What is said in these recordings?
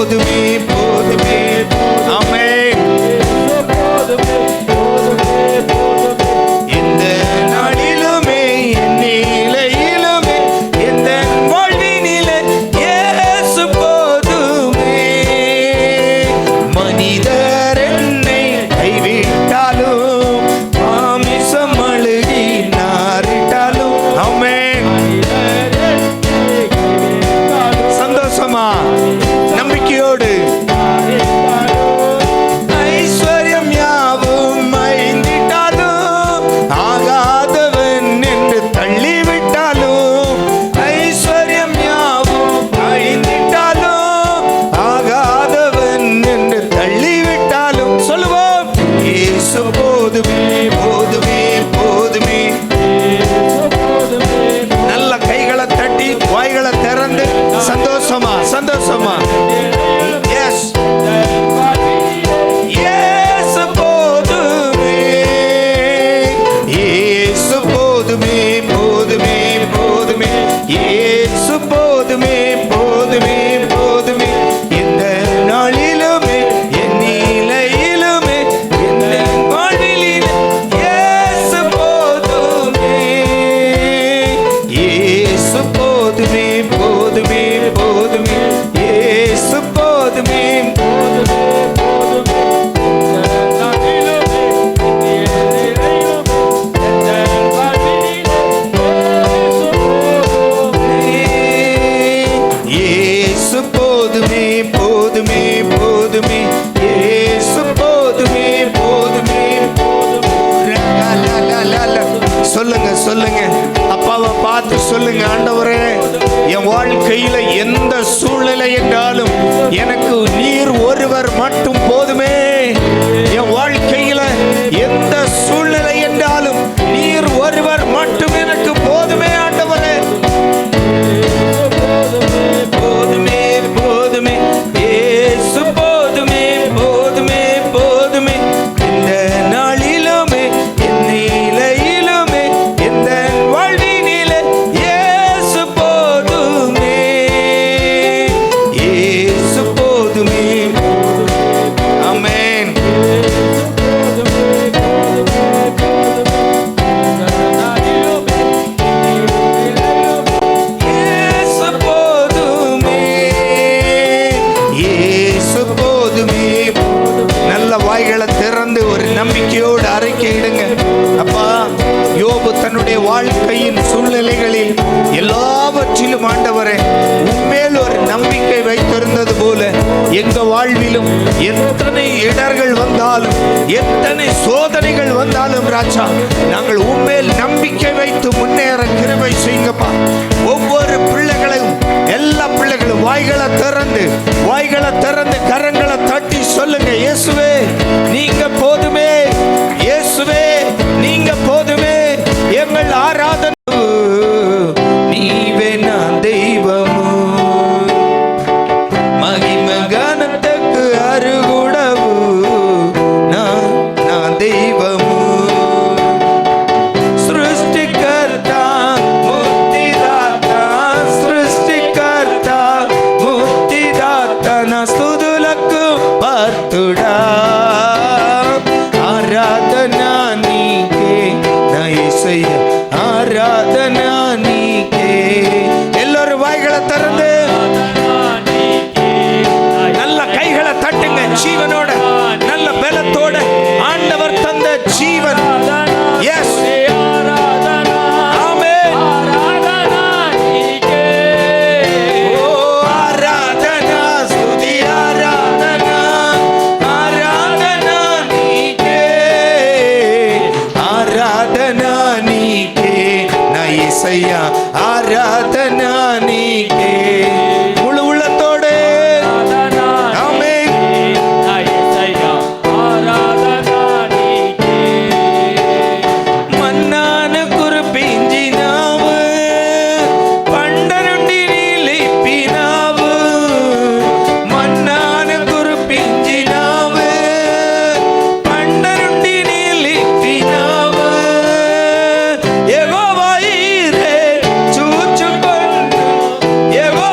போதுமே போதுமே. ஆமென். எந்த நாளிலுமே என் நிலையிலுமே எந்த வாழ்வினிலே இயேசு போதுமே. மனிதர் என்னை கைவிட்டாலும் மாமிசம் அழுகி நாரிட்டாலும். ஆமென். சந்தோஷமா நம்பிக்கையோடு ஐஸ்வர்யம் யாவும் ஐந்திட்டாலும் ஆகாதவன் என்று தள்ளிவிட்டாலும் ஐஸ்வர்யம் யாவும் ஐந்திட்டாலும் ஆகாதவன் என்று தள்ளிவிட்டாலும் சொல்லுவோம் இயேசு போதுமே போதுமே போதுமே. நல்ல கைகளை தட்டி வாய்களை திறந்து சந்தோஷமா சந்தோஷமா. எஸ் இயேசு போதுமே இயேசு போதுமே போதுமே போதுமே. இயேசு போதுமே போதுமே போதுமே. எந்த நாளிலுமே என் நிலையிலுமே எந்த வாழ்விலே இயேசு போதுமே. இயேசு போதுமே போதுமே போதுமே. இயேசு போதுமே போதுமே போதுமே. இயேசு போதுமே போதுமே போதுமே. இயேசு போதுமே போதுமே போதுமே. சொல்லுங்க சொல்லுங்க அப்பாவை பார்த்து சொல்லுங்க, ஆண்டவரே என் வாழ்க்கையில எந்த சூழ்நிலை என்றாலும் எனக்கு நீர் ஒருவர் மட்டும் போதுமே. என் வாழ்க்கையில எந்த சூழ்நிலை என்றாலும் நீர் ஒருவர் மட்டும் எனக்கு போதுமே ஆண்டவரே. போதுமே போதுமே. இயேசு போதுமே போதுமே போதுமே. இந்த நாளிலுமே என் நிலையிலுமே எந்த வாழ்வினிலே இயேசு போதுமே. இயேசு போதுமே. ஆமென். இயேசு போதுமே. இயேசு போதுமே. நல்ல வாய்களை திறந்து ஒரு நம்பிக்கையோடு அறிக்கையிடுங்க. அப்பா, யோபு தன்னுடைய வாழ்க்கையின் சூழ்நிலைகளில் எல்லாவற்றிலும் ஆண்டவரே உண்மையில் ஒரு நம்பிக்கை வைத்திருந்தது போல எங்க வாழ்விலும் எத்தனை இடர்கள் வந்தாலும் எத்தனை சோதனைகள் வந்தாலும் ராஜா நாங்கள் உண்மையில் நம்பிக்கை வைத்து முன்னேற கிருபை செய்யுங்கப்பா. ஒவ்வொரு பிள்ளைகளையும் எல்லா பிள்ளைகளும் வாய்களை திறந்து கரங்களை தட்டி சொல்லுங்க, இயேசுவே நீங்க போதுமே. இயேசுவே நீங்க போதுமே. எங்கள் ஆராதனை நீவே நான் தெய்வமோ மகிம கனத்துக்கு அருகுடவு நான் தெய்வமோ सृष्टिकर्ता मुक्तिदाता सृष्टिकर्ता मुक्तिदाता ना स्तुతులకు పాత్రుడా ఆరాధన నీకే నా యేసయ్య ఆరాధన నీకే. எல்லாரும் வாய்களை திறந்து நல்ல கைகளை தட்டுங்க. ஜீவனோட நல்ல பலத்தோட ஆண்டவர் தந்த ஜீவன். எஸ் ஆராதனா நீக்கே. முழு உள்ளத்தோடு ஆமென். மன்னான குறுப்பிஞ்சினாவு பண்டருண்டி நீலிப்பினாவு மன்னான குறுப்பிஞ்சினாவு பண்டருண்டி நீலிப்பினாவு யெகோவா ஈரே చూచుకొందు யெகோவா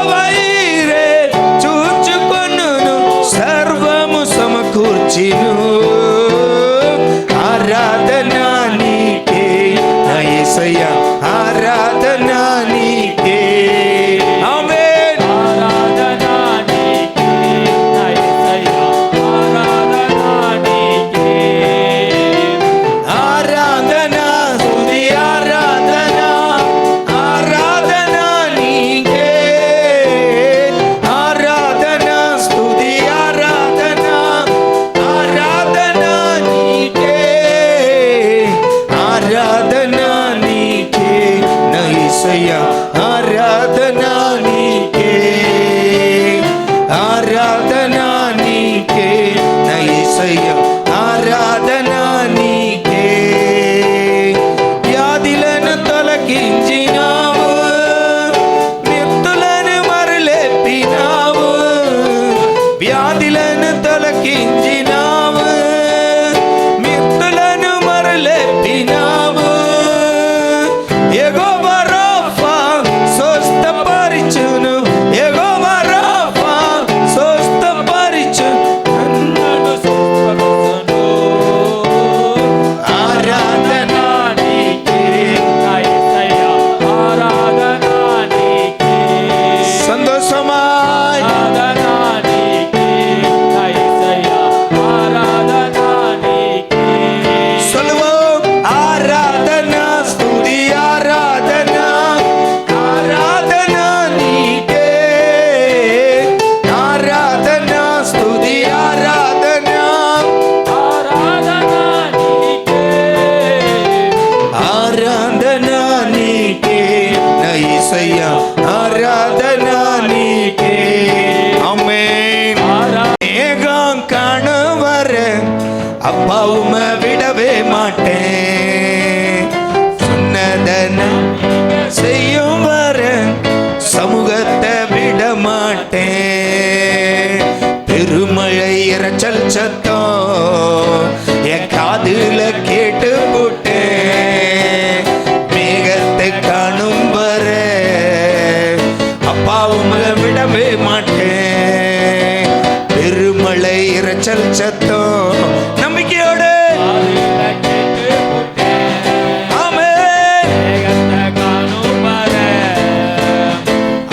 சத்தம் நம்பிக்கையோடு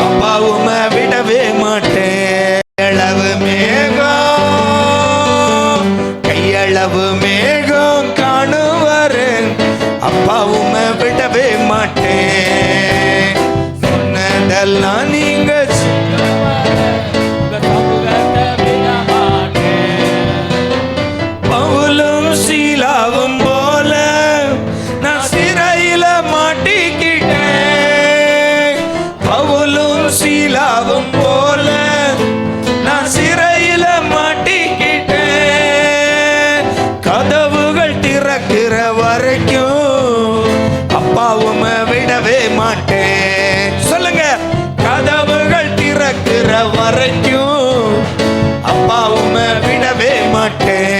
அப்பாவுமே விடவே மாட்டேன். அளவு மேகம் கையளவு மேகம் காணுவாரு அப்பாவுமே விடவே மாட்டேன். சொன்னதெல்லாம் நீங்க பவுலும் சீலாவும் போல நான் சிறையில மாட்டிக்கிட்டேன். பவுலும் சீலாவும் போல நான் சிறையில மாட்டிக்கிட்டேன். கதவுகள் திறக்கிற வரைக்கும் அப்பாவும் விடவே மாட்டேன். சொல்லுங்க, கதவுகள் திறக்கிற வரைக்கும் அப்பாவும் விடவே மாட்டேன்.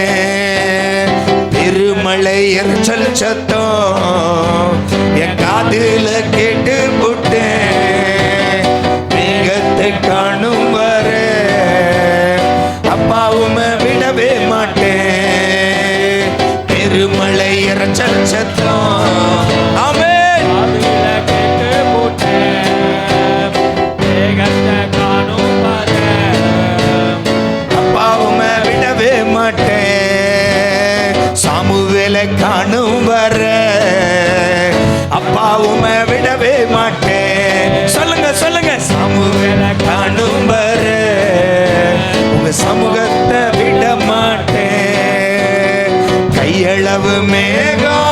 பெருமழை எரிச்சல் சத்தம் என் காதுல கேட்டு புட்டேன். மேகத்தை காணும் வர அப்பாவும் விடவே மாட்டேன். பெருமழை எரிச்சல் சத்தம் ஆமென் அப்பாவுமே விடவே மாட்டேன். சாமுவேலை காணும் வர அப்பாவுமே விடவே மாட்டேன். சொல்லுங்க சொல்லுங்க, சாமுவேலை காணும் வர உங்க சமூகத்தை விட மாட்டேன். கையளவு மேகம்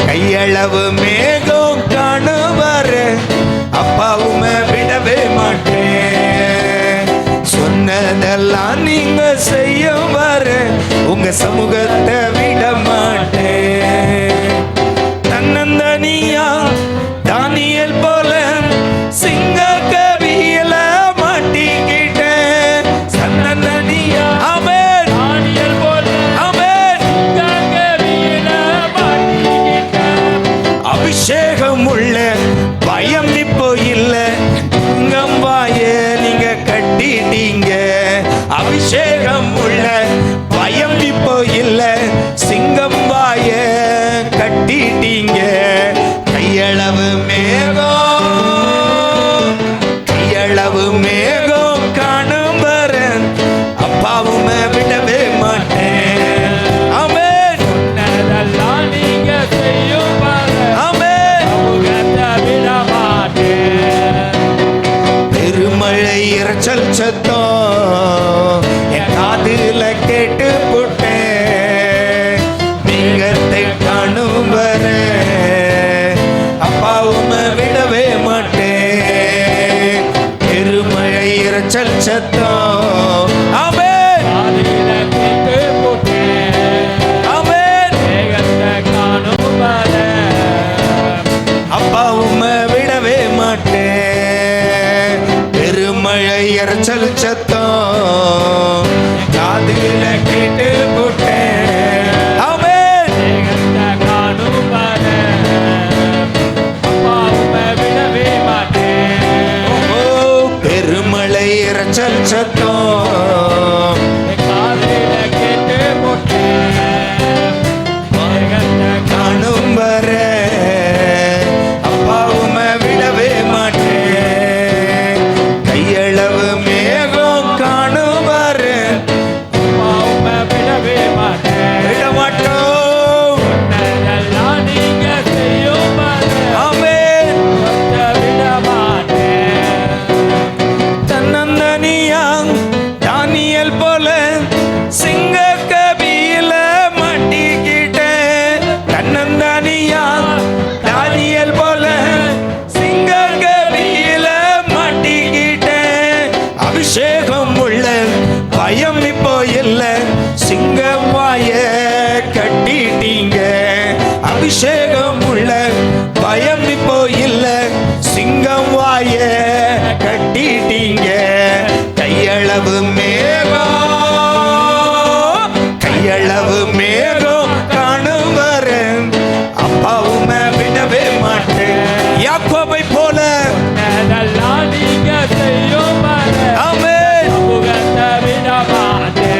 கையளவு மேகம் காணும் வர அப்பாவுமே விடவே மாட்டேன். சொன்னதெல்லாம் நீங்க செய்யும் வர உங்க சமூகத்தை விட மாட்டேன். தன்னந்தனியா தானியேல் போல சிங்க கவியில மாட்டிக்கிட்டேன். தன்னந்தனியா ஆமென் தானியேல் போல ஆமென் சிங்க கவியில மாட்டிக்கிட்டேன். அபிஷேகம் உள்ள பயம் இப்போ இல்ல. சிங்கம் வாய நீங்க கட்டிட்டீங்க. அபிஷேகம் உள்ள பயம் இப்போ இல்ல. சிங்கம் வாய கட்டிட்டீங்க. கையளவு மேகம் கையளவு மேகம் காணும் வர அப்பாவும் விடவே மாட்டேன். ஆமென் சொன்னதெல்லாம் நீங்க செய்யும் ஆமென் விட மாட்டேன். பெருமழை இரைச்சல் சத்தம் என் காதுல கேட்டு புட்டேன். மேகத்தை காணும் வர அப்பாவும் விடவே மாட்டேன். பெருமழை இரைச்சல் சத்தம் ஆமென் ஆமென் அப்பாவும் விடவே மாட்டேன். பெருமழை இரைச்சல் சத்தம் காதுல கேட்டு போட்டேன். ஆமென் விடவே மாட்டேன். பெருமழை இரைச்சல் சத்தம் காதுல கேட்டு போட்டேன். காணும் வர அப்பாவும் விடவே மாட்டேன். கையளவு மேகம் காணும் வர அப்பாவும் விடவே மாட்டேன். விட மாட்டோம். நீங்க செய்யும் ஆமென் விட மாட்டேன். தன்னந்தனியா தானியேல் போல சிங்க கவியில மாட்டிக்கிட்டேன். தன்னந்தனியா தானியேல் போல சிங்க கவியில மாட்டிக்கிட்டேன். அபிஷேகம் உள்ள பயம் இப்போ இல்ல. சிங்கம் வாய கட்டிட்டீங்க. அபிஷேகம் உள்ள பயம் இப்போ இல்ல. சிங்கம் வாய கட்டிட்டீங்க. கையளவு மேகம் கையளவு மேகம் காணும் வர அப்பாவும் விடவே மாட்டேன். யாக்கோபை போல நீங்க செய்யும் ஆமென் விட மாட்டேன்.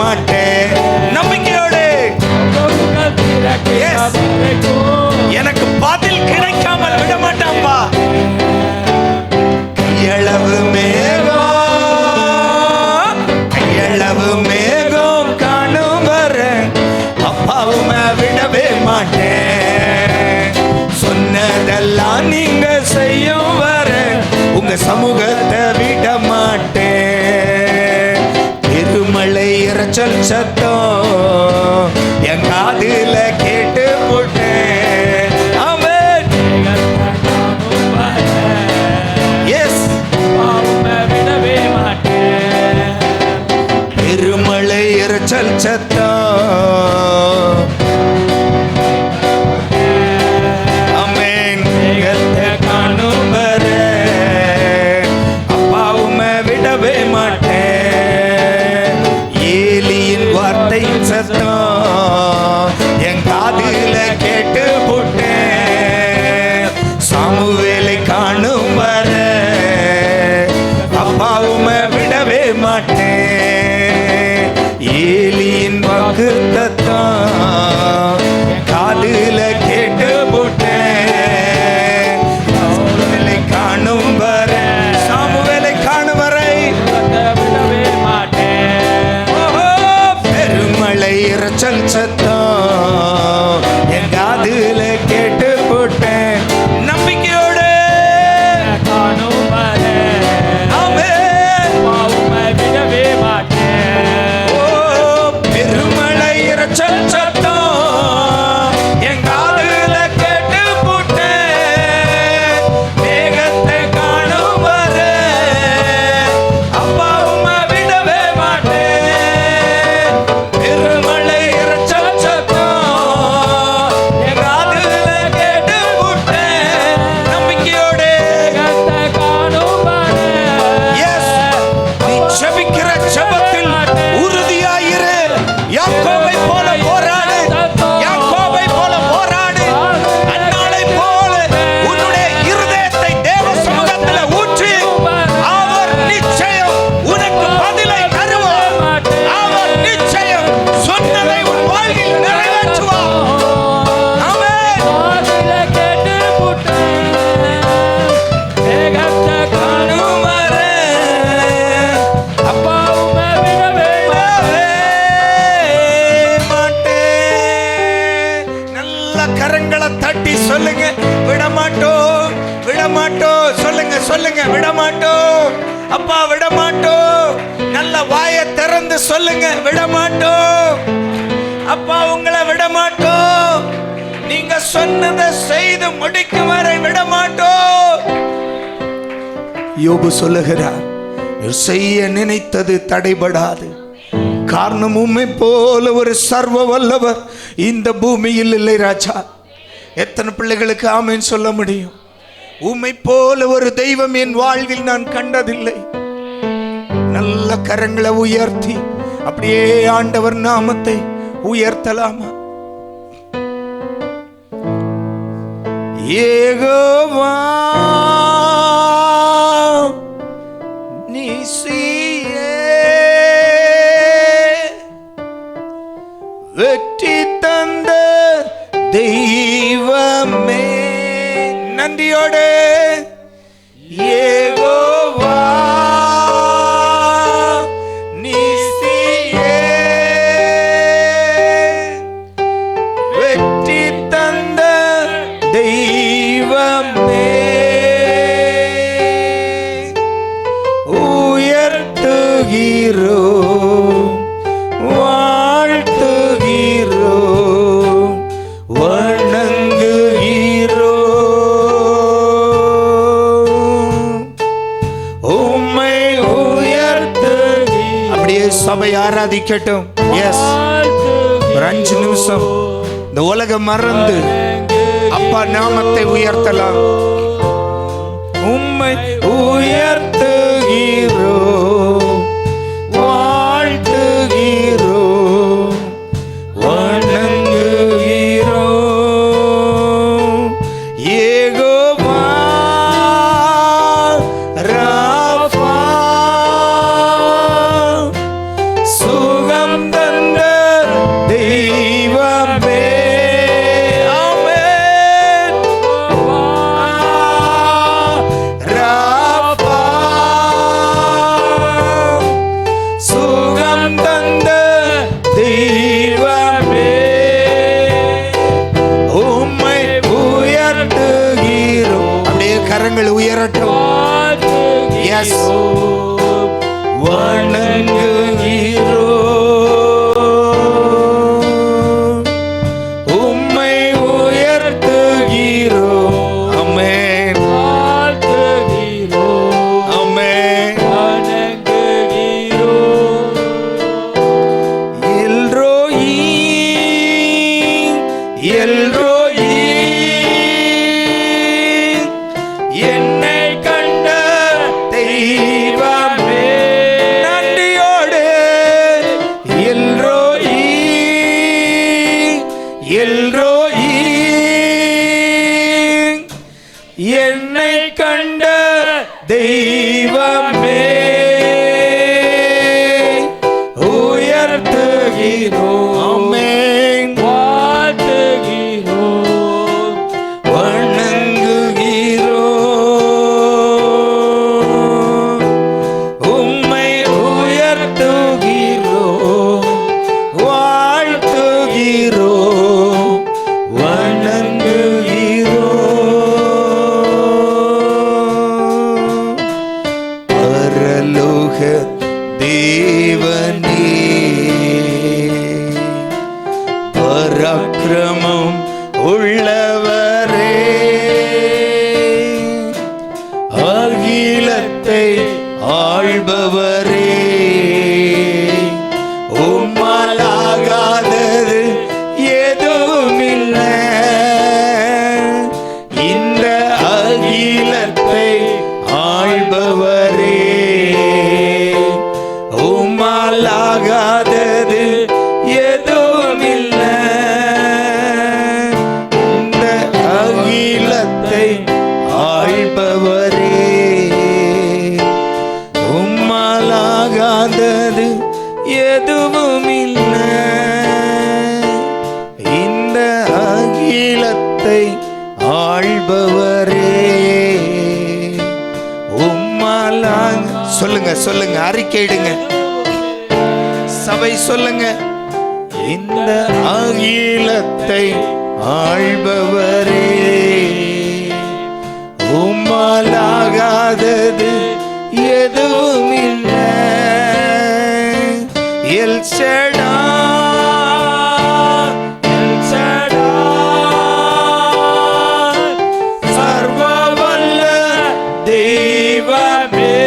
மாட்டேன். நம்பிக்கையோடு எனக்கு பதில் கிடைக்காமல் விட மாட்டான்பா. கையளவு மேகம் காணும் வர அப்பாவுமே விடவே மாட்டேன். சொன்னதெல்லாம் நீங்க செய்யும் வர உங்க சமூகத்தை விட மாட்டேன். பெருமழை இரைச்சல் சத்தம் என் காதுல கேட்டு போட்டேன். ஆமென். எஸ், விடவே மாட்டேன். பெருமழை இரைச்சல் சத்தம் ஆமென் காணும் வர அப்பாவுமே விடவே மாட்டேன். ஏலியின் வார்த்தை சத்தம் என் காதுல கேட்டு போட்டேன். சாமுவேலை காணும் வர அப்பாவுமே விடவே மாட்டேன். ஏலியின் வாக்கு தத்தம் காதுல கேட்டு போட்டேன். சாமுவேலை காணும் வர சாமுவேலை காணும் வரை விடவே மாட்டேன். பெருமழை இரைச்சல் சத்தம் என் காதுல கேட்டு போட்டேன். நம்பிக்கையோடு காணும் வர ஆமென் விடவே மாட்டேன். பெருமழை இரைச்சல் சத்தம் என் காதுல கேட்டு போட்டேன். மேகத்தை காணும் வர அப்பாவுமே விடவே மாட்டேன். பெருமழை இரைச்சல் சத்தம் என் காதுல கேட்டு போட்டேன். நம்பிக்கையோடு காணும் வர எஸ், நீ ஜெபிக்கிற ஜெபத்தில் உறுதியாயிரு. யாக்கோபை போல போராடு. யாக்கோபை போல போராடு. அன்னாளை போல உன்னுடைய இருதயத்தை தேவ சமூகத்தில் ஊற்றி அவர் நிச்சயம் உனக்கு பதிலை தருவார். அவர் நிச்சயம் சொன்னதை உன் வாழ்வில் நிறைவேற்றுவார். ஆமென். காணும் வர அப்பாவுமே விடவே மாட்டேன். நல்ல கரங்களை தட்டி சொல்லுங்க, விடமாட்டோம், விடமாட்டோம். சொல்லுங்க, சொல்லுங்க, விடமாட்டோம். அப்பா விடமாட்டோம். நல்ல வாயை திறந்து சொல்லுங்க, விடமாட்டோம். அப்பா உங்களை விடமாட்டோம். நீங்க சொன்னதை செய்து முடிக்கும் வரை விடமாட்டோம். யோபு சொல்லுகிறார், நீர் செய்ய நினைத்தது தடைபடாது. காரணம் உம்மை போல ஒரு சர்வ வல்லவர் இந்த பூமியில் இல்லை ராஜா. எத்தனை பிள்ளைகளுக்கு ஆமென் சொல்ல முடியும்? உம்மை போல ஒரு தெய்வம் என் வாழ்வில் நான் கண்டதில்லை. நல்ல கரங்களை உயர்த்தி அப்படியே ஆண்டவர் நாமத்தை உயர்த்தலாமா? யெகோவா நீசியே வெற்றி தந்த தெய்வமே. நன்றியோடு யெகோவா நீசியே வெற்றி தந்த தெய்வமே. உயர்த்துகிறோம், வாழ்த்துகிறோம், வணங்குகிறோம். உம்மை உயர்த்துகிறோம். அப்படியே சபை ஆராதிக்கட்டும். எஸ், ஒரு 5 நிமிஷம் இந்த உலகம் மறந்து அப்பா நாமத்தை உயர்த்தலாம். உம்மை உயர்த்துகிறோம், வாழ்த்துகிறோம், வணங்குகிறோம். யெகோவா ராஃபா சுகம் Yes. வணங்குகிறோ உம்மை உயர்த்துகிறோ. ஆமென். வாழ்த்துகிறோ. ஆமென். வணங்குகிறோ. எல்ரோயி எல்ரோயி என்னை கண்ட தெய்வமே நன்றியோடு. எல்ரோயி எல்ரோயி என்னை கண்ட தெய்வமே உயர்த்துகிறோம். ஆமென். வாழ்த்துகிறோம். வணங்குகிறோம். உம்மை உயர்த்துகிறோம். வாழ்த்துகிறோம். வணங்குகிறோம். பரலோக தேவனே பராக்கிரமம் உள்ளவரே அகிலத்தை ஆள்பவரே உம்மாலாகாதது எதுவுமில்லை. இந்த அகிலத்தை ஆள்பவரே உம்மாலாகாதது எதுவுமில்லை. இந்த அகிலத்தை ஆள்பவரே உம்மாலாகாதது எதுவுமில்லை. இந்த அகிலத்தை ஆள்பவரே உம்மாலாக. சொல்லுங்க சொல்லுங்க, அறிக்கையிடுங்க, சபை சொல்லுங்க. இந்த அகிலத்தை ஆள்பவரே உம்மாலாகாதது எதுவுமில்லை. எல் ஷடாய், எல் ஷடாய், சர்வ வல்ல தெய்வமே.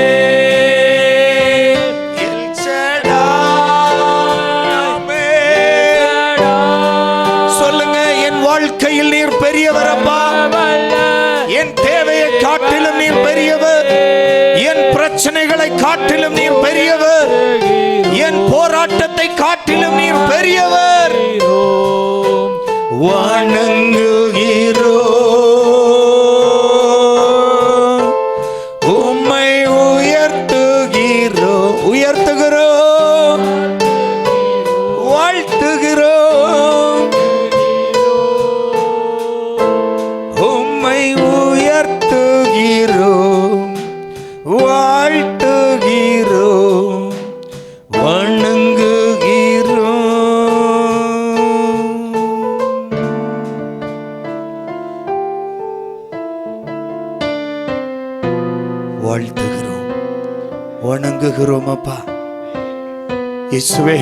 எல் ஷடாய். சொல்லுங்க, என் வாழ்க்கையில் நீர் பெரியவர் அப்பா. என் தேவையை காட்டிலும் நீர் பெரியவர். என் பிரச்சனைகளை காட்டிலும் நீர் பெரியவர். என் போராட்டத்தை காட்டிலும் நீர் பெரியவர். வணங்குகிறோம். உம்மை உயர்த்துகிறோம். உயர்த்துகிறோம். வாழ்த்துகிறோம். உம்மை உயர்த்துகிறோம். வாழ்த்துகிறோம். வணங்குகிறோம். வாழ்த்துகிறோம். வணங்குகிறோம் அப்பா. இயேசுவே,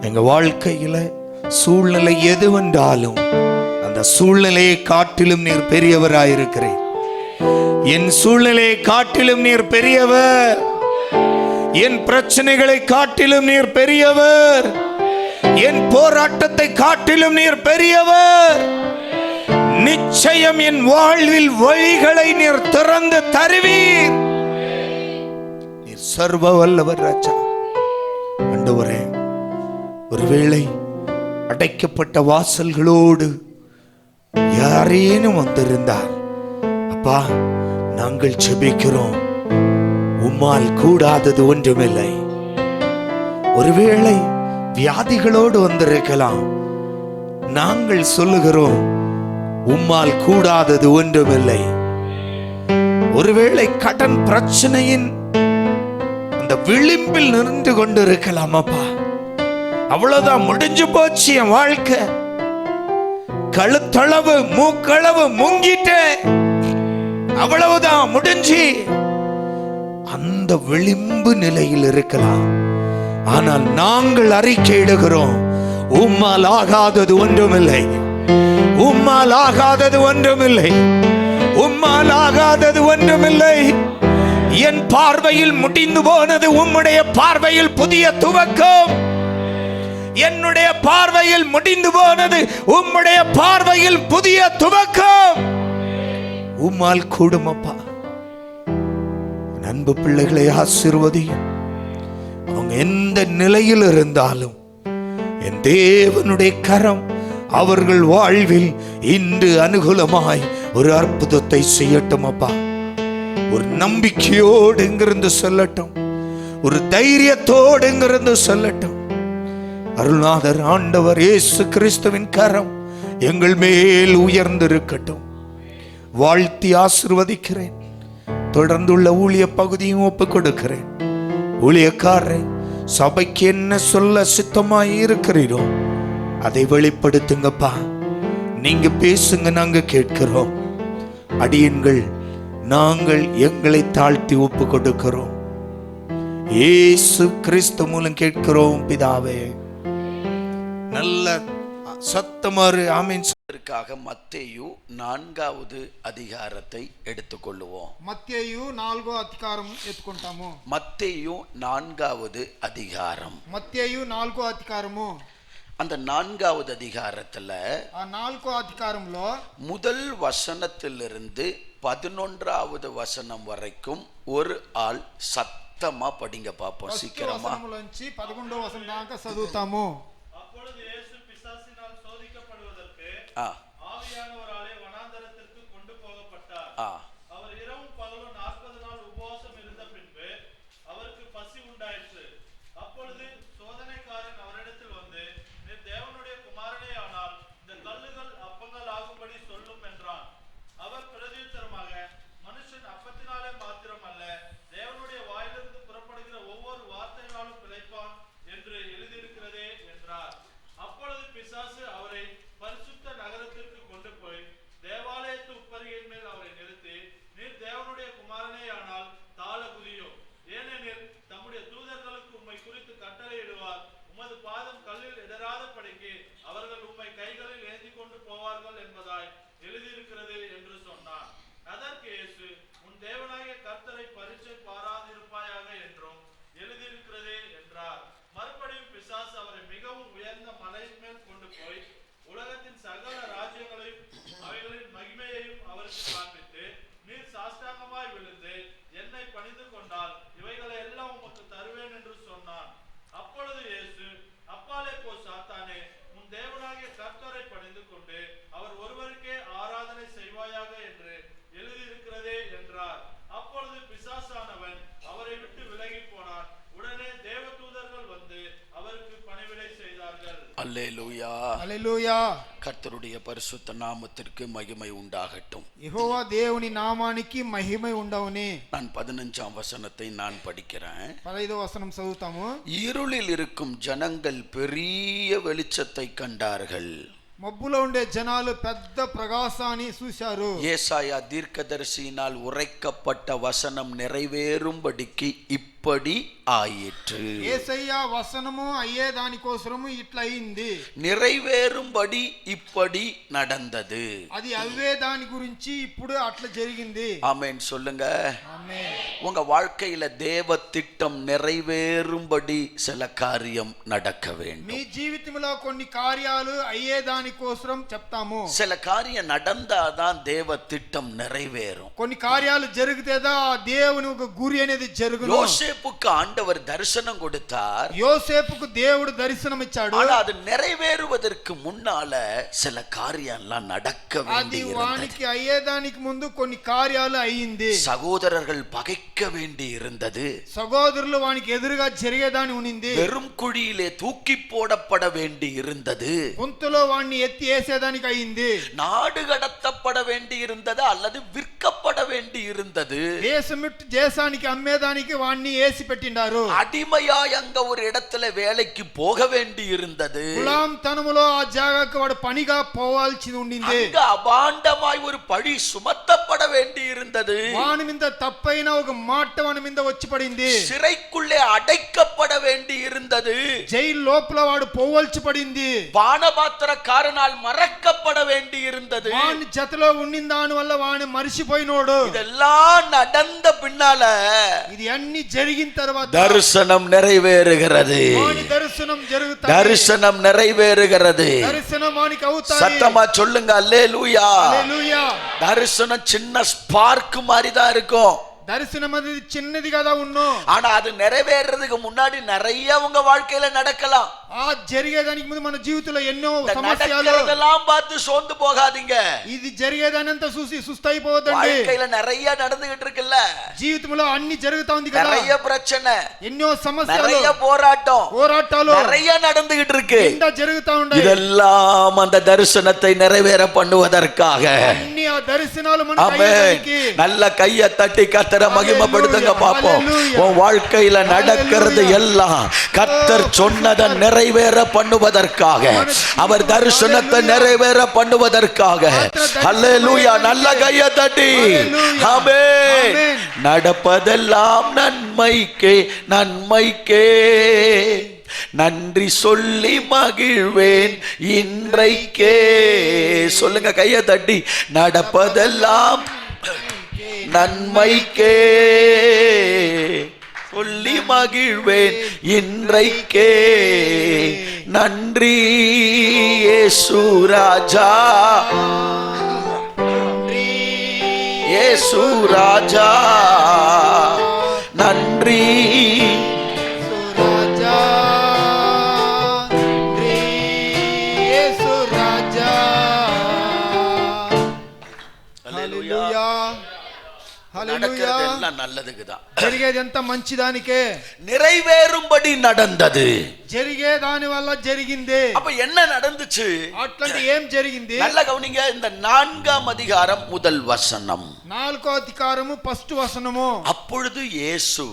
எங்க வாழ்க்கையில சூழ்நிலை எதுவென்றாலும் அந்த சூழ்நிலையை காட்டிலும் நீர் பெரியவராயிருக்கிறேன். என் சூழ்நிலையை காட்டிலும் நீர் பெரியவர். என் பிரச்சனைகளை காட்டிலும் நீர் பெரியவர். என் போராட்டத்தை காட்டிலும் நீர் பெரியவர். நிச்சயம் என் வாழ்வில் வழிகளை நீர் திறந்து தருவீர். நீர் சர்வ வல்லவர் ராஜா. ஆண்டவரே, ஒருவேளை அடைக்கப்பட்ட வாசல்களோடு யாரேனும் வந்திருந்தால் அப்பா, நாங்கள் ஜெபிக்கிறோம். உம்மால் கூடாதது ஒன்றுமில்லை. ஒருவேளை வியாதிகளோடு வந்திருக்கலாம். நாங்கள் சொல்லுகிறோம், உம்மால் கூடாதது ஒன்றுமில்லை. ஒருவேளை கடன் பிரச்சனையின் அந்த விளிம்பில் நின்று கொண்டிருக்கலாம். அப்பா, அவ்வளவுதான், முடிஞ்சு போச்சு என் வாழ்க்கை, கழுத்தளவு மூக்களவு முங்கிட்டேன், அவ்வளவுதான் முடிஞ்சு. அந்த விளிம்பு நிலையில் இருக்கலாம். ஆனால் நாங்கள் அறிக்கையிடுகிறோம், உம்மால் ஆகாதது ஒன்றுமில்லை, உம்மால் ஆகாதது ஒன்றுமில்லை, உம்மால் ஆகாதது ஒன்றுமில்லை. என் பார்வையில் முடிந்து போனது உம்முடைய பார்வையில் புதிய துவக்கம். என்னுடைய பார்வையில் முடிந்து போனது உம்முடைய பார்வையில் புதிய துவக்கம். உம்மால் கூடும் அப்பா. அன்பு பிள்ளைகளை ஆசீர்வதியும். அவங்க எந்த நிலையில் இருந்தாலும் என் தேவனுடைய கரம் அவர்கள் வாழ்வில் இன்று அனுகூலமாய் ஒரு அற்புதத்தை செய்யட்டும் அப்பா. ஒரு நம்பிக்கையோடு இங்கிருந்து சொல்லட்டும், ஒரு தைரியத்தோடு இங்கிருந்து சொல்லட்டும். அருள்நாதர் ஆண்டவர் இயேசு கிறிஸ்துவின் கரம் எங்கள் மேல் உயர்ந்திருக்கட்டும். வாழ்த்தி ஆசீர்வதிக்கிறேன். தொடர்ந்துள்ள ஊழிய பகுதியும் ஒப்புக் கொடுக்கிறேன். ஊழியக்காரரை சபைக்கு என்ன சொல்ல சித்தமாய் இருக்கிறீரோ அதை வெளிப்படுத்துங்கப்பா. நீங்க பேசுங்க, நாங்க கேட்கிறோம். அடியீன்கள் நாங்கள் எங்களை தாழ்த்தி ஒப்பு கொடுக்கிறோம். இயேசு கிறிஸ்து மூலம் கேட்கிறோம் பிதாவே. நல்ல சத்தமாறு ஆமென். மத்தேயு 4வது அதிகாரத்தை எடுத்துக்கொள்ளுவோம். మత్తేయు 4వ అధికారం ఎత్తుకుంటాము. மத்தேயு 4வது அதிகாரம். మత్తేయు 4వ అధికారము. அந்த 4வது அதிகாரத்துல ఆ 4వ అధికారంలో முதல் வசனத்திலிருந்து 11வது வசனம் வரைக்கும் ஒரு ஆள் சத்தமா படிங்க பாப்போம், சீக்கிரமா. వచనములోంచి 11వ వచనం దాకా చదువుతాము. அப்பொழுது இயேசு பிசாசினால் சோதிக்கப்படுவதற்கு ஆவியானவராலே வனாந்தரத்திற்கு கொண்டு போகப்பட்டார். அவர் இரவும் பகலும் 40 நாள் உபவாசம் இருந்த பின்பு அவருக்கு பசி உண்டாயிற்று. அப்பொழுது சோதனைக்காரன் அவரிடத்தில் வந்து, நீர் தேவனுடைய குமாரனே ஆனால் இந்த கல்லுகள் அப்பங்கள் ஆகும்படி சொல்லும் என்றான். அவர் பிரதியுத்தரமாக, மனுஷன் அப்பத்தினாலே மாத்திரமல்ல, தேவனுடைய வாயிலிருந்து புறப்படுகிற ஒவ்வொரு வார்த்தையினாலும் பிழைப்பான் என்று எழுதியிருக்கிறதே என்றார். அப்பொழுது பிசாசு அவரை பரிசுத்த நகரத்திற்கு கொண்டு போய் தேவாலயத்து உப்பரிகையின் மேல் அவரை நிறுத்தி, நீர் தேவனுடைய குமாரனே ஆனால் தாழ குதியோ, ஏனெனில் தம்முடைய தூதர்களுக்கு உம்மை குறித்து கட்டளையிடுவார். உமது பாதம் கல்லில் இடராத படிக்கு அவர்கள் உம்மை கைகளில் ஏந்தி கொண்டு போவார்கள் என்பதாய் எழுதியிருக்கிறது என்று சொன்னார். அதற்கு இயேசு, உன் தேவனாகிய கர்த்தரை பரீட்சை பாராதிருப்பாயாக என்றும் எழுதியிருக்கிறதே என்றார். மறுபடியும் பிசாசு அவரை மிகவும் உயர்ந்த மலையின் மேல் கொண்டு போய் உலகத்தின் சகல ராஜ்யங்களையும் அவைகளின் மகிமையையும் அவருக்கு காண்பித்து, நீர் சாஷ்டாங்கமாய் விழுந்து என்னை பணிந்து கொண்டால் இவைகளை எல்லாம் உமக்கு தருவேன் என்று சொன்னான். அப்பொழுது இயேசு, அப்பாலே போ சாத்தானே, உன் தேவனாகிய கர்த்தரை பணிந்து கொண்டு அவர் ஒருவருக்கே ஆராதனை செய்வாயாக என்று எழுதியிருக்கிறதே என்றார். அப்பொழுது பிசாசானவன் அவரை விட்டு விலகி போனான். உடனே தேவதூதர்கள் வந்து அவருக்கு பணிவிடை செய்தார்கள். அல்லேலூயா, హల్లెలూయా. கர்த்தருடைய பரிசுத்த நாமத்திற்கு மகிமை உண்டாகட்டும். యెహోవా దేవుని నామానికి మహిమ ఉండవుని. நான் 15ஆம் வசனத்தை நான் படிக்கிறேன். 15వ వచనం చదువుతాము. இருளில் இருக்கும் ஜனங்கள் பெரிய வெளிச்சத்தை கண்டார்கள். మబ్బులో ఉండే జనాలు పెద్ద ప్రకాశాన్ని చూశారు. ஏசாயா தீர்க்கதரிசியினால் உரைக்கப்பட்ட வசனம் நிறைவேறும்படிக்கு இப்படி ஆயிற்று. యేసయ్య వచనము అయ్యే దాని కోసము ఇట్లా అయింది. நிறைவேறும்படி இப்படி நடந்தது. అది అవ్వే దాని గురించి ఇప్పుడు అట్లా జరిగింది. ஆமென் சொல்லுங்க. ఆమేన్. உங்க வாழ்க்கையில தேவ திட்டம் நிறைவேறும்படி சில காரியம் நடக்க வேண்டும். మీ జీవితంలో కొన్ని కార్యాలు అయ్యే దాని కోసం చెప్తాము. சில காரியம் நடந்தாதான் தேவ திட்டம் நிறைவேறும். కొన్ని కార్యాలు జరిగితేదా దేవుని ఒక గురి అనేది జరుగును. யோசேப்புக்கு ஆண்டவர் தரிசனம் கொடுத்தார். யோசேப்புకు దేవుడు దర్శనం ఇచ్చాడు. ஆனா அது நிறைவேறுவதற்கு முன்னால சில காரியம் எல்லாம் நடக்க అది வேண்டியிருந்தது. వానికి అయ్యేదానికి ముందు కొన్ని కార్యాలు అయ్యింది. சகோதரர்கள் பகைக்க வேண்டி இருந்தது. సహోదరులు వానికి ఎదురుగా జరిగేదాని ఉన్నింది. வெறும் குழியிலே தூக்கி போடப்பட வேண்டி இருந்தது. గుంతలో వాణ్ణి ఎత్తి వేసేదానికి అయ్యింది. நாடு கடத்தப்பட வேண்டி இருந்தது அல்லது விற்கப்பட வேண்டி இருந்தது. దేశానికి అమ్మేదానికి వాణ్ణి వేసి పెట్టిండారు. அடிமையாய் அங்க ஒரு இடத்துல வேலைக்கு போக வேண்டி இருந்தது. గులాం తనములో ఆ జాగాకు వాడు పనిగా పోవాల్సి ఉండింది. அங்க அபாண்டமாய் ஒரு பழி சுமத்தப்பட வேண்டி இருந்தது. వాని మీద తప్ప పైన ఒక మాట వాని మీద వచ్చి పడింది. சிறைக்குள்ளே அடைக்கப்பட வேண்டி இருந்தது. జైలు లోపల వాడు పోవల్చి పడింది. பானபாத்திரக்காரனால் மறக்கப்பட வேண்டி இருந்தது. వాని జతలో ఉండిన దాని వల్ల వాని మరిచిపోయినోడు. இதெல்லாம் நடந்த பின்னால ఇది అన్ని జరిగిన తర్వాత தரிசனம் நிறைவேறுகிறது. వాని దర్శనం జరుగుతుంది. தரிசனம் நிறைவேறுகிறது. దర్శనం వానికి అవుతాయి. சத்தமா சொல்லுங்க அல்லேலூயா. హల్లెలూయా. தரிசனம் சின்ன ஸ்பார்க் மாதிரி தான் இருக்கும். దర్శనం అది చిన్నది కదా ఉన్నో. ஆனா அது நிறைவேறதுக்கு முன்னாடி நிறைய உங்க வாழ்க்கையில நடக்கலாம். ఆ జరిగేదానికి ముందు మన జీవితంలో ఎన్నో இந்த సమస్యలు. நடக்கிறதெல்லாம் பார்த்து సోందు போகாதீங்க. ఇది జరిగేదానంతా చూసి సుస్తైపోవద్దండి. வாழ்க்கையில நிறைய நடந்துகிட்டு இருக்குல்ல. జీవితంలో అన్ని జరుగుతా ఉంది కదా. நிறைய பிரச்சனை, ఎన్నో సమస్యలు, நிறைய పోరాటాలు நிறைய நடந்துகிட்டு இருக்கு. ఇంత జరుగుతా ఉన్నాయి. இதெல்லாம் அந்த தரிசனத்தை நிறைவேற பண்ணுவதற்காக. అన్ని ఆ దర్శనాలు మనకు ஆமென். అయ్యేదానికి. நல்ல கையை தட்டி கர்த்தரை மகிமைப்படுத்துங்க பாப்போம். ஹல்லேலூயா. உன் வாழ்க்கையில நடக்கிறது எல்லாம் கர்த்தர் சொன்னதை நிறைவேற பண்ணுவதற்காக, அவர் தரிசனத்தை நிறைவேற பண்ணுவதற்காக. ஹல்லேலூயா. நல்ல கையை தட்டி ஆமென். நடப்பதெல்லாம் நன்மைக்கே, நன்மைக்கே நன்றி சொல்லி மகிழ்வேன் இன்றைக்கே. சொல்லுங்க கையை தட்டி. நடப்பதெல்லாம் நன்மைக்கே சொல்லி மகிழ்வேன் இன்றைக்கே. நன்றி இயேசு ராஜா, இயேசு ராஜா, நன்றி రాజా, యేసు రాజా. హల్లెలూయా. హల్లెలూయా. நடக்கிறது எல்லாம் நல்லதுக்குதான். జరిగేది ఎంత మంచిదానికే. நிறைவேறும்படி நடந்தது. జరిగే దాని వల్ల జరిగింది. அப்ப என்ன நடந்துச்சு? అట్లాంటి ఏం జరిగింది? நல்ல கவனிங்க. இந்த 4ஆம் அதிகாரம் முதல் வசனம். 4వ అధికారము ఫస్ట్ వచనము. அப்பொழுது இயேசு,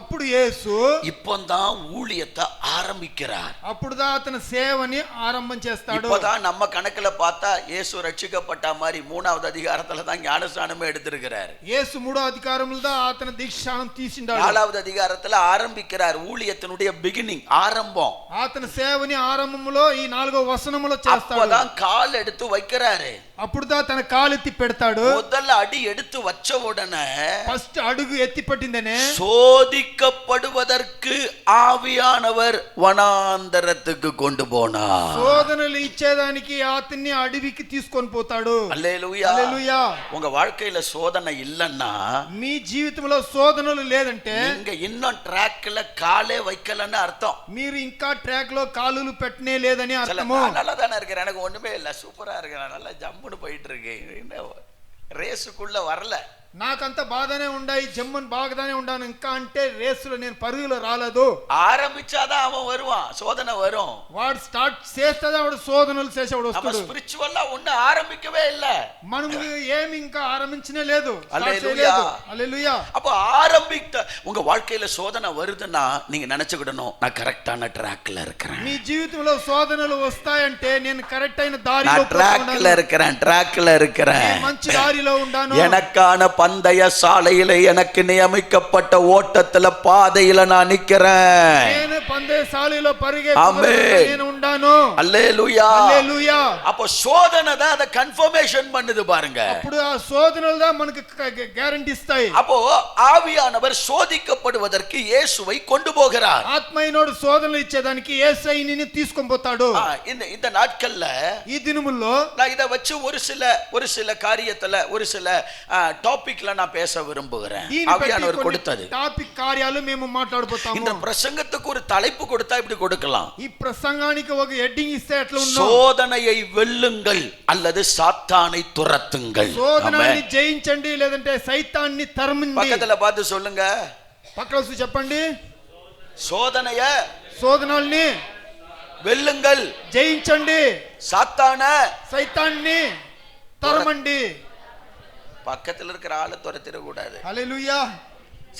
అప్పుడు యేసు இப்பதான் ஊழியத்தை ஆரம்பிக்கிறார். అప్పుడుదా అతని సేవని ఆరంభం చేస్తాడు. இப்பதான் நம்ம கணக்குல பார்த்தா இயேசு ரட்சிக்கப்பட்ட மாதிரி 3வது அதிகாரத்துல தான் ஞானஸ்நானமே எடுத்திருக்கிறார். యేసు 3వ అధికారములో అతని దీక్షానం తీసిండాడు. 4வது அதிகாரத்துல ஆரம்பிக்கிறார் ஊழியத்தினுடைய பிகினிங், ஆரம்பம். అతని సేవని ఆరంభములో ఈ 4వ వచనములో చేస్తాడు. அப்பதான் கால் எடுத்து வைக்கிறாரு. అప్పుడుదా తన కాలెత్తి పెడతాడు. முதல்ல அடி எடுத்து வச்ச உடனே ఫస్ట్ అడుగు ఎత్తి పట్టిందనే சோதிக்கப்படுவதற்கு ஆவியானவர் வனாந்தரத்துக்கு கொண்டு போனார். శోధనలు ఇచ్చేదానికి అతన్ని అడవికి తీసుకొని పోతాడు. அல்லேலூயா. హల్లెలూయా. உங்க வாழ்க்கையில சோதனை இல்லன்னா, మీ జీవితంలో శోధనలు లేదంటే நீங்க இன்னும் ட்ராக்ல காலே வைக்கலன்னு அர்த்தம். మీరు ఇంకా ట్రాక్ లో కాలులు పెట్టనే లేదని అర్థము. நல்லா தானே இருக்கிறேன், எனக்கு ஒண்ணுமே இல்ல, சூப்பரா இருக்கிறேன், நல்லா ஜம்முன்னு போயிட்டு இருக்கேன், ரேஸுக்குள்ள வரல, నాకంత బాధనే ఉండాయి, జమ్మన్ బాగానే ఉండాను ఇంకా అంటే రేసులో నేను పరుగులో రాలేదు. ஆரம்பிச்சாதான் அவன் வருவான், சோதனை வரும். వాడు స్టార్ట్ చేస్తేదా వాడు శోధనలు చేసేవాడు நம்ம వస్తాడు. ஸ்பிரிச்சுவலா ஒண்ணு ஆரம்பிக்கவே இல்ல. మనం ఏమి ఇంకా ఆరంభించనే లేదు. హల్లెలూయా. హల్లెలూయా. அப்ப ஆரம்பித்த உங்க வாழ்க்கையில சோதனை வருதுன்னா நீங்க நினைச்சுக்கிடணும், நான் கரெக்டான ட்ராக்ல இருக்கிறேன். మీ జీవితంలో శోధనలు వస్తాయంటే నేను కరెక్ట్ అయిన దారిలో நான் ட்ராக்ல இருக்கிறேன், ட்ராக்ல இருக்கிறேன், మంచి దారిలో ఉండాను. எனக்கான பந்தய சாலையில எனக்கு நியமிக்கப்பட்ட ஓட்டத்துல பாதையில நான் நிக்கிறேன். నేను పందెశాలలో పరిగే ஆமென். నేను ఉండాను. அல்லேலூயா. హల్లెలూయా. அப்ப சோதனை தான் அதை கன்ஃபர்மேஷன் பண்ணுது பாருங்க. అప్పుడు ఆ శోధనలు தான் మనకు గ్యారెంటీ ఇస్తాయి. அப்போ ஆவியானவர் சோதிக்கப்படுவதற்கு இயேசுவை கொண்டு போகிறார். ఆత్మైనోడు శోధనలు ఇచ్చేదానికి యేసయ్యని తీసుకొని పోతాడు. இந்த நாட்கள்ல ఈ దినముల్లో நான் இத வச்சு ஒரு சில காரியத்துல ஒரு சில டாபிக்ல நான் பேச விரும்புகிறேன். ஆவியானவர் கொடுத்தது టాపిక్ కార్యాలు మేము మాట్లాడబోతాము. இந்த பிரசங்கத்துக்கு ஒரு தலைப்பு கொடுத்தா இப்படி கொடுக்கலாம். ఈ ప్రసంగానికి ఒక హెడ్డింగ్ ఇస్తే ఎట్లా ఉందో, சோதனையை வெல்லுங்கள் அல்லது சாத்தானை துரத்துங்கள். శోధనని జయించండి లేదంటే సైతాన్ని తరమండి. பக்கத்துல பார்த்து சொல்லுங்க, పక్కన చూసి చెప్పండి, சோதனைய శోధనల్ని வெல்லுங்கள், జయించండి, சாத்தான సైతాన్ని తరమండి. பக்கத்துல இருக்கிற ஆளை துரத்திட கூடாது. హల్లెలూయా.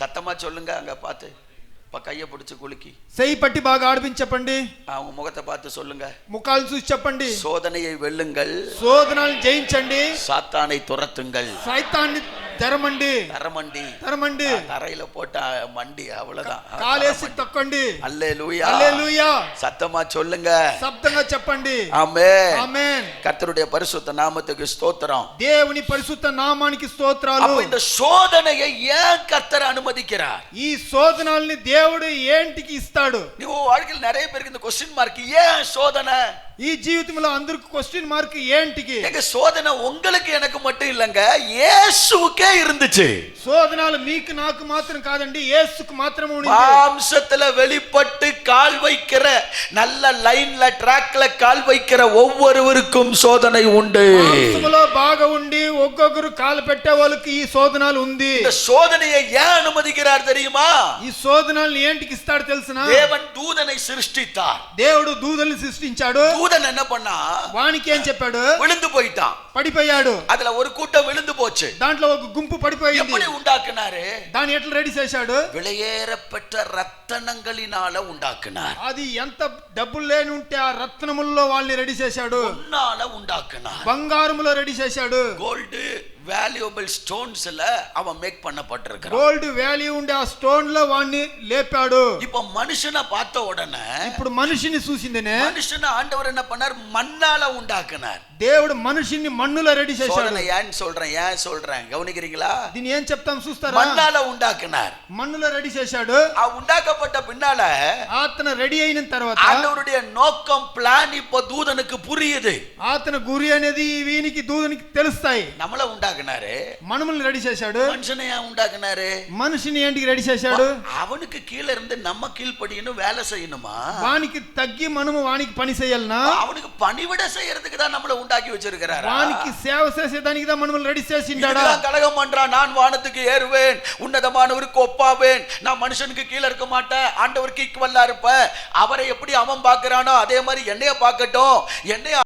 சத்தமா சொல்லுங்க, அங்க பார்த்து கையை பிடிச்சு குலுக்கி செய் పట్టి బాగా ఆడిపించి చెప్పండి. அவங்க முகத்தை பார்த்து சொல்லுங்க, ముఖాలు చూసి చెప్పండి, சோதனையை வெல்லுங்கள், శోధనల్ని జయించండి, சாத்தானை துரத்துங்கள். సైతాన్ని తెరమండి தரமண்டி తెరమండి தரையில போட்ட மண்டி அவ்வளவுதான். కాలేసి తొక్కండి. அல்லேலூயா. హల్లెలూయా. சத்தமா சொல்லுங்க. శబ్దంగా చెప్పండి. ஆமென். ఆమేన్. கர்த்தருடைய பரிசுத்த நாமத்துக்கு ஸ்தோத்திரம். దేవుని పరిశుద్ధ నామానికి స్తోత్రాలు. அப்ப இந்த சோதனையை ஏன் கர்த்தர் அனுமதிக்கிறார்? ఈ శోధనల్ని దేవుడు ఏంటికి ఇస్తాడు? நீ வாழ்க்கையில் நிறைய பேருக்கு இந்த क्वेश्चन மார்க், ஏன் சோதனை? ఈ జీవితంలో అందరికి క్వశ్చన్ మార్క్ ఏంటికి? எங்க சோதனை உங்களுக்கு எனக்கு மட்டும் இல்லங்க, இயேசுவுக்கே இருந்துச்சு. சோதனாలు మీకు నాకు మాత్రం కాదండి, యేసుకు మాత్రమే ఉంది. மாம்சத்துல வெளிப்பட்டு கால் வைக்கிற, நல்ல லைன்ல ட்ராக்ல கால் வைக்கிற ஒவ்வொருவருக்கும் சோதனை உண்டு. மாம்சములో బాగా ఉండి ఒక్కొక్కరు కాలు పెట్టే వాళ్ళకి ఈ శోధనాలు ఉంది. இந்த சோதனையை ஏன் அனுமதிக்கிறார் தெரியுமா? ఈ శోధనాలను ఏంటికి ఇస్తాడు తెలుసునా? தேவன் தூதனை சிருஷ்டித்தார். దేవుడు దూదల్ని సృష్టించాడు. தூதன் என்ன பண்ணா? వానికి ఏం చెప్పాడు? விழுந்து போயிட்டான், పడిపోయాడు. அதுல ஒரு கூட்டம் விழுந்து போச்சு. దాంట్లో ఒక గుంపు పడిపోయింది. எப்படி உண்டாக்குனாரு? దాన్ని ఎట్లా రెడీ చేశాడు? விலையேறப்பெற்ற ரத்தனங்களினால உண்டாக்குனார். అది ఎంత డబ్బులు లేని ఉంటే ఆ రత్నముల్లో వాళ్ళని రెడీ చేశాడు. பொன்னால உண்டாக்குனார். బంగారములో రెడీ చేశాడు. கோல்டு வேல்யூபிள் ஸ்டோன்ஸ்ல அவன் மேக் பண்ணப்பட்டிருக்கிறான். గోల్డ్ వాల్యూ ఉండే ఆ స్టోన్ లో వాడిని లేపాడు. இப்ப மனுஷனை பார்த்த உடனே, ఇప్పుడు మనిషిని చూసిందనే மனுஷனை ஆண்டவர் என்ன பண்ணார்? மண்ணால உண்டாக்குனார். దేవుడు మనిషిని మన్నులో రెడీ చేశాడు. சோதனை ஏன் சொல்றேன் கவனிக்கிறீங்களா? దీని ఏం చెప్తాం చూస్తారా? மண்ணால உண்டாக்குனார். మన్నులో రెడీ చేశాడు. ఆ உண்டாக்கப்பட்ட பின்னால అతను రెడీ అయిన తర్వాత ஆண்டவருடைய நோக்கம், பிளான் இப்ப தூதனுக்கு புரியுது. అతను గురి అనేది వీనికి దూదనికి తెలుస్తాయి. நம்மள உண்டாக்குனாரு, మనముల్ని రెడీ చేశాడు. மனுஷனை ஏன் உண்டாக்குனாரு? మనిషిని ఏంటికి రెడీ చేశాడు? அவனுக்கு கீழ இருந்து நம்ம கீழ்ப்படியணும், வேலை செய்யணுமா? వానికి తగ్గి మనము వానికి పని చేయాలనా? அவனுக்கு பணிவிட செய்யறதுக்கு தான் நம்மள உண்டாக்கி வச்சிருக்கிறாரு. వానికి సేవ చేసేదానికి தான் మనముల్ని రెడీ చేసిండాడా? கலகம் பண்றான், நான் வானத்துக்கு ஏறுவேன், உன்னதமானவருக்கு ஒப்பாவேன், நான் மனுஷனுக்கு கீழே இருக்க மாட்டேன், ஆண்டவருக்கு ஈக்குவலா இருப்பேன், அவரை எப்படி அவன் பார்க்கிறானோ அதே மாதிரி என்னைய பார்க்கட்டும், என்னைய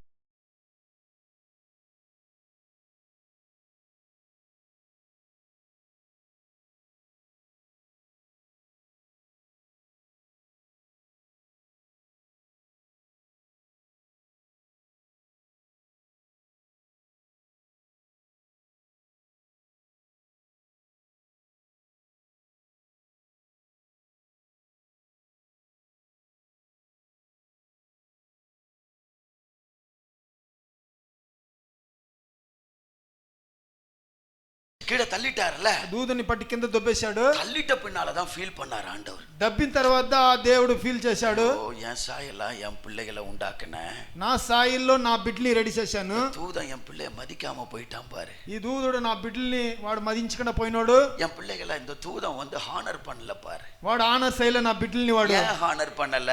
கீழே தள்ளிட்டார்ல, దూదని పట్టి కింద దొబ్బేశాడు. தள்ளிட்ட பின்னாலதான் ஃபீல் பண்ணார் ஆண்டவர். దబ్బిన తర్వాత ఆ దేవుడు ఫీల్ చేశాడు. ஓ, என் சாயெல்லாம் என் பிள்ளைகளை உண்டாக்குன, నా సాయిల్లో నా బిడ్డల్ని రెడీ చేశాను. தூதன் என் பிள்ளைய மதிக்காம போயிட்டான் பாரு. ఈ దూదుడు నా బిడ్డల్ని వాడు మదించకుండా పోయినాడు. என் பிள்ளைகளை இந்த தூதன் வந்து ஹானர் பண்ணல பாரு. వాడు ఆనర్ చేయలే నా బిడ్డల్ని. వాడు ஏன் ஹானர் பண்ணல?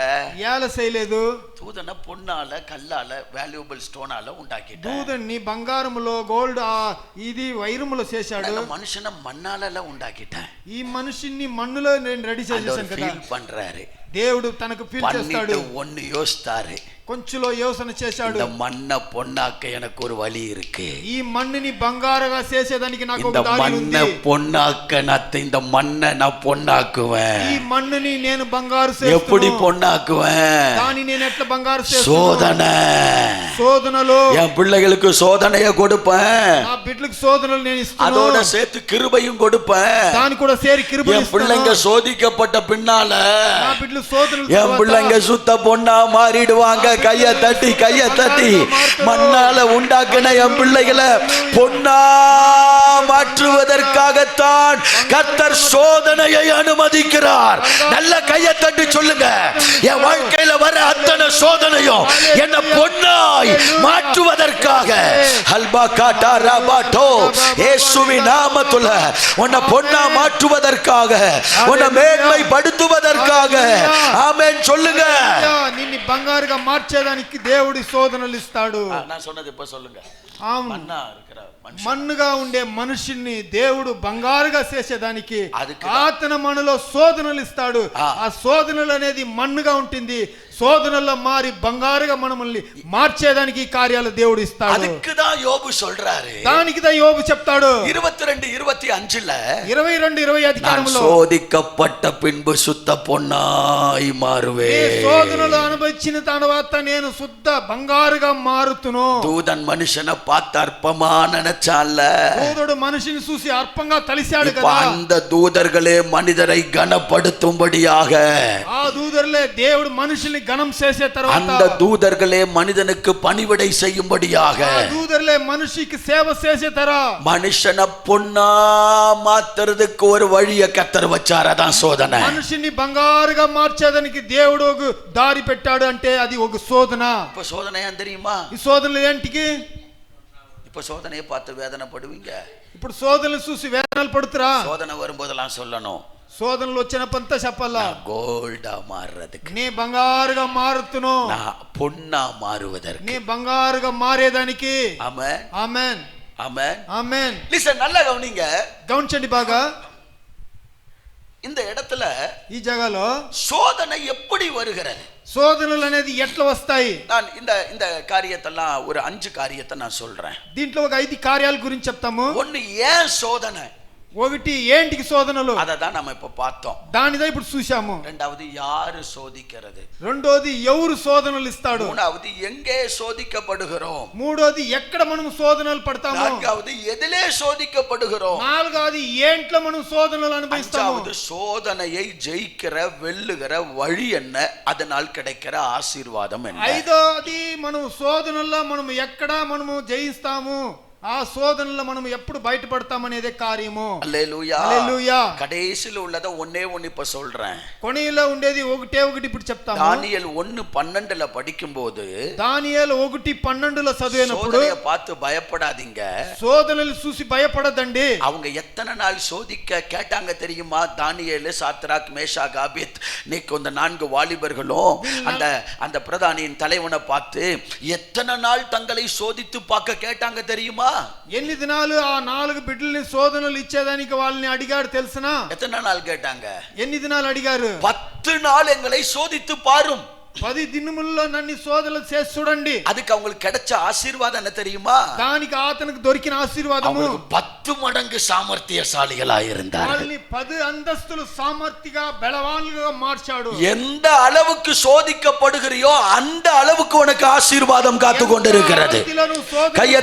ఏల చేయలేదు. தூதனை பொன்னால, கல்லால, வேல்யூபிள் ஸ்டோனால உண்டாக்கிட்டான். దూదన్ని బంగారములో, గోల్డ్ ఇది వైరములో చేశాడు. மனுஷனை மண்ணால உண்டாக்கிட்டான். ఈ మనిషిని మన్నులో నేను రెడీ చేశాను కదా. ஃபீல் பண்றாரு. దేవుడు తనకు ఫీల్ చేస్తాడు. ஒன்னு யோசித்தாரு, కొంచెంలో యోచన చేశాడు. இந்த மண்ணை பொன்னாக்க எனக்கு ஒரு வழி இருக்கு. ఈ మన్నుని బంగారుగా చేసేదానికి నాకు இந்த ఒక దారి ఉంది. மண்ணை பொன்னாக்க இந்த மண்ணை நான் பொன்னாக்குவேன். ఈ మన్నుని నేను బంగారు చేస్తాను. எப்படி பொன்னாக்குவேன்? దాని నేను ఎట్లా బంగారు చేస్తాను? சோதனை. శోధనలో என் பிள்ளைகளுக்கு சோதனையை கொடுப்பேன், నా బిడ్డలకు శోధనలు నేను ఇస్తాను. அதோட சேர்த்து கிருபையும் கொடுப்பேன். దాని కూడా సేరి కిరుబలు என் பிள்ளைங்க சோதிக்கப்பட்ட பின்னால నా బిడ్డలు శోధనలు என் பிள்ளைங்க சுத்த பொண்ணா மாறிடுவாங்க. கைய தட்டி மண்ணால உண்டாக்கின என் பிள்ளைகளை பொன்னா மாற்றுவதற்காகத்தான் கர்த்தர் சோதனையை அனுமதிக்கிறார். நல்ல கையை தட்டி சொல்லுங்க, என் வாழ்க்கையில வர அத்தனை சோதனையும் என்ன பொன்னாய் மாற்றுவதற்காக. அல்பா காட்டா ரபாட்டோ, இயேசுவின் நாமத்துல உன்னை பொன்னா மாற்றுவதற்காக, உன்னை மேன்மைப்படுத்துவதற்காக. ஆமென் சொல்லுங்க. నిన్ను బంగారుగా మార్చేదానికి దేవుడి శోధనలు ఇస్తాడు. நான் சொன்னது இப்ப சொல்லுங்க. மண்ணா இருக்கிற మన్నుగా ఉండే మనుషుల్ని దేవుడు బంగారుగా చేసేదానికి அதுக்கு అతను మనలో శోధనలు ఇస్తాడు. ఆ శోధనలు అనేది మన్నుగా ఉంటుంది. శోధనల్లో మారి బంగారుగా మనల్ని మార్చేదానికి కార్యాలు దేవుడు ఇస్తాడు. அதுக்குதான் யோபு சொல்றாரு. దానికి దా యోబు చెప్తాడు 22:25ல 22:20 అధికారంలో, சோதிக்கப்பட்ட பின்பு சுத்த பொன்னாய் மாறுவேன். శోధనలు అనుభవించిన తర్వాత నేను శుద్ధ బంగారుగా మారుతును. தூதன் மனுஷனை பார்த்து அற்பமான நினைச்சான்ல, దూదుడు మనిషిని చూసి అర్పంగా తలిశాడు இப்ப కదా. அந்த தூதர்களே மனிதரை கனப்படுத்தும்படியாக, ఆ దూదరులే దేవుడు మనుషుల్ని గణం చేసే తర్వాత, அந்த தூதர்களே மனிதனுக்கு பணிவிடை செய்யும்படியாக, ఆ దూదరులే మనిషికి సేవ చేసే తర மனுஷனை பொன்னா மாத்துறதுக்கு ஒரு வழிய கத்தர் வச்சார். அதான் சோதனை. మనిషిని బంగారుగా మార్చేదానికి దేవుడు ఒక దారి పెట్టాడు అంటే అది ఒక శోధన. இப்ப சோதனை தெரியுமா? ఈ శోధనలు ఏంటికి? இப்ப சோதனையை பார்த்து வேதனைப்படுவீங்க. ఇప్పుడు శోధనలు చూసి వేదనలు పడుతురా? சோதனை வரும்போதெல்லாம் சொல்லணும், శోధనలు వచ్చినప్పంతా చెప్పాలా, கோல்டா மாறுறதுக்கு, నీ బంగారుగా మారుతును, நான் பொன்னா மாறுவதற்கு. నీ బంగారుగా మారేదానికి. ஆமென், ఆమేన్, ஆமென், ఆమేన్. லிசன், நல்லா கவனிங்க. గమనించండి బాగా. இந்த இடத்துல ఈ జగలో சோதனை எப்படி வருகிறது? శోధనలు అనేది ఎట్లా వస్తాయి? நான் இந்த காரியத்தெல்லாம் ஒரு 5 காரியத்தை நான் சொல்றேன். దీంట్లో ఒక 5 కార్యాల గురించి చెప్తాము. ஒன்னு, ஏன் சோதனை, ఒకటి ఏంటికి శోధనలు, அதை தான் நம்ம இப்ப பார்த்தோம். దానిదా ఇప్పుడు చూసాము. ரெண்டாவது, யாரு சோதிக்கிறது. రెండోది ఎవరు శోధనలు ఇస్తాడు. மூணாவது, எங்கே சோதிக்கப்படுகிறோம். మూడోది ఎక్కడ మనం శోధనలు పడతాము. நான்காவது, எதிலே சோதிக்கப்படுகிறோம். నాలుగోది ఏంట్లో మనం శోధనలు అనుభవిస్తాము. அஞ்சாவது, சோதனையை ஜெயிக்கிற வெல்லுகிற வழி என்ன, அதனால் கிடைக்கிற ஆசீர்வாதம் என்ன. ఐదోది మనం శోధనల్లో మనం ఎక్కడ మనము జయిస్తాము, ఆ శోధనలో మనం ఎప్పుడు బయటపడతామనేదే కార్యము. அல்லேலூயா, హల్లెలూయా. கடைசில உள்ளத ஒன்னே ஒன்னு இப்ப சொல்றேன். కొనిలో ఉండేది ఒకటే ఒకటి ఇప్పుడు చెప్తాము. தானியேல் 1:12 படிக்கும்போது, దానియేలు 1:12 చదివినప్పుడు, சோதனையை பார்த்து பயப்படாதீங்க, శోధనలు చూసి భయపడదండి. அவங்க எத்தனை நாள் சோதிக்க கேட்டாங்க தெரியுமா? தானியேல், சாத்ராக், மேஷாக், ஆபேத் நீக்கு இந்த 4 வாலிபர்களும் அந்த பிரதானியின் தலைவனை பார்த்து எத்தனை நாள் தங்களை சோதித்து பார்க்க கேட்டாங்க தெரியுமா? ఎన్ని దినాలు ఆ 4 బిడ్డల్ని శోధనలు ఇచ్చేదానికి వాళ్ళని అడిగాడు తెలుసునా? எத்தனை நாள் கேட்டாங்க? ఎన్ని దినాలు అడిగారు? 10 நாள் எங்களை சோதித்து பாரும். 10 దినముల్లో నన్ను శోధనలు చేసి చూడండి. அதுக்கு அவங்களுக்கு கிடைச்ச ஆசீர்வாதம் என்ன தெரியுமா? దానికి అతనికి దొరికిన ఆశీర్వాదము, அவங்களுக்கு 10 மடங்கு சாமர்த்தியசாலிகளா இருந்தார். వాళ్ళని 10 అంతస్తులు సామర్థ్యంగా బలవాన్లుగా మార్చాడు. எந்த அளவுக்கு சோதிக்கப்படுகிறியோ அந்த அளவுக்கு உனக்கு ஆசீர்வாதம் காத்து கொண்டிருக்கிறது. கையை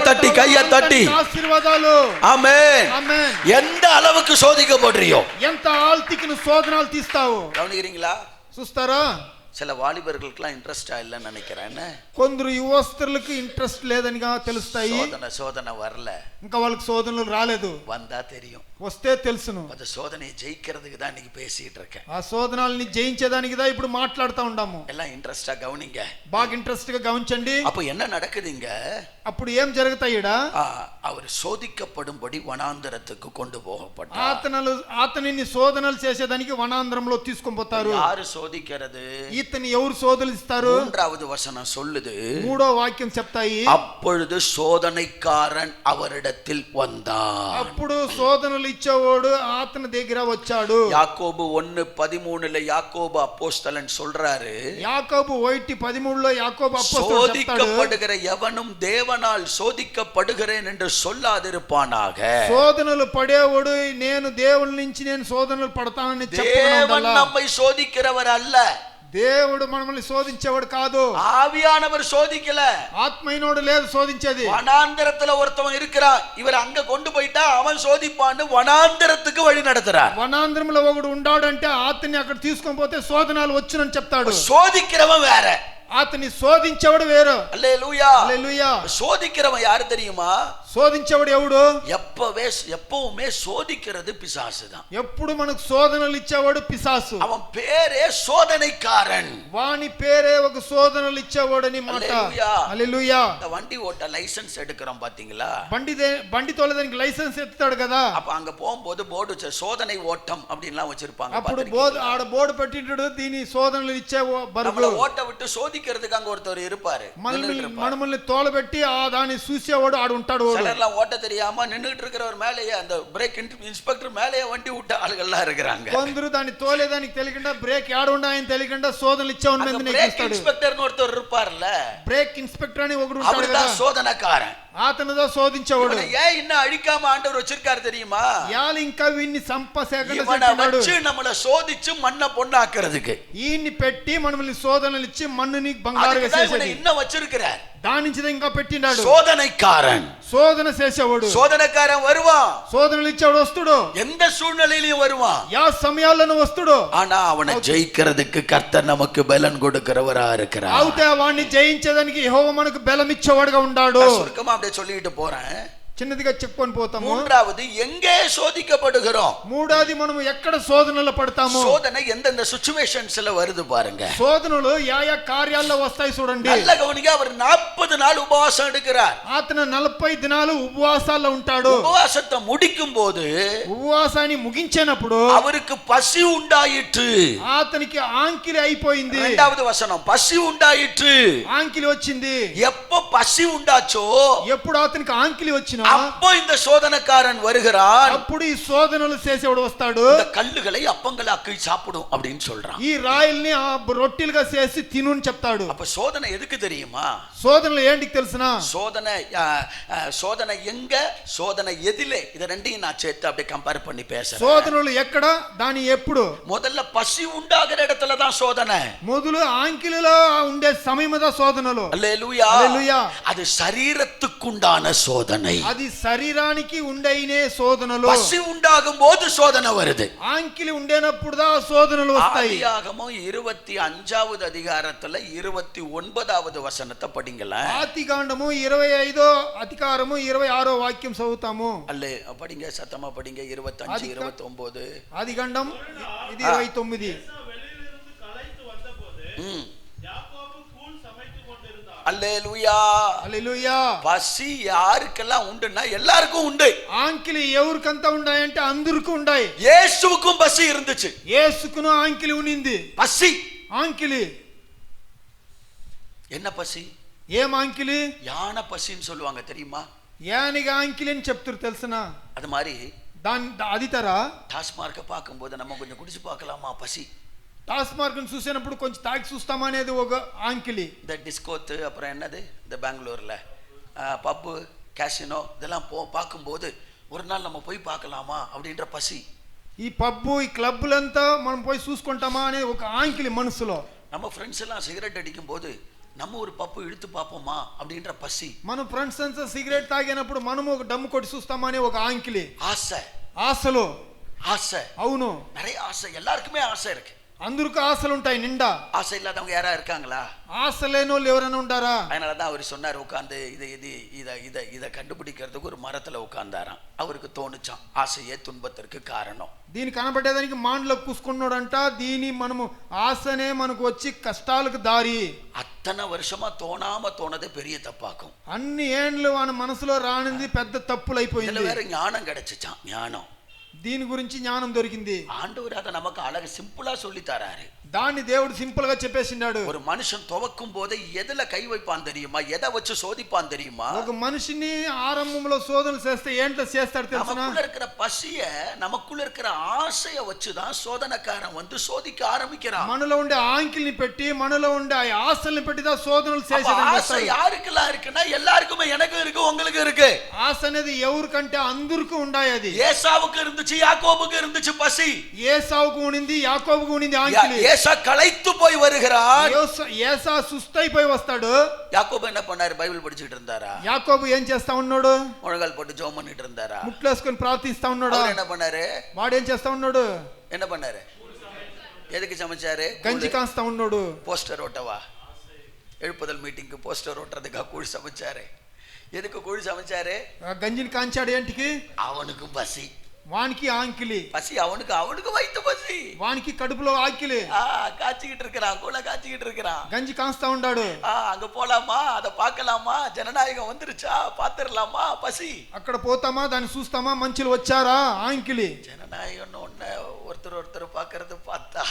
தட்டி ఆశీర్వాదాలు. ஆமென், ఆమేన్. எந்த அளவுக்கு சோதிக்கப்படுறியோ, ఎంత ఆల్తికి నువ్వు శోధనలు తీస్తావు. கவனிக்கிறீங்களா? చూస్తారా? சில வாலிபர்களுக்கெல்லாம் இன்ட்ரெஸ்டா இல்லைன்னு நினைக்கிறேன். என்ன? కొందరు యువస్తులకు ఇంట్రెస్ట్ లేదనిగా తెలుస్తాయి. சோதனை வரல, ఇంకా వాళ్ళకి శోధనలు రాలేదు. வந்தா தெரியும். వస్తే తెలుసును. அந்த சோதனையை ஜெயிக்கிறதுக்கு தான் இன்னைக்கு பேசிட்டு இருக்கேன். ఆ శోధనల్ని జయించేదానికి దా ఇప్పుడు మాట్లాడుతూ ఉన్నాము. எல்லாம் இன்ட்ரெஸ்டா கவனிங்க, బాగా ఇంట్రెస్ట్ గా గమనించండి. அப்ப என்ன நடக்குதுங்க? అప్పుడు ఏం జరుగుతాయిడా? அவர் சோதிக்கப்படும்படி வனாந்தரத்துக்கு கொண்டு போகப்பட்டார். అతనిని శోధనలు చేసేదానికి వనాంధ్రంలో తీసుకొని పోతారు. யாரு சோதிக்கிறது? ఇతని ఎవరు శోధనలిస్తారు? 3வது வசனம் சொல்லுது, 3వ వాక్యం చెప్తాయి, அப்பொழுது சோதனைக்காரன் அவரிடத்தில் வந்தார். అప్పుడు శోధనలు ఇచ్చేవాడు అతని దగ్గర వచ్చాడు. யாக்கோபு 1:13 யாக்கோபு அப்போஸ்தலன் சொல்றாரு, యాకోబు 1:13 యాకోబు అపోస్తలుడు చెప్తాడు, சோதிக்கப்படுகிற எவனும் தேவனால் சோதிக்கப்படுகிறேன் என்று சொல்லாதிருப்பானாக. శోధనలు పడేవాడు నేను దేవుని నుంచి నేను శోధనలు పడతానని தேவன் நம்மை சோதிக்கிறவர் அல்ல, దేవుడు మనల్ని శోధించేవాడు కాదు. ஆவியானவர் சோதிக்கல, ఆత్మైనోడు లేదు శోధించేది. வனாந்தரத்துல ஒருத்தவன் இருக்கிறான், இவர் அங்க கொண்டு போயிட்டா அவன் சோதிப்பான்னு வனாந்தரத்துக்கு வழி நடத்துறார். వనాంధ్రంలో ఒకడు ఉండాడంటే అతన్ని అక్కడ తీసుకొని పోతే శోధనాలు వచ్చునని చెప్తాడు. சோதிக்கிறவன் வேற, అతన్ని శోధించేవాడు వేరు. அல்லேலூயா, హల్లెలూయా. சோதிக்கிறவன் யாரு தெரியுமா? శోధించేవాడు ఎవడు? எப்பவுமே சோதிக்கிறது பிசாசு தான். ఎప్పుడు మనకు శోధనలు ఇచ్చేవాడు పిశాసు. அவன் பேரே சோதனைக்காரன். వాని పేరే ఒక శోధనలు ఇచ్చేవాడని మాట. హల్లెలూయా. இந்த வண்டி ஓட்ட லைசென்ஸ் எடுக்கிறோம் பாத்தீங்களா? బండి తోలేదానికి లైసెన్స్ ఎత్తాడు కదా. அப்ப அங்க போகும்போது போர்டு சோதனை ஓட்டம் அப்படின்லாம் வச்சிருப்பாங்க. అప్పుడు ఆడ బోర్డు పెట్టింటాడు, దీని శోధనలు ఇచ్చే బరువు. ஓட்ட விட்டு சோதிக்கிறதுக்கு அங்க ஒருத்தர் இருப்பாரு. మనల్ని తోలబెట్టి ఆ దాన్ని చూసేవాడు ఆడు ఉంటాడు. சிலர்லாம் ஓட்ட தெரியாம நின்னுட்டு இருக்கிறவர் மேலேயே அந்த பிரேக் இன்ஸ்பெக்டர் மேலேயே வண்டி விட்ட ஆளுகள்லாம் இருக்கிறாங்க. కొందరు దాన్ని తోలేదానికి తెలియకుండా బ్రేక్ యాడ ఉన్నాయని తెలియకుండా శోధనలు ఇచ్చేవాడి మీద ఇన్స్పెక్టర్ ஒருத்தர் இருப்பார். இருப்பார்ல, బ్రేక్ ఇన్స్పెక్టర్ అని ఒకడు ఉంటాడు కదా, அவர்தான் சோதனைக்காரன். అతనుదా శోధించేవాడు. இவனை ஏன் இன்னும் அழிக்காம ஆண்டவர் வச்சிருக்காரு தெரியுமா? యాలు ఇంకా వీన్ని సంపసేకరణ இவனை చేస్తున్నాడు. வச்சு நம்மள சோதிச்சு மண்ணை பொண்ணாக்குறதுக்கு. ఈన్ని పెట్టి మనల్ని శోధనలు ఇచ్చి మన్నుని బంగారుగా அதுக்கு தான் இவனை చేసేది. இன்னும் வச்சிருக்கிறார். దాని నుంచి ఇంకా పెట్టినాడు. சோதனைக்காரன். శోధన చేసేవాడు. சோதனைக்காரன் வருவான். శోధనలు ఇచ్చేవాడు వస్తుడు. எந்த சூழ்நிலையிலும் வருவான். యా సమయాల్లోనూ వస్తుడు. ஆனா அவனை ஜெயிக்கிறதுக்கு கர்த்தர் நமக்கு பலன் கொடுக்கிறவரா இருக்கிறார். అవుతే వాడిని జయించేదానికి యెహోవా మనకు బలం ఇచ్చేవాడుగా ఉన్నాడు. சுருக்கமா அப்படியே சொல்லிட்டு போறேன். చిన్నదిగా చెప్పుకొని పోతాము. மூன்றாவது, எங்கே சோதிக்கப்படுகிறோம்? మూడోది మనం ఎక్కడ శోధనలో పడతాము. சோதனை எந்தெந்த சிச்சுவேஷன்ஸ்ல வருது பாருங்க. శోధనలు యా కార్యాల్లో వస్తాయి చూడండి. நல்ல கவனிங்க. அவர் 40 நாள் உபவாசம் எடுக்கிறார். అతను 40 దినాలు ఉపవాసాల్లో ఉంటాడు. உபவாசத்தை முடிக்கும் போது ఉపవాసాన్ని ముగించినప్పుడు அவருக்கு பசி உண்டாயிற்று. అతనికి ఆంకిలి అయిపోయింది. இரண்டாவது வசனம், பசி உண்டாயிற்று. ఆంకిలి వచ్చింది. எப்ப பசி உண்டாச்சோ ఎప్పుడు అతనికి ఆంకిలి వచ్చినా அப்போ இந்த சோதனைக்காரன் வருகிறான். అప్పుడు ఈ శోధనలు చేసేవాడు వస్తాడు. இந்த கல்லுகளை அப்பங்களாக்கி சாப்பிடும் அப்படின்னு சொல்றான். ఈ రాయిల్ని రొట్టెలుగా చేసి తినుని చెప్తాడు. அப்ப சோதனை எதுக்கு தெரியுமா? శోధనలు ఏంటికి తెలుసునా? சோதனை எங்க, சோதனை எதிலே, இத ரெண்டையும் நான் சேர்த்து அப்படியே கம்பேர் பண்ணி பேசுறேன். శోధనలు ఎక్కడ, దాని ఎప్పుడు? முதல்ல பசி உண்டாகிற இடத்துல தான் சோதனை. మొదలు ఆంకిలిలో ఉండే సమయమదా శోధనలు. அல்லேலூயா. హల్లెలూయా. அது சரீரத்துக்குண்டான சோதனை. అది శరీరానికి ఉండైనే శోధనలు. பசி உண்டாகும் போது சோதனை வருது. ఆంకిలి ఉండేనప్పుడు దా శోధనలు వస్తాయి. ஆதியாகமம் 25வது அதிகாரத்துல 29வது வசனத்தை படிங்களா. ఆదికాండము 25వ అధికారము 26వ వాక్యం చదువుతాము. அல்லே படிங்க, சத்தமா படிங்க. 25 29. ఆదికాండం ఇది 29. வெளியிலிருந்து களைத்து வந்தபோது யாக்கோபு கூழ் சமைத்துக் கொண்டிருந்தான். அல்லேலூயா. హల్లెలూయా. பசி யாருக்கெல்லாம் உண்டுன்னா எல்லாருக்கும் உண்டு. ఆంకిలి ఎవరికంతా ఉన్నాయంటే అందరికీ ఉన్నాయి. இயேசுவுக்கும் பசி இருந்துச்சு. యేసుకును ఆంకిలి ఉనింది. பசி. ఆంకిలి என்ன பசி? ఏం ఆంకిలి? யானை பசின்னு சொல்லுவாங்க தெரியுமா? యానిగా ఆంకిలి అని చెప్తారు తెలుసునా? அது மாதிரி దాని అది తరా டாஸ்மார்க்க பார்க்கும்போது நம்ம கொஞ்சம் குடிச்சு பார்க்கலாமா, பசி. టాస్మార్క్ చూసినప్పుడు కొంచెం తాగి చూస్తామా అనేది ఒక ఆంకిలి. இந்த டிஸ்கோத்து, அப்புறம் என்னது இந்த பெங்களூர்ல பப்பு, கேசினோ, இதெல்லாம் பார்க்கும்போது ஒரு நாள் நம்ம போய் பார்க்கலாமா அப்படின்ற பசி. ఈ పబ్బు, ఈ క్లబ్బులంతా మనం పోయి చూసుకుంటామా అనే ఒక ఆంకిలి మనసులో. நம்ம ஃப்ரெண்ட்ஸ் எல்லாம் சிகரெட் அடிக்கும் போது நம்ம ஒரு பப்பு இழுத்து பார்ப்போமா அப்படின்ற பசி. మన ఫ్రెండ్స్ అంతా సిగరెట్ తాగినప్పుడు మనము ఒక డమ్ము కొట్టి చూస్తామా అనే ఒక ఆంకిలి. ஆசை. ఆశలు. ஆசை. అవును, நிறைய ஆசை. எல்லாருக்குமே ஆசை இருக்கு. అందరికి ఆశలు ఉంటాయి నిండా. ஆசை ఇல்லாதவங்க யாரா இருக்காங்களா? ఆశ లేని వాళ్ళు ఎవరైనా ఉంటారా? அதனாலதான் அவர் சொன்னார், உட்கார்ந்து இதை கண்டுபிடிக்கிறதுக்கு ஒரு மரத்துல உட்கார்ந்தாராம். அவருக்கு தோணுச்சான், ஆசையே துன்பத்திற்கு காரணம். దీని కనబడేదానికి మాండ్లో కూసుకున్నాడంట. దీని మనము ఆశనే మనకు వచ్చి కష్టాలకు దారి. அத்தனை வருஷமா தோணாம பெரிய தப்பாக்கும். అన్ని ఏండ్లు మన మనసులో రానిది పెద్ద తప్పులు అయిపోయింది. வேற ஞானம் கிடைச்சுச்சான். ஞானம். దీని గురించి జ్ఞానం దొరికింది. ஆண்டவர் அதை நமக்கு அழகு சிம்பிளா சொல்லி தராரு. దాన్ని దేవుడు సింపుల్ గా చెప్పేసినాడు. ஒரு மனுஷன் துவக்கும் போது எதுல கை வைப்பான் தெரியுமா? எதை வச்சு சோதிப்பான் தெரியுமா? ఒక మనిషిని ఆరంభంలో శోధనలు చేస్తే ఏంటో చేస్తాడు తెలుసా? நமக்குள்ள இருக்கிற பசிய, நமக்குள்ள இருக்கிற ஆசைய வச்சுதான் சோதனைக்காரன் வந்து சோதிக்க ஆரம்பிக்கிறான். మనలో ఉండే ఆంకిల్ని పెట్టి, మనలో ఉండే ఆశల్ని పెట్టి దా శోధనలు ஆசை யாருக்கெல்லாம் இருக்குன்னா எல்லாருக்குமே. எனக்கு இருக்கு, உங்களுக்கு இருக்கு. ఆశ అనేది ఎవరికంటే అందరికీ ఉండాయి. అది ஏசாவுக்கு இருந்துச்சு, யாக்கோபுக்கு இருந்துச்சு பசி. ఏసావుకు ఉనింది, యాకోబుకు ఉనింది ఆంకిలి. ஏசா களைத்து போய் வருகிறார். ఏసా సుస్తైపోయి వస్తాడు. யாக்கோபு என்ன பண்ணாரு? பைபிள் படிச்சிட்டு இருந்தாரா? యాకోబు ఏం చేస్తా ఉన్నాడు? முழங்கால் போட்டு ஜெபம் பண்ணிட்டு இருந்தாரா? ముట్లేసుకొని ప్రార్థిస్తా ఉన్నాడు. அவர் என்ன பண்ணாரு? వాడు ఏం చేస్తా ఉన్నాడు? என்ன பண்ணாரு? எதுக்கு சமைச்சாரு? గంజి కాస్తా ఉన్నాడు. Poster Ottawa? எழுப்புதல் மீட்டிங்க்கு போஸ்டர் ஓட்டுறதுக்காக கூழ் சமைச்சாரு. எதுக்கு கூழ் சமைச்சாரு? గంజిని కాంచాడు ఏంటికి? அவனுக்கு பசி. వానికి ఆంకిలి. பசி அவனுக்கு வயிற்று பசி. వానికి కడుపులో ఆకిలి. காய்ச்சிக்கிட்டு இருக்கிறான், கூட காய்ச்சிக்கிட்டு இருக்கிறான். గంజి కాస్తా ఉన్నాడు. அங்க போலாமா, அதை பார்க்கலாமா, ஜனநாயகம் வந்துருச்சா, பாத்துடலாமா, பசி. అక్కడ పోతామా, దాన్ని చూస్తామా, మంచులు వచ్చారా, ఆంకిలి. ஜனநாயகம் ஒண்ணு ஒருத்தர் பாக்குறது பார்த்தா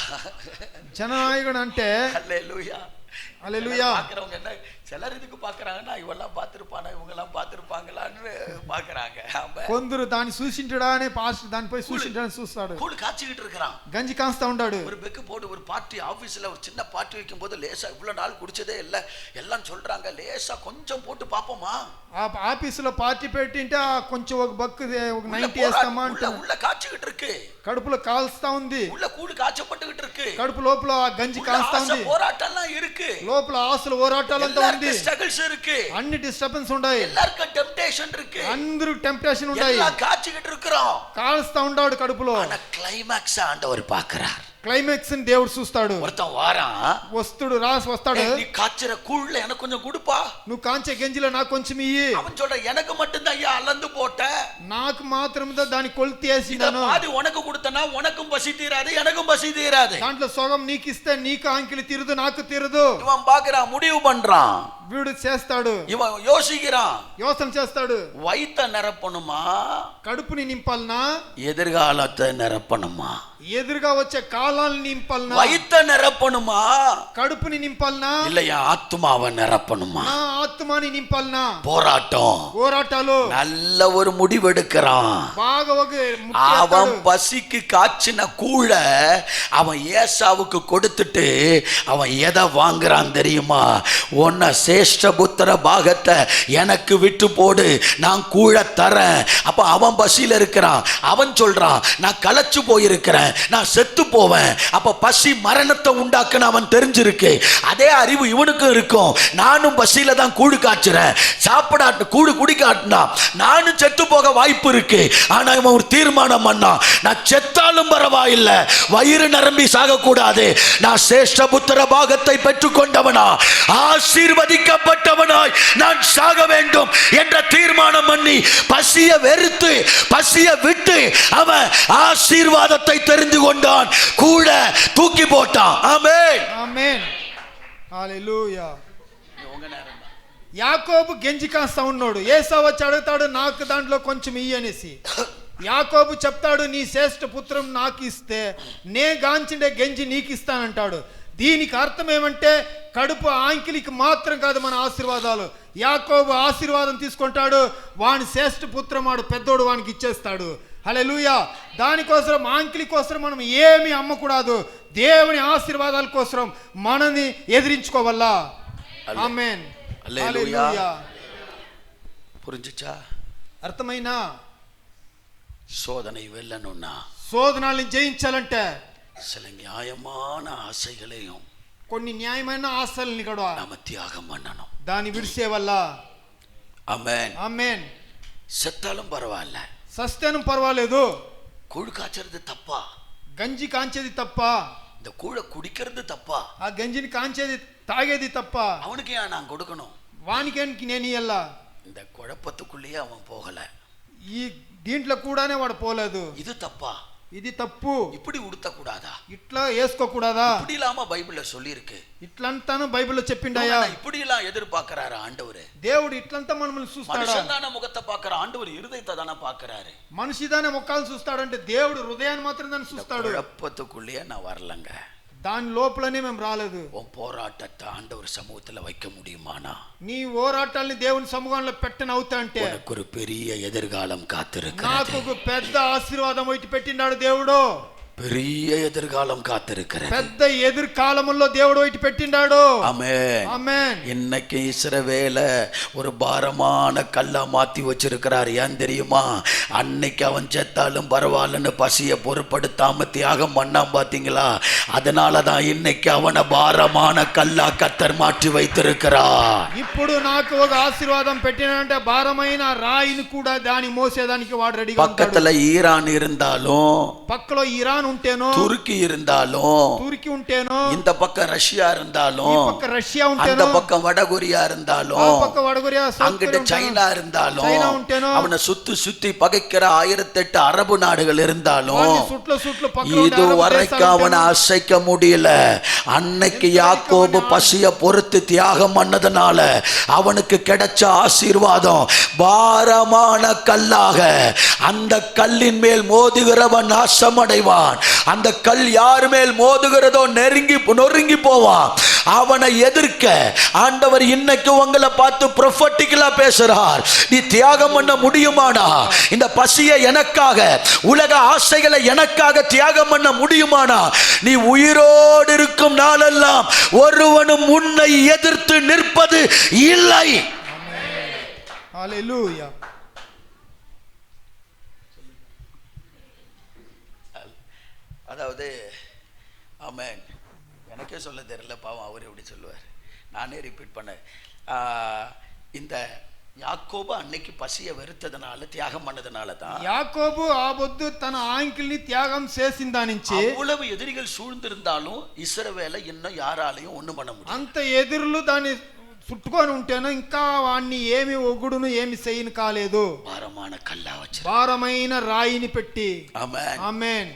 జననాయకుడు అంటే அல்லேலூயா. హల్లెలూయా. பாக்குறவங்க என்ன சிலர் இதுக்கு பாக்குறாங்கன்னா இவெல்லாம் பார்த்திருப்பானா இவங்கெல்லாம் பார்த்திருப்பாங்களான்னு பாக்குறாங்க. కొందరు దాన్ని సూచించడానే పాస్టర్ దాన్ని పోయి సూచించడానికి చూస్తాడు. கூழ் காய்ச்சிக்கிட்டு இருக்கிறான், గంజి కాస్తా ఉంటాడు. ஒரு பெக்கு போட்டு ஒரு பார்ட்டி ஆபீஸ்ல ஒரு சின்ன பார்ட்டி வைக்கும் போது லேசா இவ்வளவு நாள் குடிச்சதே இல்ல எல்லாம் சொல்றாங்க, லேசா கொஞ்சம் போட்டு பாப்போமா. ఆఫీసులో పార్టీ పెట్టింటే కొంచెం ఒక బక్కు ఒక 90 వేస్తామా అంటే உள்ள காய்ச்சிக்கிட்டு இருக்கு, కడుపులో కాల్స్తా ఉంది, உள்ள கூழ் காய்ச்சப்பட்டுக்கிட்டு இருக்கு, కడుపు లోపల గంజి కాల్స్తా ఉంది, போராட்டம்லாம் இருக்கு, లోపల ఆశలు పోరాటాలంతా ఉంది, స్ట్రగుల్స్ இருக்கு, అన్ని డిస్టర్బెన్స్ ఉన్నాయి, எல்லாருக்கும் டெம்ப்டேஷன் இருக்கு, అందరూ టెంప్టేషన్ ఉన్నాయి, எல்லாம் காய்ச்சிக்கிட்டு இருக்கிறோம், కాల్స్తా ఉన్నాడు కడుపులో. ஆனா கிளைமாக்ஸ் ஆண்டவர் பார்க்கிறார். క్లైమాక్స్ ని దేవుడు చూస్తాడు. ஒருத்தன் வாரான், వస్తుడు వస్తాడు, நீ காய்ச்சற கூழ்ல எனக்கு கொஞ்சம் கொடுப்பா, నువ్వు కాంచే గంజిలో నాకు కొంచెం ఇయ్యి. அவன் சொல்ற எனக்கு மட்டும் தான் ஐயா அளந்து போட்ட, నాకు మాత్రమే దాని కొలితి వేసినాను, பாதி உனக்கு கொடுத்தனா உனக்கும் பசி தீராது எனக்கும் பசி தீராது, దాంట్లో సగం నీకు ఇస్తే నీకు ఆంకిలి తీరదు నాకు తీరదు. இவன் பாக்குறான், முடிவு பண்றான், వీడు చేస్తాడు, இவன் யோசிக்கிறான், యోచన చేస్తాడు. வயித்த நிரப்பணுமா కడుపుని నింపాలనా எதிர்காலத்தை நிரப்பணுமா, ఎదురుగా వచ్చే కాలాన్ని నింపాలనా, வயித்த நிரப்பணுமா కడుపుని నింపాలనా இல்லையா ஆத்மாவை நிரப்பணுமா. నా ఆత్మని నింపాలనా. போராட்டம், పోరాటాలు. நல்ல ஒரு முடிவெடுக்கிறான். బాగా ఒక அவன் பசிக்கு காய்ச்சின கூழ அவன் ஏசாவுக்கு கொடுத்துட்டு அவன் எதை வாங்குறான் தெரியுமா, உன்ன சேஷ்டபுத்திர பாகத்தை எனக்கு விட்டு போடு நான் கூழ தரேன். அப்ப அவன் பசியில இருக்கிறான், அவன் சொல்றான் நான் களைச்சு போயிருக்கிறேன் நான் செத்து போவேன். அப்ப பசி மரணத்தை உண்டாக்குன்னு அவன் தெரிஞ்சிருக்கு, அதே அறிவு இவனுக்கும் இருக்கும். நானும் பசியில தான் கூழு காய்ச்சுறேன், சாப்பிடாட்டு கூழு குடிக்காட்டினா நானும் செத்து போக வாய்ப்பு இருக்கு. ஆனா இவன் ஒரு தீர்மானம் பண்ணா, நான் செத்தாலும் பரவாயில்லை வயிறு நிரம்பி சாகக்கூடாது, நான் சேஷ்டபுத்திர பாகத்தை பெற்றுக்கொண்டவனா ஆசீர்வதிக்கப்பட்டவனாய் நான் சாக வேண்டும் என்ற தீர்மானம் பண்ணி பசிய வெறுத்து பசிய விட்டு அவன் ஆசீர்வாதத்தை தெரிந்து கொண்டான், கூட தூக்கி போட்டான். ஆமென் ఆమేన్ హల్లెలూయా. యాకోబు గంజి కాస్తా ఉన్నాడు, ఏసా వచ్చి అడుగుతాడు నాకు దాంట్లో కొంచెం ఇయ్యి అనేసి. యాకోబు చెప్తాడు నీ శ్రేష్ఠ పుత్రం నాకు ఇస్తే నే గాంచిండే గంజి నీకు ఇస్తానంటాడు. దీనికి అర్థం ఏమంటే కడుపు ఆంకిలికి మాత్రం కాదు మన ఆశీర్వాదాలు. యాకోబు ఆశీర్వాదం తీసుకుంటాడు, వాని శ్రేష్ఠ పుత్రం వాడు పెద్దోడు వానికి ఇచ్చేస్తాడు. హల్లెలూయా. దానికోసం ఆంకిలి కోసం మనం ఏమి అమ్మకూడదు, దేవుని ఆశీర్వాదాల కోసం మనని ఎదిరించుకోవాలా. ఆమేన్ హల్లెలూయా. புரிஞ்சுச்சா? అర్థమైనా? சோதனை வெல்லணும்னா శోధనల్ని జయించాలంటే சில நியாயமான ஆசைகளையும் కొన్ని న్యాయమైన ఆశల్ని కూడా நாம தியாகம் பண்ணணும். దాన్ని విడిసే వల్ల. ஆமென். ఆమేన్. செத்தாலும் பரவாயில்ல, సస్తేనం పర్వాలేదు, கூழ் காய்ச்சறது தப்பா, గంజి కాంచేది తప్ప, இந்த கூழ குடிக்கிறது தப்பா, ఆ గంజిని కాంచేది తాగేది తప్ప, அவனுக்கு ஏன் நான் கொடுக்கணும்? వానికి నేను ఇయ్యాలా. இந்த குழப்பத்துக்குள்ளேயே அவன் போகல, ఈ దీంట్లో కూడానే వాడు పోలేదు. இது தப்பா, ఇది తప్పు, இப்படி உடுத்த கூடாதா, ఇట్లా వేసుకోకూడదా, இப்படி இல்லாம பைபிள்ல சொல்லி இருக்கு. ఇట్లంతాను బైబిల్లో చెప్పిండాయా. இப்படி எல்லாம் எதிர்பார்க்கிறாரு ஆண்டவரு. దేవుడు ఇట్లంతా మనల్ని చూస్తాడా. மனுஷன் தானே முகத்தை பார்க்கிற, ஆண்டவர் இருதயத்தை தானே பார்க்கிறாரு. మనిషిదానే ముఖాలు చూస్తాడంటే దేవుడు హృదయాన్ని మాత్రం దాన్ని చూస్తాడు. குழப்பத்துக்குள்ளேயே நான் வரலங்க, దాని లోపలనే మేము రాలేదు. உன் போராட்டத்தை ஆண்டவர் சமூகத்துல வைக்க முடியுமானா, నీ పోరాటాల్ని దేవుని సమూహంలో పెట్టనవుతా అంటే உனக்கு ஒரு பெரிய எதிர்காலம் காத்திருக்கிறது. నాకు ఒక పెద్ద ఆశీర్వాదం ఇటు పెట్టినాడు దేవుడు. பெரிய எதிர்காலம் காத்திருக்கிறது. పెద్ద ఎదుర్కాలంలో దేవుడు ఇటు పెట్టినాడు. ஆமென் ఆమేన్. இன்னைக்கு இஸ்ரவேல ஒரு பாரமான கல்லா மாத்தி வச்சிருக்கிறார். ஏன் தெரியுமா? அன்னைக்கு அவன் செத்தாலும் பரவாயில்லன்னு பசிய பொருட்படுத்தாம தியாகம் பண்ணாம பாத்தீங்களா? அதனாலதான் இன்னைக்கு அவனை பாரமான கல்லா கத்தர் மாற்றி வைத்திருக்கிறார். ఇప్పుడు నాకు ఒక ఆశీర్వాదం పెట్టినంటే భారమైన రాయిని కూడా దాని మోసేదానికి వాడు రెడీగా ఉంటాడు. பக்கத்துல ஈரான் இருந்தாலும், పక్కలో ఇరాన్ ఉంటేనో, துருக்கி இருந்தாலும், తుర్కీ ఉంటేనో, இந்த பக்கம் ரஷ்யா ఈ இருந்தாலும், పక్క రష్యా அந்த ఉంటేనో, பக்கம் வடகொரியா ఆ இருந்தாலும், పక్క వడగొరియా, సౌత్ அங்கிட்ட కొరియా ఉంటేనో, சைனா இருந்தாலும், చైనా ఉంటేనో, அவனை சுத்தி பகைக்கிற 1008 அரபு நாடுகள் இருந்தாலும், వాడిని సుట్లు పక్కలో ఉండే இது అరబ్ வரைக்கும் దేశాలు அவனை ఉంటేనో, அசைக்க முடியல. அன்னைக்கு யாக்கோபு பசிய பொறுத்து தியாகம் பண்ணதுனால அவனுக்கு கிடைச்ச ஆசீர்வாதம் பாரமான கல்லாக, அந்த கல்லின் மேல் மோதுகிறவன் நாசமடைவான். அந்த கல் யார் மேல் மோதுகிறதோ நொறுங்கி போவான். அவனை எதிர்க்க ஆண்டவர் இன்னைக்கு உங்களை பார்த்து ப்ரொஃபட்டிக்கலா பேசுறார். நீ தியாகம் பண்ண முடியுமானா? இந்த பசியை எனக்காக, உலக ஆசைகளை எனக்காக தியாகம் பண்ண முடியுமானா? நீ உயிரோடு இருக்கும் நாளெல்லாம் ஒருவனும் உன்னை எதிர்த்து நிற்பது இல்லை. ஹல்லேலூயா. அதாவது ஆமென். எனக்கே சொல்ல தெரியல, பாவம் அவர் எப்படி சொல்லுவார், நானே ரிப்பீட் பண்ண. இந்த யாக்கோபு அன்னைக்கு பசியை வெறுத்ததுனால, தியாகம் பண்ணதுனால தான் యాకోబు ఆ పొద్దు తన ఆంకిల్ని త్యాగం చేసిందా నుంచి அவ்வளவு எதிரிகள் சூழ்ந்திருந்தாலும் இஸ்ரவேலை இன்னும் யாராலையும் ஒண்ணும் பண்ண முடியும். అంత ఎదురులు దాన్ని చుట్టుకొని ఉంటేనో ఇంకా వాడిని ఏమి ఒగుడును ఏమి చేయను కాలేదు. భారமான కల్లా వచ్చి, భారమైన రాయిని పెట్టి. ఆమేన్ ఆమేన్.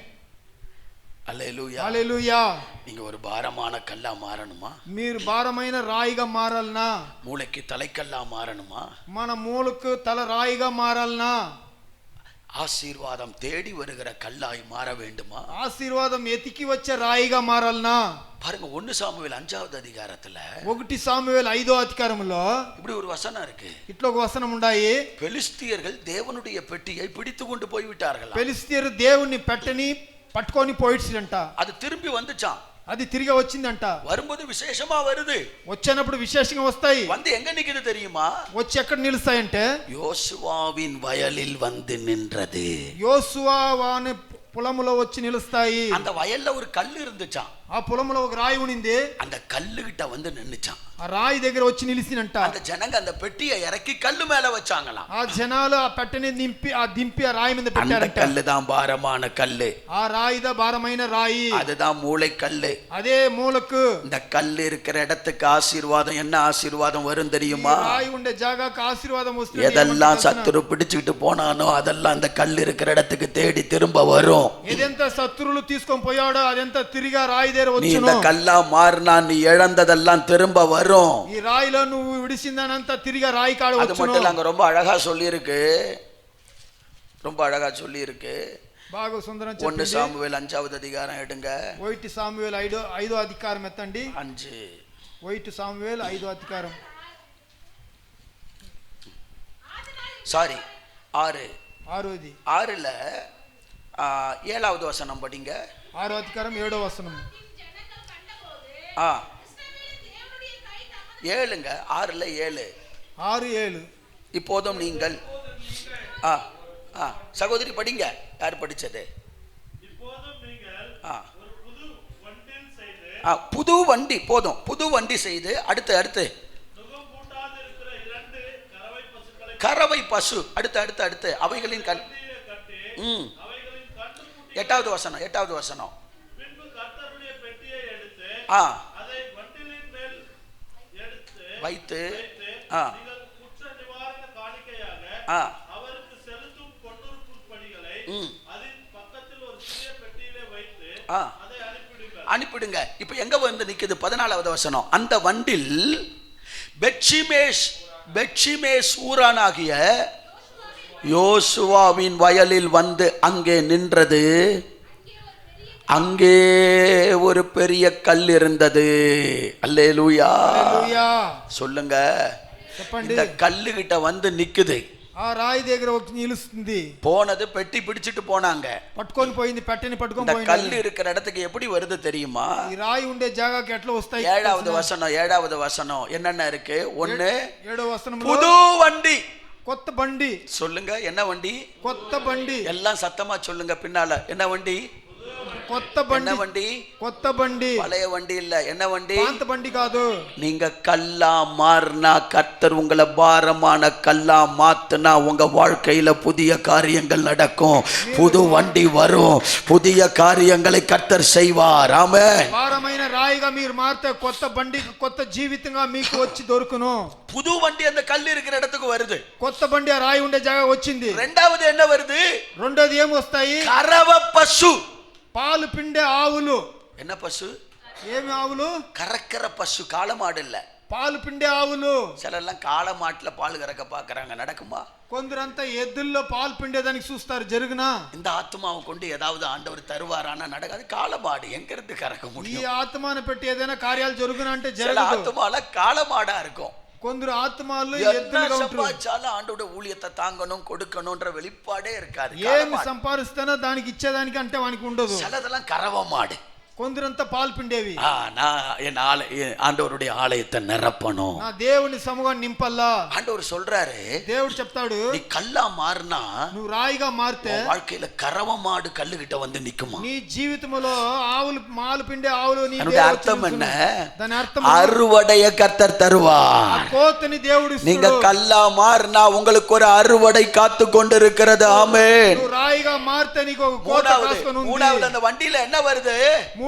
హల్లెలూయా. హల్లెలూయా. நீங்க ஒரு பாரமான கல்லா மாறணுமா? మీరు భారమైన రాయిగా మారాలనా? மூளைக்கு தலைக்கல்லா மாறணுமா? మన మూలకు తల రాయిగా మారాలనా? ஆசீர்வாதம் தேடி வருகிற கல்லாய் மாற வேண்டுமா? ఆశీర్వాదం ఎతికి వచ్చే రాయిగా మారాలనా? பாருங்க, 1 சாமுவேல் 5வது அதிகாரத்துல 1 సామువేల్ 5వ అధికారంలో இப்படி ஒரு வசனம் இருக்கு. ఇట్లా ఒక వచనం ఉండాయి. பெலிஸ்தியர்கள் தேவனுடைய பெட்டியை பிடித்து கொண்டு போய் விட்டார்கள். పెలిస్తీయులు దేవుని పెట్టని పట్టుకొని పోయిడ్చిరంట. அது திரும்பி வந்துச்சான். అది తిరిగి వచ్చిందంట. வரும்போது விசேஷமா வருது. వచ్చినప్పుడు విశేషంగా వస్తాయి. வந்து எங்க நிக்குது தெரியுமா? వచ్చి ఎక్కడ నిలుస్తాయంటే யோசுவாவின் வயலில் வந்து நின்றது. యోసువా వాని పొలములో వచ్చి నిలుస్తాయి. அந்த வயல்ல ஒரு கல் இருந்துச்சான். ఆ పొలములో ఒక రాయి ఉనింది. அந்த கல்லு கிட்ட வந்து நின்னுச்சான். ఆ రాయి దగ్గర వచ్చి నిలిసినంట. அந்த ஜனங்க அந்த பெட்டியை இறக்கி கல்லு மேல வச்சாங்களாம். ఆ జనాలు ఆ పెట్టని దింపి ఆ రాయి మీద పెట్టారంట. அந்த கல்லு தான் பாரமான கல்லு. ఆ రాయిదా భారమైన రాయి. அதுதான் மூளை கல்லு. అదే మూలకు. இந்த கல்லு இருக்கிற இடத்துக்கு ஆசீர்வாதம், என்ன ஆசீர்வாதம் வரும் தெரியுமா? రాయి ఉండే జాగాకు ఆశీర్వాదం వస్తుంది. எதெல்லாம் சத்துரு பிடிச்சிட்டு போனானோ அதெல்லாம் அந்த கல்லு இருக்கிற இடத்துக்கு தேடி திரும்ப வரும். ఏదెంత శత్రువులు తీసుకొని పోయాడో అదెంత తిరిగా రాయి దగ్గర நீ వచ్చును. இந்த கல்லா மாறினா நீ இழந்ததெல்லாம் திரும்ப வரும். ఈ రాయిలో నువ్వు విడిసిందనంత తిరిగా రాయి కాడ அது వచ్చును. மட்டும் அங்க ரொம்ப அழகா சொல்லி இருக்கு. ரொம்ப அழகா சொல்லி இருக்கு. బాగా సుందరం 1 చెప్పింది. சாமுவேல் 5வது அதிகாரம் எடுங்க. 1 సామువేల్ 5వ అధికారం ఎత్తండి. 5. 1 సామువేల్ 5వ అధికారం. சாரி 6. 6ది. 6ல 7வது வசனம் படிங்க. 6వ అధికారం 7వ వచనం. 7ங்க 6ல 7. 6:7. இப்போதும் நீங்கள் சகோதரி படிங்க. யார் படிச்சது? இப்போதும் நீங்கள் ஒரு புது வண்டில் செய்து, புது வண்டி போதும், புது வண்டி செய்து அடுத்து நுகம் பூட்டாதிருக்கிற 2 கறவை பசுக்களை கறவை பசு அடுத்து அவைகளின் கட்டிலே கட்டி, அவைகளின் கன்று பூட்டி, 8வது வசனம். பின்பு கர்த்தருடைய பெட்டியை எடுத்து அதை வண்டிலின் மேல் எடுத்து வைத்து நீங்கள் குற்ற நிவாரண காணிக்கையாக அவருக்கு செலுத்தும் பொன்னுறுப்பு படிகளை அதன் பக்கத்தில் ஒரு சிறிய பெட்டியிலே வைத்து அதை அனுப்பிடுங்க. இப்ப எங்க வந்து நிக்குது? 14வது வசனம். அந்த வண்டில் பெட்ஷிமேஸ் ஊரானாகிய யோசுவாவின் வயலில் வந்து அங்கே நின்றது. அங்கே ஒரு பெரிய கல் இருந்தது. அல்லேலூயா. சொல்லுங்க. இந்த கல்லு கிட்ட வந்து நிக்குது. ఆ రాయి దగ్గర వచ్చి నిలుస్తుంది. போனது பெட்டி பிடிச்சிட்டு போனாங்க. పట్టుకొని పోయింది, పెట్టని పట్టుకొని இந்த పోయింది. கல்லு இருக்கிற இடத்துக்கு எப்படி வருது தெரியுமா? ఈ రాయి ఉండే జాగాకి ఎట్లా వస్తాయి? 7வது வசனம் என்னென்ன இருக்கு? 1 7వ వచనంలో புது வண்டி. కొత్త బండి. சொல்லுங்க, என்ன வண்டி? కొత్త బండి. எல்லாம் சத்தமா சொல்லுங்க பின்னால. என்ன வண்டி? కొత్త బండి. என்ன வண்டி? కొత్త బండి. பழைய வண்டி இல்ல. என்ன வண்டி? పాత బండి కాదు. நீங்க கல்லா மாறினா, கர்த்தர் உங்களை பாரமான கல்லா மாத்துனா உங்க வாழ்க்கையில புதிய காரியங்கள் நடக்கும். புது வண்டி வரும். புதிய காரியங்களை கர்த்தர் செய்வார். ஆமென். భారమైన రాయిగా మీరు మారితే కొత్త బండి, కొత్త జీవితంగా మీకు వచ్చి దొరుకును. புது வண்டி அந்த கல் இருக்கிற இடத்துக்கு வருது. కొత్త బండి ఆ రాయి ఉండే జాగా వచ్చింది. రెండవది என்ன வருது? రెండోది ఏం వస్తాయి? கறவ பசு. పాలు పిండే ఆవులు. என்ன பசு? ఏమి ఆవులు? கறக்கிற பசு. காளமாடு இல்ல. పాలు పిండే ఆవులు. சிலர்லாம் காளை மாட்டுல பால் கறக்க பாக்குறாங்க, நடக்குமா? కొందరంతా ఎద్దుల్లో పాలు పిండేదానికి చూస్తారు, జరుగునా? இந்த ఆత్మాவை கொண்டு ஏதாவது ஆண்டவர் தருவாரானா நடக்காது. காளமாடு எங்க இருந்து கறக்க ఈ முடியும்? ఆత్మను పెట్టి ఏదైనా కార్యాలు జరుగునా అంటే சில జరగదు. ஆத்மால காளமாடா இருக்கும். కొందరు ఆత్మలు என்ன ఎద్దులుగా ఉంటారు. சம்பாதிச்சாலும் ஆண்டோட ஊழியத்தை தாங்கணும் கொடுக்கணும்ன்ற வெளிப்பாடே இருக்காது. ఏమి సంపాదిస్తానో దానికి ఇచ్చేదానికి అంటే వానికి ఉండదు. சிலதெல்லாம் கறவ மாடு. కొందరంతా పాలు పిండేవి. நான் என் ஆண்டவருடைய ஆலயத்தை நிரப்பணும். నా దేవుని సముఖాన్ని నింపల్లా. ஆண்டவர் சொல்றாரு, దేవుడు చెప్తాడు, நீ కల్లా మారినా నువ్వు రాయిగా మారితే வாழ்க்கையில கறவ மாடு கல்லு கிட்ட வந்து நிக்குமா? నీ జీవితంలో ఆవులు మాలు పిండే ఆవులు నీ அதோட அர்த்தம் என்ன? దాని అర్థం அறுவடைய கர்த்தர் தருவார். కోతని దేవుడు நீங்க ఇస్తాడు. கல்லா மாறினா உங்களுக்கு ஒரு அறுவடை காத்து கொண்டிருக்கிறது. ஆமென். నువ్వు రాయిగా మారితే నీకు ఒక కోత కాసుకొని ఉంది. மூணாவது அந்த வண்டியில என்ன வருது?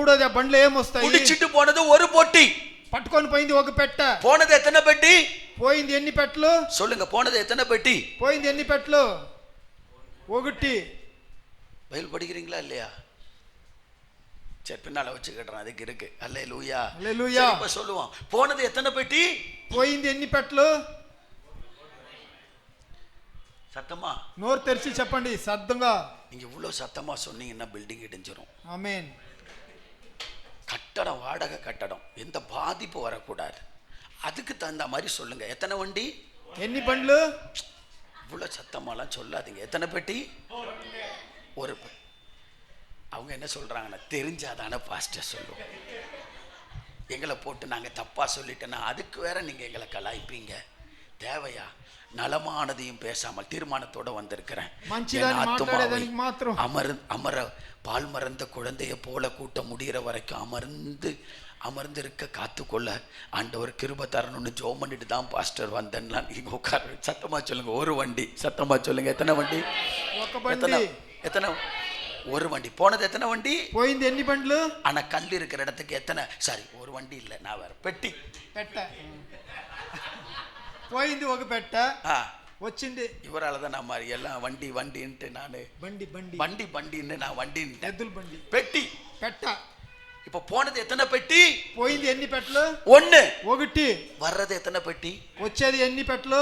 మూడోది ఆ బండ్లు ఏమొస్తాయి? குடிச்சிட்டு போனது ஒரு பொட்டி, పట్టుకొని పోయింది ఒక పెట్ట. போனது எத்தனை பெட்டி? పోయింది ఎన్ని పెట్టలు? சொல்லுங்க, போனது எத்தனை பெட்டி? పోయింది ఎన్ని పెట్టలు? ఒకటి. பைபிள் படிக்கிறீங்களா இல்லையா? சரி, பின்னால வச்சுக்கிட்டேன், அதுக்கு இருக்கு. அல்லேலூயா, அல்லேலூயா. இப்ப சொல்லுவான், போனது எத்தனை பெட்டி? పోయింది ఎన్ని పెట్టలు? சத்தமா నోరు తెరిచి చెప్పండి సద్దంగా. நீங்க இவ்வளவு சத்தமா சொன்னீங்கன்னா பில்டிங் இடிஞ்சிரும். ఆమేన్. கட்டடம், வாடகை கட்டடம், எந்த பாதிப்பு வரக்கூடாது. அதுக்கு தகுந்த மாதிரி சொல்லுங்க. எத்தனை வண்டி? ఎన్ని బండ్లు? இவ்வளவு சத்தமாலாம் சொல்லாதீங்க. எத்தனை பெட்டி? ஒரு அவங்க என்ன சொல்றாங்கன்னா, தெரிஞ்சாதானே பாஸ்டர் சொல்லுவோம். எங்களை போட்டு நாங்க தப்பா சொல்லிட்டோன்னா அதுக்கு வேற நீங்க எங்களை கலாய்ப்பீங்க. தேவையா? நலமானதையும் பேசாமல் தீர்மானத்தோட வந்திருக்கிறேன். அமர பால் மறந்த குழந்தைய போல கூட்டம் முடிகிற வரைக்கும் அமர்ந்திருக்க காத்துக்கொள்ள ஆண்டவர் கிருபை தரணும்னு ஜெபம் பண்ணிட்டு தான் பாஸ்டர் வந்தேன்னா நீங்க உட்கார. சத்தமா சொல்லுங்க, ஒரு வண்டி. சத்தமா சொல்லுங்க, எத்தனை வண்டி? எத்தனை? ஒரு வண்டி. போனது எத்தனை வண்டி? போயிந்து ఎన్ని బండ్లు? ஆனா கல் இருக்கிற இடத்துக்கு எத்தனை? சாரி, ஒரு வண்டி இல்ல, நான் வேற பெட்டி. పెట్ట పోయింది ఒక పెట్ట. వచ్చింది. இவரால தான் நான் மாதிரி எல்லாம் வண்டி வண்டின்ட்டு நானு బండి బండి வண்டி வண்டின்னு நான் வண்டி ఎద్దుల బండి. பெட்டி పెట్ట. இப்ப போனது எத்தனை பெட்டி? పోయింది ఎన్ని పెట్టలు? ஒண்ணு. ఒకటి. வர்றது எத்தனை பெட்டி? వచ్చేది ఎన్ని పెట్టలు?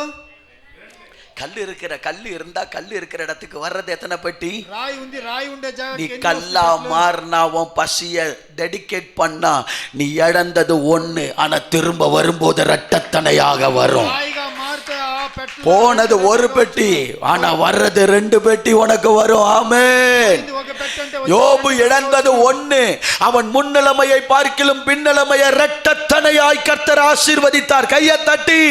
கல்லு இருந்தா கல்லு இருக்கிற இடத்துக்கு வர்றது எத்தனை பெட்டி? ராய் உந்தி ராய் உண்டே நீ கல்லா மாறினா உன் பசிய டெடிகேட் பண்ணா நீ இழந்தது ஒண்ணு, ஆனா திரும்ப வரும்போது இரட்டத்தனையாக வரும். போனது ஒரு பெட்டி, ஆனா வர்றது 2 பெட்டி உனக்கு வரும். ஆமென். யோபு இழந்தது ஒண்ணு, அவன் முன்னிலைமையை பார்க்கிலும் பின்னிலைமையை இரட்டத்தனையாய் கர்த்தர் ஆசீர்வதித்தார். கையை தட்டி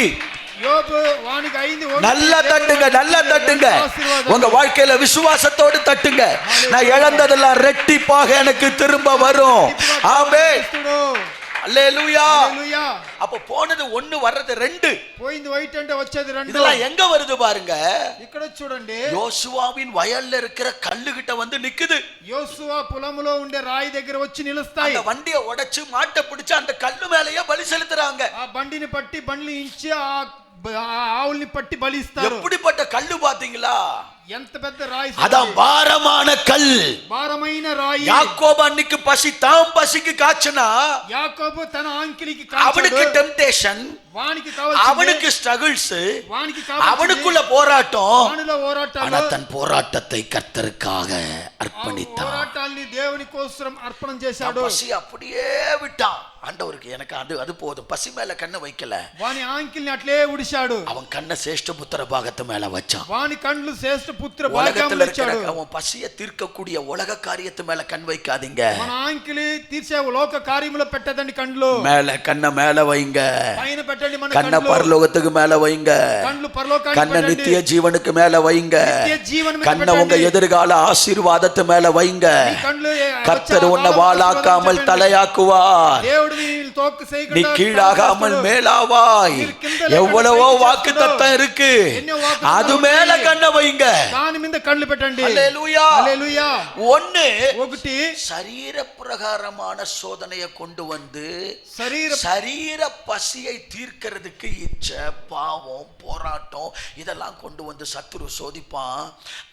நல்லா தட்டுங்க, நல்லா தட்டுங்க. உங்க வாழ்க்கையில விசுவாசத்தோடு தட்டுங்க. நான் இழந்ததெல்லாம் ரெட்டிப்பாக எனக்கு திரும்ப வரும். ஆமென். அல்லேலூயா. அப்ப போனது 1, வர்றது 2. పోయింది వైట్ అంటే వచ్చేది 2. இதெல்லாம் எங்க வருது பாருங்க. ఇక్కడ చూడండి, யோசுவாவின் வயல்ல இருக்கிற கல்லு கிட்ட வந்து நிக்குது. யோசுவா పొలంలో ఉండే రాయి దగ్గర వచ్చి నిలుస్తాయి. அந்த வண்டியை உடைச்சு மாட்டை பிடிச்சு அந்த கல்லு மேலயே பலி செலுத்துறாங்க. ఆ బండిని పట్టి బండ్లు ఇంచి ఆ ఆవుల్ని పట్టి బలిస్తారు. எப்படிப்பட்ட கல்லு பாத்தீங்களா? ఎంత పెద్ద రాయి! அதான் பாரமான கல், భారమైన రాయి. யாக்கோபு அன்னைக்கு பசி தாம் பசிக்கு காச்சுனா, యాకోబు తన ఆంకిలికి కాచాడు. அவனுக்கு டெம்ப்டேஷன், వానికి కావాల్సింది, அவனுக்கு ஸ்ட்ரகிள்ஸ், వానికి కావాల్సింది, அவனுக்குள்ள போராட்டம். వానిలో పోరాటాలు. ஆனா தன் போராட்டத்தை கர்த்தருக்காக அர்ப்பணித்தான். పోరాటాన్ని దేవుని కోసం అర్పణం చేశాడు. பசி அப்படியே விட்டான். ஆண்டவருக்கு எனக்கு அது போதும். பசி மேல கண்ணை வைக்கல. వాని ఆంకిల్ని అట్లే ఉడిశాడు. அவன் கண்ணை சேஷ்ட புத்திர பாகத்து மேல வச்சான். వాని కళ్ళు శ్రేష్ఠ పుత్ర భాగంలో వచ్చాడు. அவன் பசியை தீர்க்கக்கூடிய உலக காரியத்து மேல கண் வைக்காதீங்க. మన ఆంకిలి తీర్చే లోక కార్యములో పెట్టదండి కళ్ళు. மேல கண்ணை மேல வைங்க. పైన పెట్టండి మన கண்ணை பரலோகத்துக்கு மேல வைங்க. కళ్ళు పరలోకానికి கண்ணை நித்திய ஜீவனுக்கு மேல வைங்க. నిత్య జీవనం మీద கண்ணை உங்க எதிர்கால ஆசீர்வாதத்து மேல வைங்க. கர்த்தர் உன்னை வாளாக்காமல் தலையாக்குவார். దేవుడు నీ తోక చేయకుండా நீ கீழாகாமல் மேலாவாய். எவ்வளவோ வாக்கு தத்தம் இருக்கு, அது மேல கண்ணை வைங்க. దాని మీద కళ్ళు పెట్టండి. ஹல்லேலூயா. హల్లెలూయా. ஒன்னு ఒకటి சரீர பிரகாரமான சோதனையை கொண்டு வந்து శరీర சரீர பசியை தீர்க்கிறதுக்கு இச்சை, பாவம், போராட்டம் இதெல்லாம் கொண்டு வந்து சத்துரு சோதிப்பான்.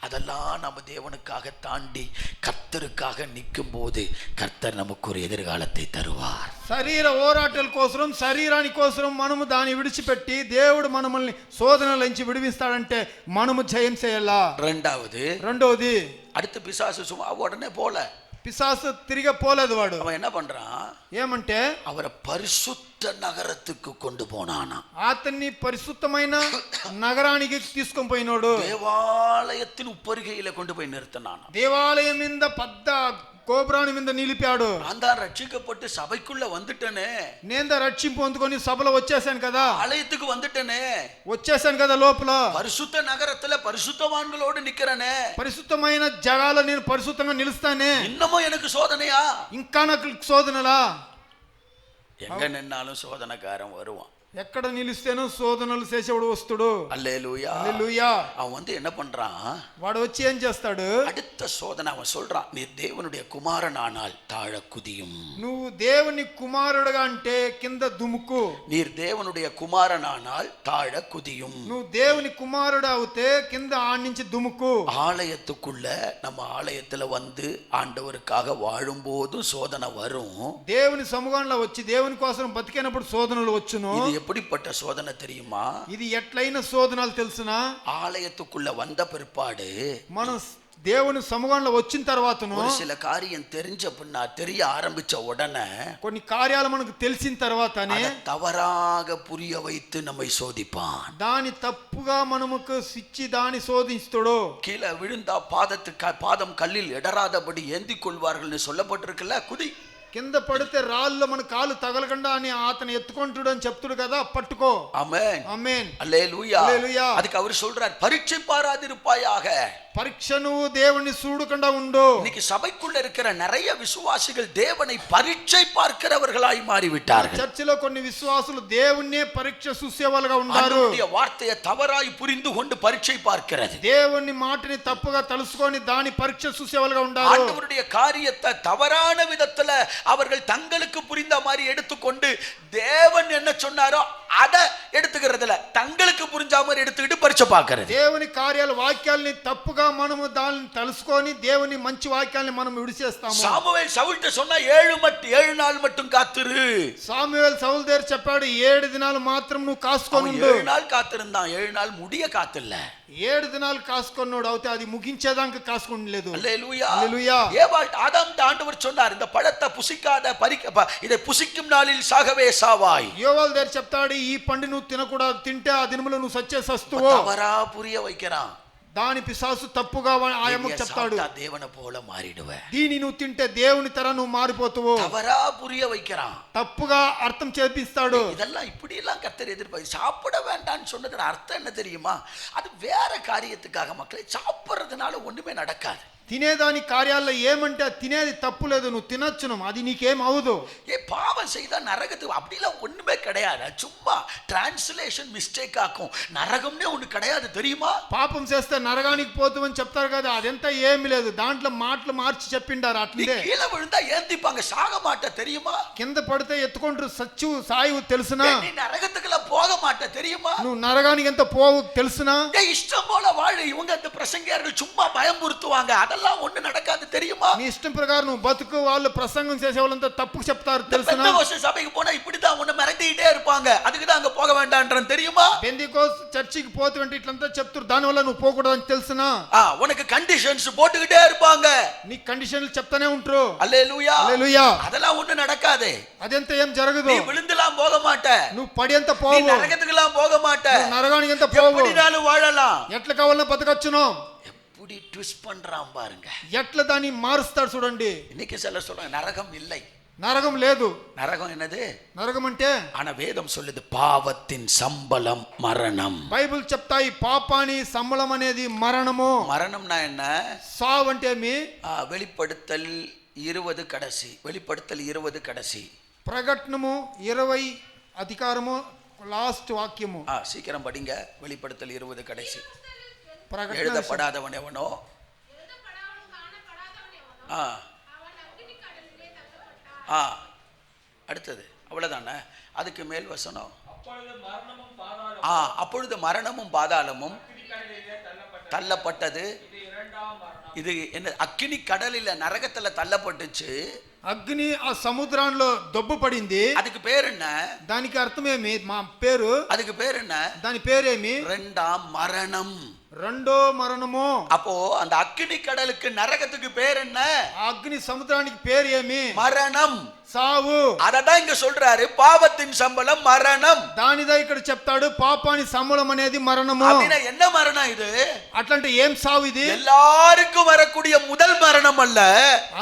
அதெல்லாம் நம்ம தேவனுக்காக தாண்டி கர்த்தருக்காக நிற்கும் போது கர்த்தர் நமக்கு ஒரு எதிர்காலத்தை தருவார். శరీర ఓరాటల కోసరం శరీరాని కోసరం మనము దాన్ని విడిచిపెట్టి దేవుడు మనల్ని శోధనల నుంచి విడిపిస్తాడంటే మనము జయం చేయాలా. రెండవది அடுத்த பிசாசு சும்மா உடனே போல, పిశాసు తిరిగి పోలేదు. వాడు அவன் என்ன பண்றான், ఏమంటే அவரை பரிசுத்த நகரத்துக்கு கொண்டு போனானா. అతన్ని పరిశుద్ధమైన నగరానికి తీసుకొని పోయినోడు. దేవాలయத்தின் உப்பருகையில கொண்டு போய் நிறுத்தினான். దేవాలయం మీద పెద్ద గోపురాన్ని మీద నిలిపాడు. நான் தான் ரட்சிக்கப்பட்டு சபைக்குள்ள வந்துட்டேனே, నేను రక్షింపు పొందుకొని సభలో వచ్చేసాను కదా, ஆலயத்துக்கு வந்துட்டேனே, వచ్చేసాను కదా, లోపల பரிசுத்த நகரத்துல பரிசுத்தவான்களோடு நிக்கிறனே, పరిశుద్ధమైన జగాలో నేను పరిశుద్ధంగా నిలుస్తానే, இன்னமும் எனக்கு சோதனையா, ఇంకా నాకు శోధనలా. எங்க நின்னாலும் சோதனைக்காரன் வருவான். ఎక్కడ నిలిస్తేనో శోధనలు చేసేవాడు వస్తుడు. அல்லேலூயா. హల్లెలూయా. அவன் வந்து என்ன பண்றான், వాడు వచ్చి ఏం చేస్తాడు, அடுத்த சோதனை அவன் சொல்றான், நீ தேவனுடைய குமாரனானால் தாழ குதியும். నువ్వు దేవుని కుమారుడుగా అంటే కింద దుముకు. நீர் தேவனுடைய குமாரனானால் தாழ குதியும். నువ్వు దేవుని కుమారుడు అవుతే కింద ఆడించి దుముకు. ஆலயத்துக்குள்ள நம்ம ஆலயத்துல வந்து ஆண்டவருக்காக வாழும்போது சோதனை வரும். దేవుని సముఖంలో వచ్చి దేవుని కోసం బతికినప్పుడు శోధనలు వచ్చును. இது எப்படிப்பட்ட சோதனை தெரியுமா, ఇది ఎట్లైన శోధనలు తెలుసునా, ஆலயத்துக்குள்ள வந்த பிற்பாடு మనం దేవుని సముఖంలో వచ్చిన తర్వాతను ஒரு சில காரியம் தெரிஞ்ச பின்னா தெரிய ஆரம்பிச்ச உடனே కొన్ని కార్యాలు మనకు తెలిసిన తర్వాతనే தவறாக புரிய வைத்து நம்மை சோதிப்பான். దాని తప్పుగా మనముకు ఇచ్చి దాని శోధిస్తాడు. கீழே விழுந்தா பாதம் கல்லில் இடராதபடி ஏந்தி கொள்வார்கள் சொல்லப்பட்டிருக்குல்ல, குதி. కింద పడితే రాళ్ళలో మన కాలు తగలకుండా అని అతను ఎత్తుకుంటాడు అని చెప్తాడు కదా, పట్టుకో. ఆమేన్. ఆమేన్. హల్లెలూయా. హల్లెలూయా. அதுக்கு அவர் சொல்றார், பரீட்சை பாராதிருப்பாயாக. పరీక్ష నువ్వు దేవుని చూడకుండా ఉండు. இன்னைக்கு சபைக்குள்ள இருக்கிற நிறைய விசுவாசிகள் தேவனை பரீட்சை பார்க்கிறவர்களாய் மாறிவிட்டார்கள். చర్చిలో కొన్ని విశ్వాసులు దేవుణ్ణే పరీక్ష చూసేవాళ్ళుగా ఉన్నారు. அவருடைய வார்த்தையை தவறாய் புரிந்து கொண்டு பரீட்சை பார்க்கிறது. దేవుని మాటని తప్పుగా తెలుసుకొని దాని పరీక్ష చూసేవాళ్ళుగా ఉన్నారు. ஆண்டவருடைய காரியத்தை தவறான விதத்துல அவர்கள் தங்களுக்கு புரிந்த மாதிரி எடுத்துக்கொண்டு தேவன் என்ன சொன்னாரோ அதை எடுத்துக்கிறதுல தங்களுக்கு புரிஞ்ச மாதிரி எடுத்துக்கிட்டு பரீட்சை பார்க்கிறது. దేవుని కార్యాలు వాక్యాలని తప్పుగా మనము దాన్ని తెలుసుకొని దేవుని మంచి వాక్యాలని మనం విడిచేస్తాము. சாமுவேல் சவுல்ட்ட சொன்னா 7 நாள் மட்டும் காத்துரு. సామువేల్ సౌలు దగ్గర చెప్పాడు 7 దినాలు మాత్రం నువ్వు కాసుకొని ఉండు. 7 நாள் காத்திருந்தான், 7 நாள் முடிய காத்தில்ல. 7 దినాలు కాసుకున్నాడు, అయితే అది ముగించేదాకా కాసుకొనలేదు. அல்லேலூயா. హల్లెలూయా. ஏவாள் ஆதாம் ஆண்டவர் சொன்னார், இந்த பழத்தை புசிக்காத இதை புசிக்கும் நாளில் சாகவே சாவாய். యోవాల్ దగ్గర చెప్తాడు, ఈ పండు నువ్వు తినకూడదు, తింటే ఆ దినములో నువ్వు సచ్చే సస్తువు. தவறா புரிய வைக்கிறான். దాని పిశాసు తప్పుగా ఆయమ్మకు చెప్తాడు, தேவனை போல மாறிடுவ. దీని నువ్వు తింటే దేవుని తర నువ్వు మారిపోతావు. தவறா புரிய வைக்கிறான். తప్పుగా అర్థం చేపిస్తాడు. இதெல்லாம் இப்படி எல்லாம் கர்த்தர் எதிர்பார்த்து சாப்பிட வேண்டாம்னு சொன்னதுல அர்த்தம் என்ன தெரியுமா, அது வேற காரியத்துக்காக. மக்களை சாப்பிடுறதுனால ஒண்ணுமே நடக்காது. తినేదాని కార్యాల్లో ఏమంటే తినేది తప్పు లేదు, నువ్వు తినొచ్చును, అది నీకేం అవదు. பாவம் செய்தா நரகத்துக்கு அப்படிலாம் ஒண்ணுமே கிடையாது. சும்மா டிரான்ஸ்லேஷன் மிஸ்டேக் ஆகும். நரகம்னே ஒண்ணு கிடையாது தெரியுமா. పాపం చేస్తే నరగానికి పోతామని చెప్తారు కదా, అదంతా ఏమీ లేదు, దాంట్లో మాటలు మార్చి చెప్పిండారు. అట్లే கீழே விழுந்தா ஏந்திப்பாங்க, சாக மாட்ட தெரியுமா. కింద పడితే ఎత్తుకుంటారు, సచ్చు సాయి తెలుసునా. நீ நரகத்துக்குலாம் போக மாட்ட தெரியுமா. నువ్వు నరగానికి ఎంత పోవు తెలుసునా. இஷ்டம் போல வாழ. இவங்க அந்த பிரசங்கியார்கள் சும்மா பயமுறுத்துவாங்க, அதெல்லாம் ஒண்ணு நடக்காது தெரியுமா. నీ ఇష్టం ప్రకారం నువ్వు బతుకు, వాళ్ళు ప్రసంగం చేసే వాళ్ళంతా తప్పు చెప్తారు తెలుసునా. பெந்தெகோஸ்து சபைக்கு போனா இப்படிதான் ஒண்ணு மிரட்டிட்டே இருப்பாங்க, அதுக்கு தான் அங்க போக வேண்டாம்ன்றது தெரியுமா. పెంతెకోస్తు చర్చికి పోతుంటే ఇట్లంతా చెప్తారు, దాని వల్ల నువ్వు పోకూడదని తెలుసునా. உனக்கு கண்டிஷன்ஸ் போட்டுக்கிட்டே இருப்பாங்க, నీ కండిషన్లు చెప్తానే ఉంటారు. அல்லேலூயா. హల్లెలూయా. அதெல்லாம் ஒண்ணு நடக்காது. అదంతా ఏం జరగదు. நீ விழுந்துலாம் போக மாட்ட, నువ్వు పడి ఎంత நீ పోవు, நரகத்துக்குலாம் போக மாட்ட, నువ్వు నరగానికి ఎంత పోవు, எப்படினாலும் வாழலாம். ఎట్లా కావాలన్నా బతకచ్చును. எப்படி ட்விஸ்ட் பண்றான் பாருங்க, ఎట్లా దాన్ని మారుస్తాడు చూడండి. இன்னைக்கு சில சொல்றாங்க நரகம் இல்லை. నరకం లేదు. நரகம் என்னது? నరకం అంటే ஆனா வேதம் சொல்லுது பாவத்தின் சம்பளம் மரணம். బైబిల్ చెప్తాయి పాపాని సంబళం అనేది మరణము. மரணம்னா என்ன? సావు అంటే మీ வெளிப்படுத்தல் 20 கடைசி. வெளிப்படுத்தல் 20 கடைசி. ప్రకటనము 20 అధికారము లాస్ట్ వాక్యము சீக்கிரம் படிங்க. வெளிப்படுத்தல் 20 கடைசி. ప్రకటన எழுதப்படாதவன் எவனோ அடுத்தது அவ்வளவுதானே. அதுக்கு மேல் வசனம் அப்பொழுது மரணமும் பாதாளமும் தள்ளப்பட்டது. இது என்ன? அக்கினி கடலில நரகத்துல தள்ளப்பட்டுச்சு. అగ్ని ఆ సముద్రంలో దొబ్బు పడింది. அதுக்கு பேர் என்ன? దానికి అర్థమేమి? మా పేరు அதுக்கு பேர் என்ன? దాని పేరేమి? இரண்டாம் மரணம். రెండో మరణము. அப்போ அந்த அக்கினி கடலுக்கு நரகத்துக்கு பேர் என்ன? అగ్ని సముద్రానికి పేరు ఏమి? மரணம், సావు. அததான் இங்க சொல்றாரு, பாவத்தின் சம்பளம் மரணம். దానిదా ఇక్కడ చెప్తాడు, పాపాని సంబళం అనేది మరణము. அப்படின்னா என்ன மரணம் இது? అట్లాంటి ఏం సావు ఇది? எல்லாருக்கும் வரக்கூடிய முதல் மரணம் அல்ல,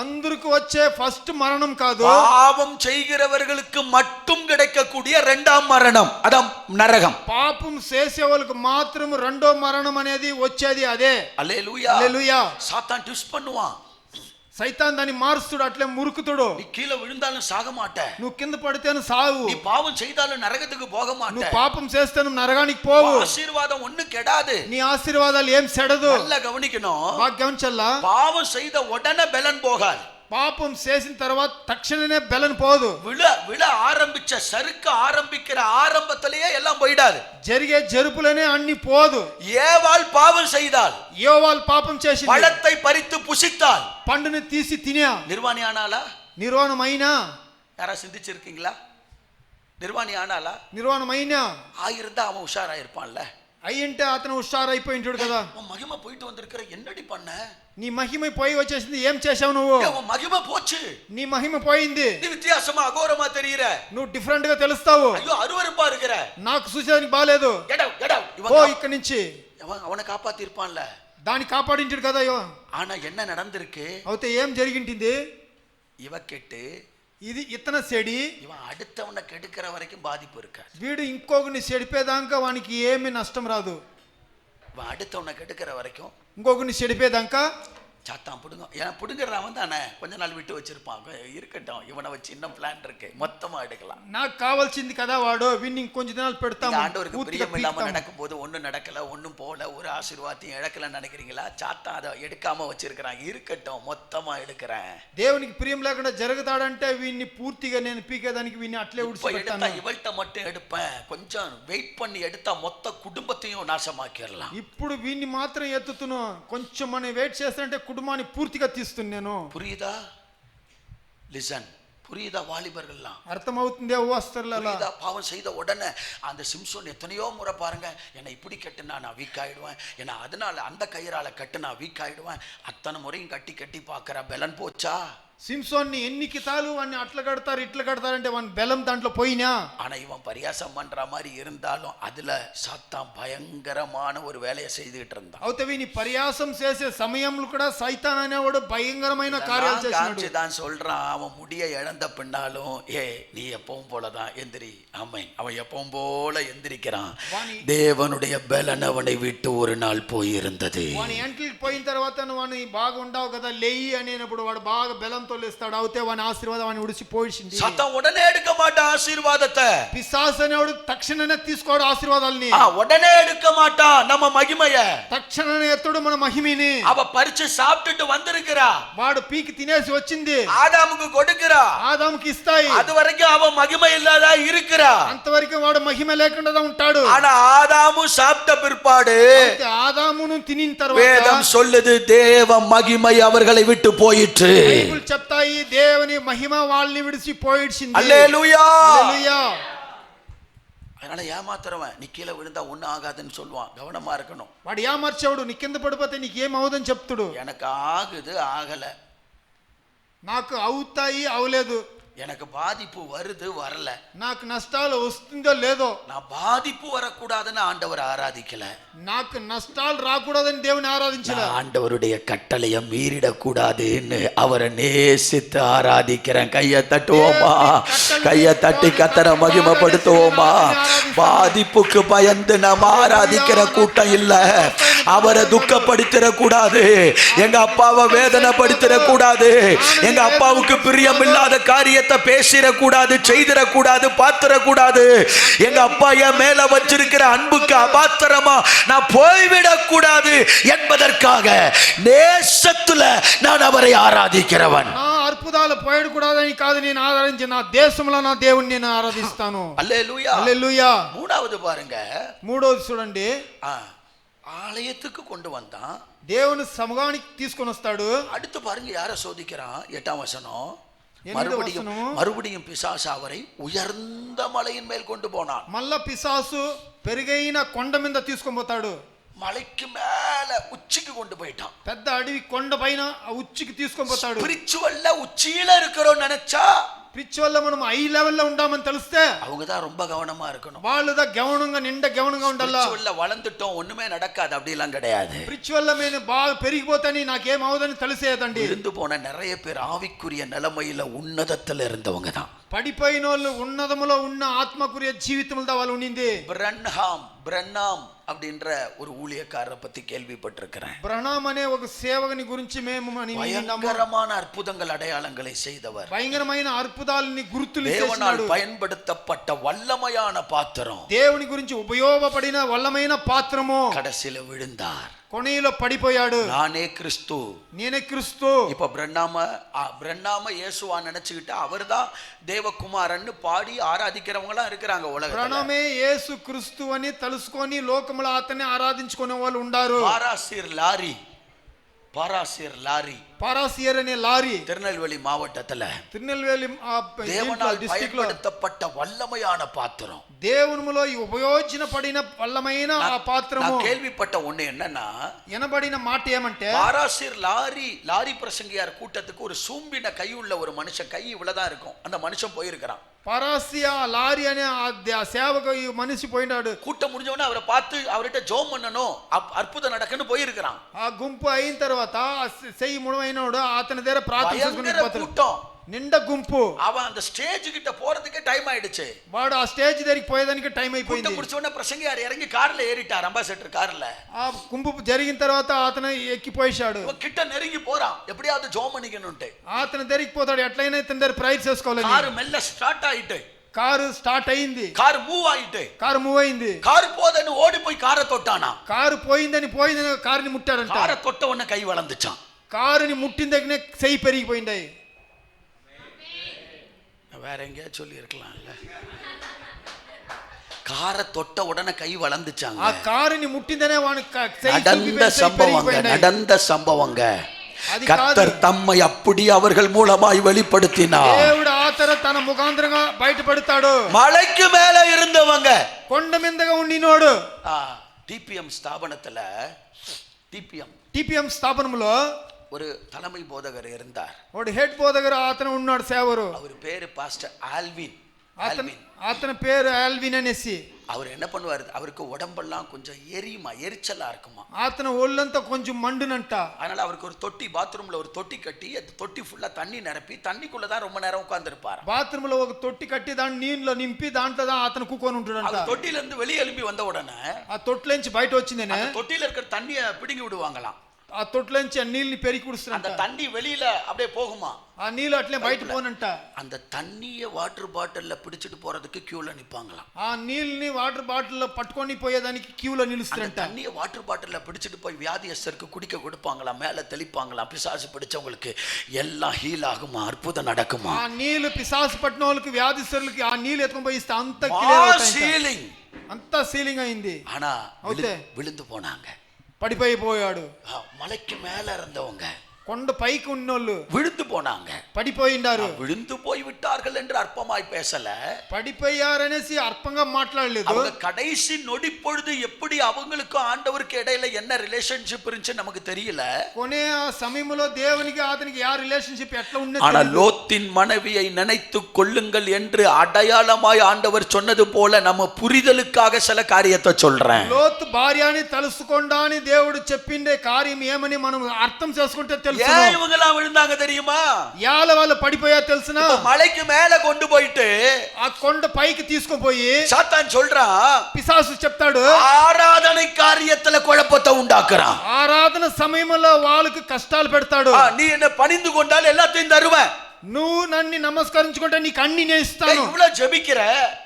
అందరికి వచ్చే ఫస్ట్ మరణం కాదు. பாவம் செய்கிறவர்களுக்கு மட்டும் கிடைக்கக்கூடிய இரண்டாம் மரணம், அதான் நரகம். పాపం చేసే వాళ్ళకి మాత్రం రెండో మరణం అనేది వచ్చేది అదే. அல்லேலூயா. హల్లెలూయా. சாத்தான் ட்விஸ்ட் பண்ணுவான். సైతాన్ దాన్ని మారుస్తాడు, అట్లే మురుకుతాడు. நீ கீழே விழுந்தாலும் சாக மாட்ட, నువ్వు కింద పడితేను సావు. நீ பாவம் செய்தாலும் நரகத்துக்கு போக மாட்ட, నువ్వు పాపం చేస్తేను నరకానికి పోవు. ஆசீர்வாதம் ஒண்ணு கெடாது. నీ ఆశీర్వాదాలు ఏం చెడదు. நல்லா கவனிக்கணும். బాగా గమనించాలా? பாவம் செய்த உடனே பலன் போகாது. పాపం చేసిన తర్వాత తక్షణమే బెలన్ పోదు. விழ ஆரம்பிச்ச சறுக்க ஆரம்பிக்கிற ஆரம்பத்திலேயே எல்லாம் போயிடாது. జరిగే జరుపులనే అన్ని పోదు. ஏவாள் பாவம் செய்தால், యోవాల్ పాపం చేసింది, பழத்தை பறித்து புசித்தாள், పండుని తీసి తినా, நிர்வாணி ஆனாளா? నిర్వాణమైనా? யாரா சிந்திச்சிருக்கீங்களா? நிர்வாணி ஆனாளா? నిర్వాణమైనా? ஆயிருந்தா அவன் உஷாரா இருப்பான்ல. అయ్యింటే అతను హుషారైపోయి ఉంటాడు కదా. உன் மகிமை போயிட்டு வந்திருக்கிற, என்னடி பண்ண? నీ మహిమ పోయి వచ్చేసింది, ఏం చేసావు నువ్వు? உன் மகிமை போச்சு, నీ మహిమ పోయింది, நீ வித்தியாசமா அகோரமா தெரியுற, నువ్వు డిఫరెంట్ గా తెలుస్తావు. ஐயோ అருவருப்பா இருக்கிற, నాకు చూసేదానికి బాలేదు, ఓ ఇక్కడి నుంచి. அவனை காப்பாத்தி இருப்பான்ல, దాన్ని కాపాడించాడు కదా. ஆனா என்ன நடந்திருக்கு? అయితే ఏం జరిగింది? இவ கெட்டு ఇది ఇతన చెడి, இவன் அடுத்தவனை கெடுக்கிற வரைக்கும் பாதிப்பு இருக்காது. వీడు ఇంకొకరిని చెడిపేదాకా వానికి ఏమీ నష్టం రాదు. இவன் அடுத்தவனை கெடுக்கிற வரைக்கும், ఇంకొకరిని చెడిపేదాకా சாத்தான் புடுங்க. ஏன் புடுங்கிறவன் தானே கொஞ்ச நாள் விட்டு வச்சிருப்பான். இருக்கட்டும், இவனை வச்சு இன்னும் பிளான் இருக்கு, மொத்தமா எடுக்கலாம். నాకు కావాల్సింది కదా వాడు, వీడిని ఇంకొంచెం దినాలు పెడతాము. ஆண்டவருக்கு பிரியம் இல்லாம நடக்கும் போது ஒன்னும் நடக்கல, ஒன்னும் போல, ஒரு ஆசீர்வாதத்தையும் இழக்கலன்னு நினைக்கிறீங்களா? சாத்தான் அதை எடுக்காம வச்சிருக்கிறான். இருக்கட்டும், மொத்தமா எடுக்கிறேன். దేవునికి ప్రియం లేకుండా జరుగుతాడంటే వీడిని పూర్తిగా నేను పీకేదానికి వీడిని అట్లే எடுத்தா இவள்கிட்ட மட்டும் எடுப்பேன், கொஞ்சம் வெயிட் பண்ணி எடுத்தா மொத்த குடும்பத்தையும் நாசமாக்கிடலாம். ఇప్పుడు వీడిని మాత్రం ఎత్తుతును, కొంచెం మనం వెయిట్ చేస్తుంటే కుటుంబాన్ని పూర్తిగా తీస్తున్నాను. புரியுதா? லிசன், புரியுதா? வாலிபர்கள்லாம் అర్థమవుతుందే? వస్తారులా பாவம் செய்த உடனே அந்த சிம்சோன் எத்தனையோ முறை பாருங்க, என்னை இப்படி கட்டுனா நான் வீக் ஆயிடுவேன், ஏன்னா அதனால அந்த கயிறால கட்டுனா வீக் ஆயிடுவேன், அத்தனை முறையும் கட்டி கட்டி பார்க்கற, பலன் போச்சா? சிம்சோன் ఎన్ని కితాలు వాడిని అట్లా కడతారు ఇట్లా కడతారంటే వాని బలం దాంట్లో పోయినా. ஆனா இவன் பரியாசம் பண்ற மாதிரி இருந்தாலும் அதுல சாத்தான் பயங்கரமான ஒரு வேலையை செய்துட்டு இருந்தான். అవుతే వీని పర్యాసం చేసే సమయంలో కూడా సైతాన్ అనేవాడు భయంకరమైన కార్యాలు చేస్తున్నాడు. தான் சொல்றான், அவன் முடிய இழந்த பின்னாலும் நீ எப்பவும் போலதான் எந்திரி. ஆமென். அவன் எப்பவும் போல எந்திரிக்கிறான். தேவனுடைய பலன் அவனை விட்டு ஒரு நாள் போய் இருந்தது. వాని ఎంట్లికి పోయిన తర్వాత వాని బాగా ఉండవు కదా, లేయి అనేటప్పుడు వాడు బాగా బలంతో లేస్తాడు. అవుతే వాని ఆశీర్వాదం వాని ఉడిసి పోయింది. సాతాన్ ఉడనే எடுக்க மாட்டான் ஆசீர்வாதத்தை. பிசாசு అనేవాడు తక్షణనే తీసుకోడు ఆశీర్వాదాలని. ఉడనే எடுக்க மாட்டான் நம்ம மகிமையை. తక్షణనే ఎత్తుడు మన మహిమని. அவ பறிச்சு சாப்பிட்டுட்டு வந்திருக்கிறா, వాడు పీకి తినేసి వచ్చింది, ఆదాముకు கொடுக்கிறா, ఆదాముకి ఇస్తాయి. அது வரைக்கும் அவ மகிமை இல்லாத இருக்கிறா, అంతవరకు వాడు మహిమ లేకుండా ఉంటాడు. ஆனா ஆதாமு சாப்பிட்ட பிற்பாடு, ஆதாமுను తినిన తర్వాత வேதம் சொல்லுது, தேவ மகிமை அவர்களை விட்டு போயிற்று. బైబిల్ చెప్తాయి, దేవుని మహిమ వాళ్ళని విడిచి పోయిడ్చింది. హల్లెలూయా, హల్లెలూయా. அதனால ஏமாத்துறவன் நீ கீழே விழுந்தா ஒன்னும் ஆகாதுன்னு சொல்லுவான், கவனமா இருக்கணும். వాడు ఏమార్చేవాడు, నీ కింద పడిపోతే నీకు ఏం అవదని చెప్తాడు. எனக்கு ஆகுது ஆகல, నాకు అవుతాయి అవలేదు, எனக்கு பாதிப்பு வருது வரல, నాకు నష్టాలు వస్తుందో లేదో, நான் பாதிப்பு வரக்கூடாதுன்னு ஆண்டவர் ஆராதிக்கல, నాకు నష్టాలు రాకూడదని దేవుని ఆరాధించல, ஆண்டவருடைய கட்டளையை மீறிட கூடாதுன்னு அவரை நேசித்து ஆராதிக்கிறேன். கையை தட்டுவோமா? கையை தட்டி கர்த்தரை மகிமைப்படுத்துவோமா? பாதிப்புக்கு பயந்து நாம் ஆராதிக்கிற கூட்டம் இல்ல. அவரை துக்கப்படுத்திட கூடாது, எங்க அப்பாவை வேதனைப்படுத்திட கூடாது, எங்க அப்பாவுக்கு பிரியம் இல்லாத காரியத்தை காரியத்தை பேசிடக்கூடாது, செய்திடக்கூடாது, பார்த்திடக்கூடாது. எங்க அப்பா என் மேல வச்சிருக்கிற அன்புக்கு அபாத்திரமா நான் போய்விடக் கூடாது என்பதற்காக நேசத்துல நான் அவரை ஆராதிக்கிறவன். நான் அற்புதால போயிடக்கூடாదని కాదు నేను ఆరాధించే నా దేశంలో నా దేవుని నేను ఆరాధిస్తాను. அல்லேலூயா, హల్లెలూయా. மூணாவது பாருங்க, మూడోది చూడండి, ஆலயத்துக்கு கொண்டு வந்தான், దేవుని సముగానికి తీసుకొని వస్తాడు. அடுத்து பாருங்க யார சோதிக்கிறான். 8ஆம் வசனம், ఎనిమిదో వచనము, மறுபடியும் பிசாசு அவரை உயர்ந்த மலையின் மேல் கொண்டு போனான். మళ్ళా పిశాసు పెరుగైన కొండ మీద తీసుకొని పోతాడు. மலைக்கு மேல உச்சிக்கு கொண்டு போயிட்டான். పెద్ద అడవి కొండ పైన ఉచ్చికి తీసుకొని పోతాడు. ஸ்பிரிச்சுவல்ல உச்சியில இருக்கிறோம் நினைச்சா, పిచ్ వల్ల మనం హై లెవెల్లో ఉంటామని తెలిస్తే அவங்க தான் ரொம்ப கவனமா இருக்கணும். వాళ్ళదా గవనంగా నిండా గవనంగా ఉండాలా. ஸ்பிரிச்சுவல்ல வளர்ந்துட்டோம் ஒண்ணுமே நடக்காது அப்படி எல்லாம் கிடையாது. పిచ్ వల్ల నేను బాగా పెరిగిపోతాని నాకేం అవదని తెలిసేదండి. இருந்து போன நிறைய பேர் ஆவிக்குரிய நிலைமையில உன்னதத்துல இருந்தவங்க தான். పడిపోయిన వాళ్ళు ఉన్నదములో ఉన్న ఆత్మకుரிய జీవితంలో వాళ్ళు ఉండింది. பிரண்ணாம் அப்படின்ற ஒரு ஊழியக்காரரை பத்தி கேள்விப்பட்டிருக்கிறேன். బ్రహ్నాం అనే ఒక సేవకుని గురించి మేము பயங்கரமான அற்புதங்கள் அடையாளங்களை செய்தவர், భయంకరమైన అద్భుతాలని గుర్తులు தேவனால் చేసినాడు. பயன்படுத்தப்பட்ட வல்லமையான பாத்திரம், దేవుని గురించి ఉపయోగపడిన వల్లమైన పాత్రము. கடைசியில விழுந்தார், కొనీలో పడిపోయాడు. நானே கிறிஸ்து, నేనే క్రీస్తు. இப்ப பிரண்ணாம இயேசுவா நினைச்சுக்கிட்டு அவர்தான் தேவகுமாரன்னு பாடி ஆராதிக்கிறவங்களாம் இருக்கிறாங்க உலகத்துல. ప్రణమే యేసు క్రీస్తు అని తెలుసుకొని లోకములో అతన్ని ఆరాధించుకునే వాళ్ళు ఉండారు. பாராசியர் అనే లారీ திருநெல்வேலி மாவட்டத்துல திருநெல்வேలి தேவனால் பயன்படுத்தப்பட்ட வல்லமையான பாத்திரம், దేవునిలో ఉపయోగించబడిన వల్లమైన ఆ పాత్రము. நான் கேள்விப்பட்ட ஒண்ணு என்னன்னா, ఎనబడిన మాట ఏమంటే, பாராசியர் லாரி பிரசங்கியார் கூட்டத்துக்கு ஒரு சூம்பின கை உள்ள ஒரு மனுஷன், கை இவ்வளவுதான் இருக்கும், அந்த மனுஷன் போயிருக்கிறான். పరాసియా లారీ అనే ఆ సేవకు ఈ మనిషి పోయినాడు. கூட்டம் முடிஞ்சவொடனே அவரை பார்த்து அவர்கிட்ட ஜெபம் பண்ணணும், அற்புதம் நடக்குன்னு போயிருக்கிறான். ఆ గుంపు అయిన తర్వాత చెయ్యి ముడమైనోడు అతని దగ్గర ప్రార్థన చేసుకుని கூட்டம் నిండా గుంపు. அவன் அந்த ஸ்டேஜ் கிட்ட போறதுக்கு டைம் ஆயிடுச்சு. వాడు ఆ స్టేజ్ దగ్గరికి పోయేదానికి టైం అయిపోయింది. கூட்டம் முடிச்ச உடனே பிரசங்கியார் இறங்கி கார்ல ஏறிட்டார், அம்பாசடர் கார்ல. ఆ గుంపు జరిగిన తర్వాత అతను ఎక్కిపోయాడు. கிட்ட நெருங்கி போறான், எப்படியாவது ஜெபம் பண்ணிக்கணும்ட்டு. అతను దగ్గరికి పోతాడు, ఎట్లయినా ఇతని దగ్గర ప్రైర్ చేసుకోవాలి. కారు మెల్ల స్టార్ట్ ఆయితే, కారు స్టార్ట్ అయింది, కారు మూవ్ ఆయితే, కారు మూవ్ అయింది. కారు పోదని ఓడిపోయి కారు తొట్టానా, కారు పోయిందని కారుని ముట్టాడంట. కారు తొట్ట ఉన్న కై వளந்துச்சான். కారుని ముట్టిన దగ్గరనే చెయ్యి పెరిగిపోయింది. வேற எங்கேயா சொல்லி இருக்கலாம்ல, காரை தொட்ட உடனே கை வளர்ந்துச்சாங்க. ఆ కారుని ముట్టిందనే நடந்த சம்பவங்க. கர்த்தர் தம்மை அப்படி அவர்கள் மூலமாய் வெளிப்படுத்தினார். దేవుడు ఆతర తన ముఖాంతరంగా బయటపడతాడు. மலைக்கு மேல இருந்தவங்க, కొండ మీదగా ఉండినోడు. டிபிஎம் ஸ்தாபனத்துல టిపిఎం స్థాపనములో ஒரு தலைமை போதகர் இருந்தார். ஒரு ஹெட் போதகர் అతను ఉన్నాడు, సేవరు. அவர் பேரு பாஸ்டர் ஆல்வின். అతని పేరు ఆల్విన్ అనేసి. அவர் என்ன பண்ணுவாரு, அவருக்கு உடம்பெல்லாம் கொஞ்சம் எரிச்சலா இருக்குமா. అతను ఒళ్ళంతా కొంచెం మండునంట. அதனால அவருக்கு ஒரு தொட்டி, பாத்ரூம்ல ஒரு தொட்டி கட்டி, அந்த தொட்டி ஃபுல்லா தண்ணி நிரப்பி தண்ணிக்குள்ளதான் ரொம்ப நேரம் உட்கார்ந்து இருப்பார். బాత్రూమ్ లో ఒక తొట్టి కట్టి దాన్ని నీళ్ళలో నింపి దాంట్లో అతను కూకొని ఉంటాడంట. தொட்டில இருந்து வெளியே எழும்பி வந்த உடனே ఆ తొట్టిలోంచి బయట వచ్చిందనే தொட்டில இருக்கிற தண்ணிய பிடுங்கி விடுவாங்களாம். ఆ తొట్టిలోంచి ఆ నీళ్ళని పెరికి కుడుస్తారంట. அந்த தண்ணி வெளியில அப்படியே போகுமா, ఆ నీళ్ళు అట్లే బయట పోనంట. அந்த தண்ணிய வாட்டர் பாட்டில்ல பிடிச்சிட்டு போறதுக்கு கியூல நிப்பாங்களாம். ఆ నీళ్ళని వాటర్ బాటిల్లో పట్టుకొని పోయేదానికి క్యూలో నిలుస్తారంట. தண்ணிய வாட்டர் பாட்டில்ல பிடிச்சிட்டு போய் வியாதியஸ்தருக்கு குடிக்க கொடுப்பாங்களாம், மேல தெளிப்பாங்களாம். பிசாசு பிடிச்சவங்களுக்கு எல்லாம் ஹீல் ஆகுமா, அற்புதம் நடக்குமா. ఆ నీళ్ళు పిశాసు పట్టిన వాళ్ళకి, వ్యాధిస్తులకి ఆ నీళ్ళు ఎత్తుకొని పోయి ఇస్తే అంత హీలింగ్, అంత సీలింగ్ అయింది. ஆனா விழுந்து போனாங்க, పడిపోయాడు. மலைக்கு மேல இருந்தவங்க, కొండ పైకి ఉన్నోళ్ళు விழுந்து போனாங்க, పడిపోయిండారు. விழுந்து போய் விட்டார்கள் என்று அற்பமாய் பேசல, పడిపోయారనేసి అర్పంగా మాట్లాడలేదు. அவங்க கடைசி நொடி பொழுது எப்படி அவங்களுக்கு ஆண்டவருக்கு இடையில என்ன ரிலேஷன்ஷிப் இருந்துச்சு நமக்கு தெரியல. కొనే సమయంలో దేవునికి అతనికి ఆ రిలేషన్షిప్ ఎట్లా ఉన్నది. ஆனா லோத்தின் மனைவியை நினைத்துக் கொள்ளுங்கள் என்று அடையாளமாய் ஆண்டவர் சொன்னது போல நம்ம புரிதலுக்காக சில காரியத்தை சொல்றேன். లోతు భార్యని తలుసుకోండా అని దేవుడు చెప్పిండే కార్యం ఏమని మనం అర్థం చేసుకుంటే తెలుసు. ஏன் இவங்க எல்லாம் விழுந்தாங்க தெரியுமா? యాల వాళ్ళు పడిపోయా తెలుసునా? மலைக்கு மேல கொண்டு போயிட்டு ఆ కొండ పైకి తీసుకొని పోయి சாத்தான் சொல்றான், పిశాసు చెప్తాడు, ஆராதனை காரியத்துல குழப்பத்தை உண்டாக்குறான். ఆరాధన సమయంలో వాళ్ళకి కష్టాలు పెడతాడు. நீ என்ன பணிந்து கொண்டால் எல்லாத்தையும் தருவேன், నువ్వు నన్ను నమస్కరించుకుంటే నీకు అన్ని నేను ஏய், ఇస్తాను. இவ்வளவு ஜெபிக்கிற,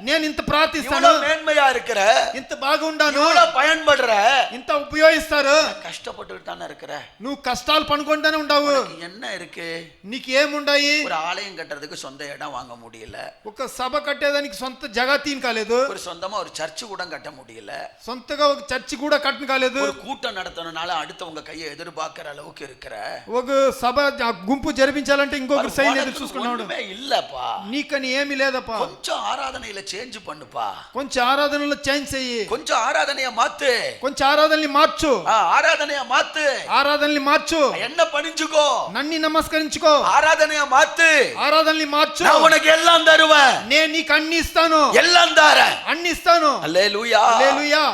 నేను ఇంత ప్రార్థిస్తాను, இவ்வளவு மேன்மையா இருக்கிற, ఇంత బాగుండాను, இவ்வளவு பயன்படுற, ఇంత ఉపయోగిస్తారు. கஷ்டப்பட்டு தானே இருக்கிற. నువ్వు కష్టాలు పనుకుంటానే ఉండవు. உனக்கு என்ன இருக்கு? నీకు ఏముండాయి? ஒரு ఆలయం கட்டுறதுக்கு சொந்த இடம் வாங்க முடியல, ఒక సభ కట్టేదానికి సొంత జగ తీన్ కాలేదు, ஒரு சொந்தமா ஒரு சர்ச்சு கூட கட்ட முடியல, సొంతగా ఒక చర్చి కూడా కట్టను కాలేదు, ஒரு கூட்டம் நடத்தணும்னால அடுத்தவங்க கையை எதிர்பார்க்கிற அளவுக்கு இருக்கிற. ఒక సభ గుంపు జరిపించాలంటే ఇంకొకరు సైన్ ఎదురు చూసుకున్నాడు. ஒண்ணுமே இல்லப்பா. నీకని ఏమీ లేదప్పా. கொஞ்சம் ఆరాధனையில చేంజ్ பண்ணுப்பா, కొంచెం ఆరాధనలో చేంజ్ చెయ్యి, கொஞ்சம் ఆరాధனைய மாத்து, కొంచెం ఆరాధనని మార్చు, ஆராதனைய மாத்து, ఆరాధనని మార్చు, என்ன பணிஞ்சுக்கோ, నన్ను నమస్కరించుకో, ஆராதனைய மாத்து, ఆరాధనని మార్చు. நான் உனக்கு எல்லாம் தருவேன், నేను నీకు అన్ని ఇస్తాను, எல்லாம் தரேன். అన్ని ఇస్తాను. அல்லேலூயா. హల్లెలూయా.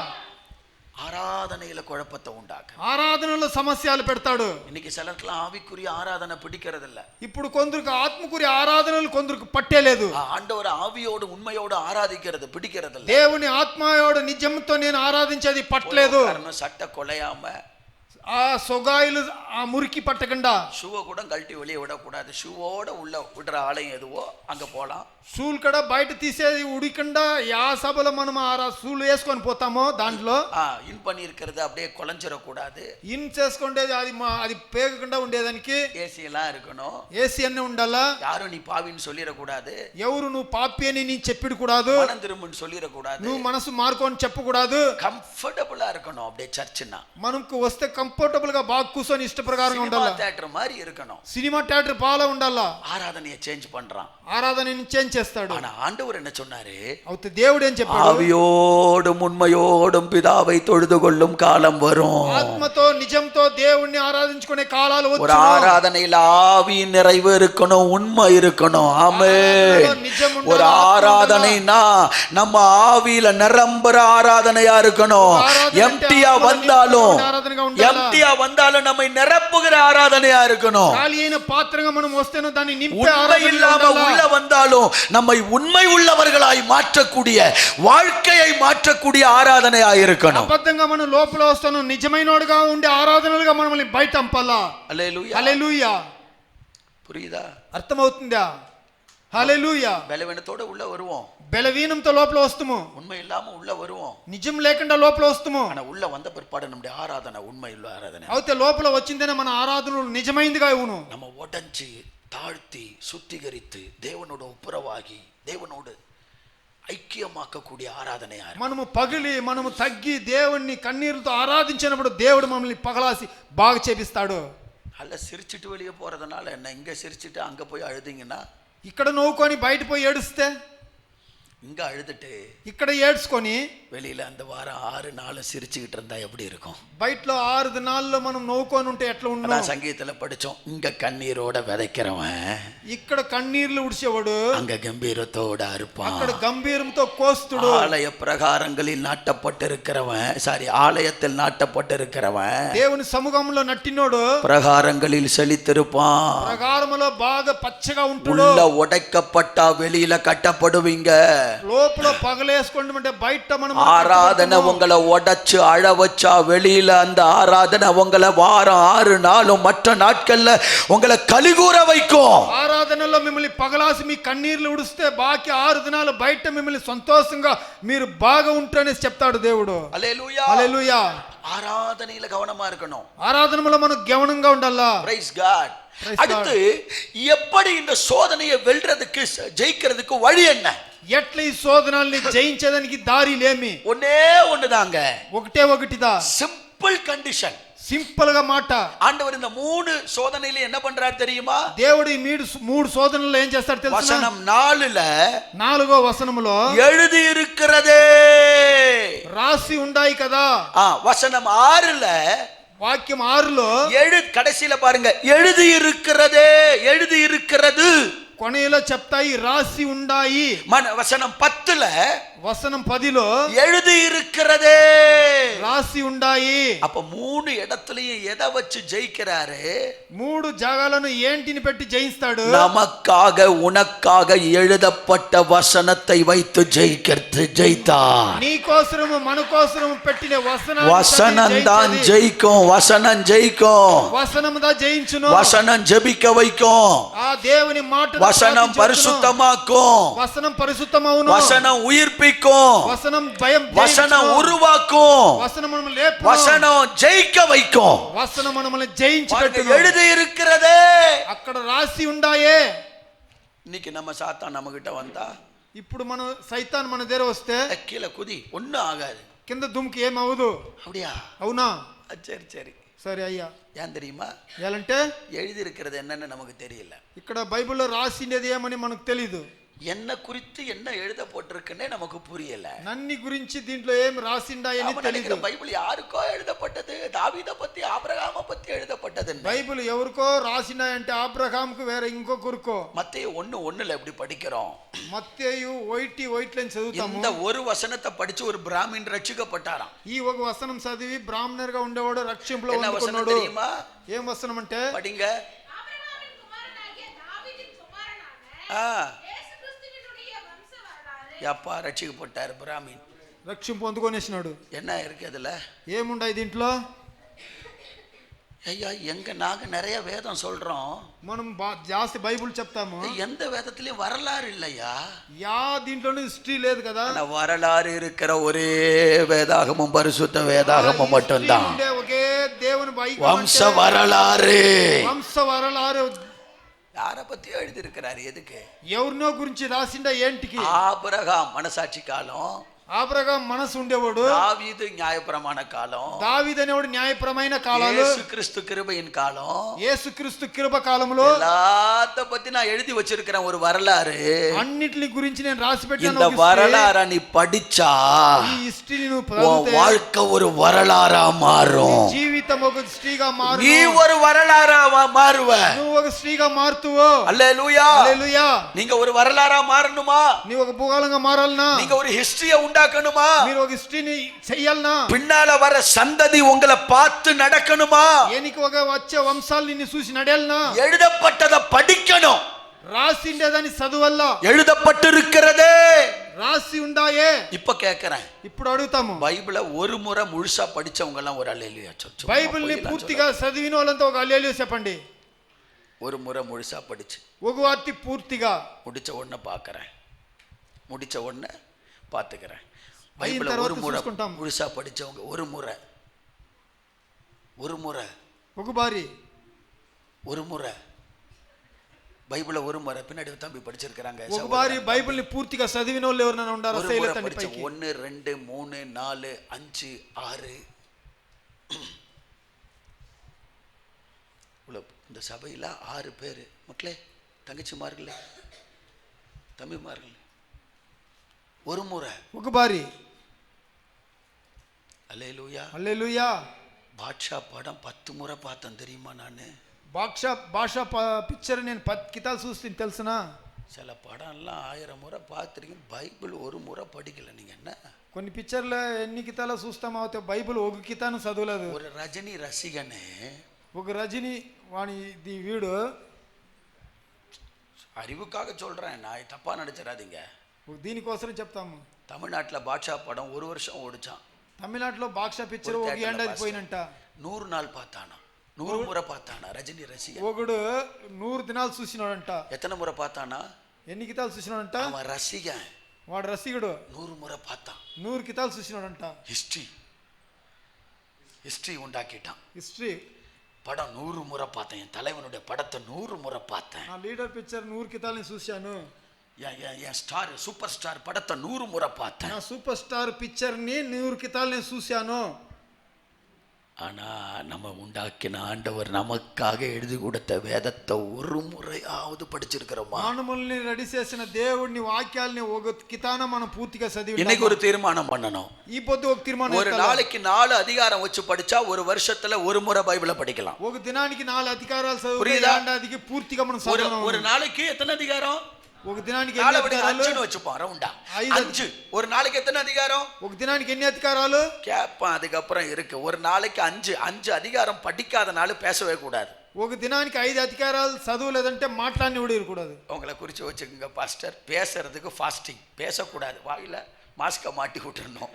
ஆராதனையில குழப்பத்தை உண்டாக்க. ఆరాధనలో సమస్యలు పెడతాడు. இன்னைக்கு சிலருக்குலாம் ஆவிக்குரிய ஆராதனை பிடிக்கிறது இல்ல. ఇప్పుడు కొందరికి ఆత్మకురి ఆరాధనలు కొందరికి పట్టేలేదు. ஆண்டவர் ஆவியோடு உண்மையோடு ஆராதிக்கிறது பிடிக்கிறது இல்ல. దేవుని ఆత్మయోడు నిజంతో నేను ఆరాధించేది పట్టలేదు. காரணம் சட்டை கொலையாம, ఆ సొగాయిలు ఆ మురికి పట్టకుండా, ஷூவை கூட கழட்டி வெளியே விடக்கூடாது, ஷூவோட உள்ள விடுற ஆலயம் எதுவோ அங்க போலாம். షూలు కూడా బయట తీసేది ఉడికుండా యా సభలో మనం ఆ షూలు వేసుకొని పోతామో దాంట్లో இன் பண்ணி இருக்கிறது அப்படியே குலைஞ்சிடக்கூடாது, ఇన్ చేసుకుండేది అది పేగకుండా ఉండేదానికి ஏசி எல்லாம் இருக்கணும். ఏసీ అన్నీ ఉండాలా. யாரும் நீ பாவின்னு சொல்லிடக்கூடாது, ఎవరు నువ్వు పాపి అని నీ చెప్పిడు కూడాదు, மனம் திரும்புன்னு சொல்லிடக்கூடாது, నువ్వు మనసు మార్కొని చెప్పకూడదు. கம்ஃபர்டபுளா இருக்கணும். அப்படியே சர்ச்சுன்னா మనకు వస్తే కంఫర్టబుల్ గా బాగా కూర్చొని ఇష్ట ప్రకారంగా ఉండాలా. தியேட்டர் மாதிரி இருக்கணும். సినిమా థియేటర్ పాలా ఉండాలా. ஆராதனையை சேஞ்ச் பண்றான். ఆరాధనని చేంజ్ చేస్తాడు. ஆனா ஆண்டவர் என்ன சொன்னாரு? అవుతే దేవుడు ఏం చెప్పాడు? ஆவியோடும் உண்மையோடும் பிதாவை தொழுது கொள்ளும் காலம் வரும். ఆత్మతో నిజంతో దేవుణ్ణి ఆరాధించుకునే కాలాలు ஒரு వచ్చును. ஆராதனையில ஆவி நிறைவு இருக்கணும், உண்மை இருக்கணும். ஆமென். ஒரு ஆராதனைனா நம்ம ஆவியில நிரம்புற ஆராதனையா இருக்கணும். எம்டியா வந்தாலும் நம்மை நிரப்புகிற ஆராதனையா இருக்கணும். ఖాళీ అయిన పాత్రగా మనం వస్తేనో దాన్ని నింపే உண்மை ఆరాధన இல்லாம ఉండాలా. உள்ள வந்தாலும் நம்மை உண்மை உள்ளவர்களாய் மாற்றக்கூடிய, வாழ்க்கையை மாற்றக்கூடிய ஆராதனையா இருக்கணும். అబద్ధంగా మనం లోపల వస్తాను, నిజమైనోడుగా ఉండే ఆరాధనలుగా మనల్ని బయట పంపాలా. அல்லேலூயா. హల్లెలూయా. புரியுதா? అర్థమవుతుందా? హల్లెలూయా. பலவீனத்தோட உள்ள வருவோம், బలవీనంతో లోపల వస్తాము, உண்மை இல்லாம உள்ள வருவோம். నిజం లేకుండా లోపల వస్తాము. ஆனா உள்ள வந்த பிற்பாடு நம்முடைய ஆராதனை உண்மை உள்ள ஆராதனை. అయితే లోపల వచ్చిందనే మన ఆరాధనలు నిజమైందిగా అవును. நம்ம உடைஞ்சு தாழ்த்தி சுத்திகரித்து தேவனோட ஒப்புரவாகி தேவனோடு ఐక్యమాకக்கூடிய ఆరాధనయా. మనము పగిలి మనము తగ్గి దేవుణ్ణి కన్నీరుతో ఆరాధించినప్పుడు దేవుడు మనల్ని పగలాసి బాగా చేపిస్తాడు. அல்ல சிரிச்சிட்டு வெளியே போறதுனால என்ன, இங்க சிரிச்சிட்டு அங்க போய் அழுதிங்கன்னா, ఇక్కడ నవ్వుకొని బయట పోయి ఏడుస్తే, இங்க அழுதுட்டு ఇక్కడ ఏడ్చుకొని வெளியில அந்த வாரம் 6 நாள் சிரிச்சுக்கிட்டு இருந்தா எப்படி இருக்கும்? బయటలో 6 దినాల్లో మనం నవ్వుకొని ఉంటే ఎట్లా ఉన్నాం? அதான் சங்கீதத்துல படிச்சோம், இங்க கண்ணீரோட விதைக்கிறவன் ఇక్కడ కన్నీర్లు ఉడిచేవాడు அங்க கம்பீரத்தோட அறுப்பான். అక్కడ గంభీరంతో కోస్తుడు. ஆலய பிரகாரங்களில் நாட்டப்பட்டிருக்கிறவன், ஆலயத்தில் நாட்டப்பட்டிருக்கிறவன் దేవుని సముఖంలో నట్టినోడు பிரகாரங்களில் செழித்திருப்பான். ప్రకారములో బాగా పచ్చగా ఉంటాడు. உள்ள உடைக்கப்பட்டா வெளியில கட்டப்படுவீங்க. లోపల పగలేసుకుంటే బయట మనం ஆராதனை உங்களை உடைச்சு அழ வச்சா வெளியில அந்த ஆராதனை உங்களை வாரம் 6 நாளும் மற்ற நாட்கள்ல உங்களை கலிகூற வைக்கும். ఆరాధనలో మిమ్మల్ని పగలాసి మీ కన్నీర్లు ఉడిస్తే బాకి 6 దినాలు బయట మిమ్మల్ని సంతోషంగా మీరు బాగా ఉంటారని చెప్తాడు దేవుడు. హల్లెలూయా. హల్లెలూయా. ஆராதனையில கவனமா இருக்கணும். ఆరాధనలో మనం గమనంగా ఉండాలా. Praise God. அடுத்து எப்படி இந்த சோதனையை வெல்றதுக்கு ஜெயிக்கிறதுக்கு வழி என்ன? ఎట్లా ఈ శోధనల్ని జయించేదానికి దారిలేమి? ஒன்னே ஒண்ணுதாங்க, ఒకటే ఒకటిదా. Simple condition. సింపుల్ గా మాట. ஆண்டவர் இந்த 3 சோதனையில என்ன பண்றாரு தெரியுமா? దేవుడు ఈ 3 శోధనల్లో ఏం చేస్తాడు తెలుసా? வசனம் 4ல 4వ వచనములో எழுதி இருக்கிறதே రాసి ఉండాయి కదా. வசனம் 6ல వాక్యం 6లో கடைசியில பாருங்க, எழுதி இருக்கிறதே, எழுதி இருக்கிறது. కొనలో చెప్తాయి రాసి ఉండాయి. வசனம் 10ல వచనం 10లో எழுதி இருக்கிறதே రాసి ఉండాయి. அப்ப 3 இடத்துலயும் எதை வச்சு ஜெயிக்கிறாரு? 3 జాగాలను ఏంటిని పెట్టి జయిస్తాడు? நமக்காக உனக்காக எழுதப்பட்ட வசனத்தை வைத்து ஜெயித்தார். నీ కోసము మన కోసము పెట్టిన வசனம் தான் ஜெயிக்கும். வசனம் ஜெயிக்கும். వసనం దా జయించును. வசனம் ஜெபிக்க வைக்கும். ఆ దేవుని మాట வசனம் பரிசுத்தமாக்கும். వసనం పరిశుద్ధమవును. வசனம் உயிர்ப்பிக்கும். వసనం భయం வசனம் உருவாக்கும். వసనం మనల్ని లేపును. வசனம் ஜெயிக்க வைக்கும். వసనం మనల్ని జయించి పెట్టును. எழுதி இருக்கிறதே, అక్కడ రాసి ఉండాయే. இன்னைக்கு நம்ம சாத்தான் நம்ம கிட்ட வந்தா, ఇప్పుడు మన సైతాన్ మన దగ్గర వస్తే கீழே குதி, ஒண்ணும் ஆகாது. కింద దుమ్కి ఏమవదు. அப்படியா? అవునా? சரி சரி. సరే అయ్యా. ஏன் தெரியுமா? ఎలాంటే எழுதி இருக்கிறது என்னன்னு நமக்கு தெரியல. ఇక్కడ బైబిల్లో రాసిండేది ఏమని మనకు తెలీదు. என்ன குறித்து என்ன எழுத போட்டிருக்குன்னே நமக்கு புரியல. నన్ని గురించి దీంట్లో ఏం రాసిండాయని తెలీదు. బైబిల్ யாருக்கோ எழுதப்பட்டது, தாவீதை பத்தி ஆபிரகாமை பத்தி எழுதப்பட்டது. బైబిల్ ఎవరికో రాసిండాయంటే ఆబ్రహాంకు వేరే ఇంకొకరికో. மத்தேயு 1:1 எப்படி படிக்கிறோம்? మత్తేయు 1:1 చదువుతాము. இந்த ஒரு வசனத்தை படிச்சு ஒரு பிராமின் ரட்சிக்கப்பட்டாராம். ఈ ఒక వచనం చదివి బ్రాహ్మణర్ గా ఉండేవాడు రక్షింపులో என்ன வசனம் ఉన్నాడు. தெரியுமா? ఏం వచనం అంటే படிங்க. அப்பா ரட்சிக்கப்பட்டார் பிராமின். రక్షింపు పొందుకొనేసినాడు. என்ன இருக்கு அதுல? ఏముండాయి దీంట్లో? ஐயா, எங்க நாங்க நிறைய வேதம் சொல்றோம், మనం జాస్తి బైబిల్ చెప్తాము, எந்த வேதத்திலயும் வரலாறு இல்லையா? యా దీంట్లోనూ హిస్టరీ లేదు కదా. வரலாறு இருக்கிற ஒரே வேதாகமும் பரிசுத்த வேதாகமும் மட்டும்தான். ఒకే దేవుని బైబిల్ வம்ச வரலாறு. వంశ వరలారు யார பத்தியோ எழுதி இருக்கிறாரு. எதுக்கு? ఎవరినో గురించి రాసిండా ఏంటికి? ஆபிரகாம் மனசாட்சி காலம், ఆబ్రహాం మనసు ఉండేవాడు. தாவீது நியாயப்பிரமாண காலம், దావీదు అనేవాడు న్యాయప్రమైన కాలాలు, இயேசு கிறிஸ்து கிருபையின் காலம், యేసుక్రీస్తు కృప కాలంలో எல்லாத்த பத்தி நான் எழுதி வச்சிருக்கிறேன் ஒரு வரலாறு. అన్నిటి గురించి నేను రాసి పెట్టాను. இந்த வரலாற நீ படிச்சா ఈ హిస్టరీ నువ్వు உன் చదివితే வாழ்க்கை ஒரு வரலாறா மாறும். జీవితం ఒక హిస్టరీగా మారు. நீ ஒரு வரலாறா மாறுவ. నువ్వు ఒక హిస్టరీగా మారుతావు. அல்லேலூயா. హల్లెలూయా. நீங்க ஒரு வரலாறா மாறணுமா? நீ ఒక భూగోళంగా మారాలనా? நீங்க ஒரு ஹிஸ்டரிய உண்டாக்கணுமா? మీరు ఒక హిస్టరీని చెయ్యాలనా? பின்னால வர சந்ததி உங்களை பார்த்து நடக்கணுமா? ఏనికి ఒక వచ్చే వంశాలు నిన్ను చూసి నడేయాలనా? எழுதப்பட்டதை படிக்கணும். రాసిండేదాన్ని చదువల్లా. எழுதப்பட்டிருக்கிறதே రాసి ఉండాయే. இப்ப கேக்குறேன், ఇప్పుడు అడుగుతాము, பைபிளை ஒரு முறை முழுசா படிச்சவங்க எல்லாம் ஒரு அல்லேலூயா சொல்லு. బైబిల్ ని పూర్తిగా చదివిన వాళ్ళంతా ఒక హల్లెలూయా చెప్పండి. ஒரு முறை முழுசா படிச்சு ఒక వార్తి పూర్తిగా முடிச்ச உடனே பாக்குறேன், முடிச்ச உடனே பாத்துக்கிறேன். అయిన பைபிளை ஒரு తర్వాత முறை చూసుకుంటాం. முழுசா படிச்சவங்க ஒரு முறை ఒక బారి ஒரு முறை பைபிளை ஒரு முறை பின்னாடி தம்பி படிச்சிருக்கிறாங்க. ఒక బారి బైబిల్ ని పూర్తిగా చదివిన వాళ్ళు ఎవరైనా ఉండారా? ஒரு முறை శైలతండి படிச்ச పైకి 1 2 3 4 5 6 இந்த சபையில 6 பேரு மக்களே, தங்கச்சிமார்களே, தம்பிமார்களே, ஒரு முறை ఒక బారి. அல்லேலூயா. హల్లెలూయా. பாட்ஷா படம் 10 முறை பார்த்தேன் தெரியுமா? நானு భాష పిక్చర్ నేను 10 కితాలు చూస్తుంది తెలుసునా? சில படம்லாம் 1000 முறை பார்த்துருக்கீங்க, பைபிள் ஒரு முறை படிக்கல. நீங்க என்ன? కొన్ని పిక్చర్లు ఎన్ని కితాలు చూస్తామో అయితే బైబిల్ ఒక కితాను చదవలేదు. ஒரு ரஜினி ரசிகனே, ఒక రజనీ వాణి వీడు, அறிவுக்காக சொல்றேன், நான் தப்பா நினைச்சிடாதீங்க. దీనికోసం చెప్తాము. தமிழ்நாட்டில் பாட்ஷா படம் 1 வருஷம் ஓடிச்சான். తమిళనాడులో బాక్షా పిక్చర్ ఒక ఏడాది పోయినంట. 100 நாள் பார்த்தானா, 100 முறை பார்த்தானா ரஜினி ரசிகன். ఒకడు 100 దినాలు చూసినాడంట. எத்தனை முறை பார்த்தானா? ఎన్ని కితాలు చూసినాడంట? அவன் ரசிகன். వాడు రసికుడు 100 முறை பார்த்தான். 100 కితాలు చూసినాడంట. ஹிஸ்டரி உண்டாக்கிட்டான். హిస్టరీ படம் 100 முறை பார்த்தேன். என் தலைவனுடைய படத்தை 100 முறை பார்த்தேன். నా లీడర్ పిక్చర్ 100 కితాలు నేను చూశాను. என் ஸ்டார் சூப்பர் ஸ்டார் படத்தை 100 முறை பார்த்தேன். నా సూపర్ స్టార్ పిక్చర్ ని 100 కితాలు నేను చూశాను. ஆனா நம்ம உண்டாக்கின ஆண்டவர் நமக்காக எழுதி கொடுத்த வேதத்தை ஒரு முறையாவது படிச்சிருக்கிறோமா? మానవుల్ని రెడీ చేసిన దేవుడిని వాక్యాల్ని ఒక కితాన మనం పూర్తిగా చదివి இன்னைக்கு ஒரு தீர்மானம் பண்ணணும். ఈ పొద్దు ఒక తీర్మానం ஒரு நாளைக்கு 4 அதிகாரம் வச்சு படிச்சா ஒரு வருஷத்துல ஒரு முறை பைபிளை படிக்கலாம். ఒక దినానికి 4 అధికారాలు చదివితే புரியுதா? ఏడాదికి పూర్తిగా మనం చదవను. ஒரு நாளைக்கு எத்தனை அதிகாரம்? ఒక దినానికి நாளை ఎన్ని விட అధికారాలు? அஞ்சுன்னு வச்சுப்போம் ரவுண்டா. 5. 5. ஒரு நாளைக்கு எத்தனை அதிகாரம் ఒక దినానికి ఎన్ని అధికారాలు? கேட்பான். அதுக்கப்புறம் இருக்கு ஒரு நாளைக்கு 5 அதிகாரம் படிக்காதனால பேசவே கூடாது. ఒక దినానికి 5 అధికారాలు చదువులేదంటే మాట్లాడిని కూడా ఇరకూడదు. உங்களை குறித்து வச்சுக்கோங்க பாஸ்டர், பேசுறதுக்கு ஃபாஸ்டிங், பேசக்கூடாது, வாயில மாஸ்கை மாட்டி விட்டுறணும்.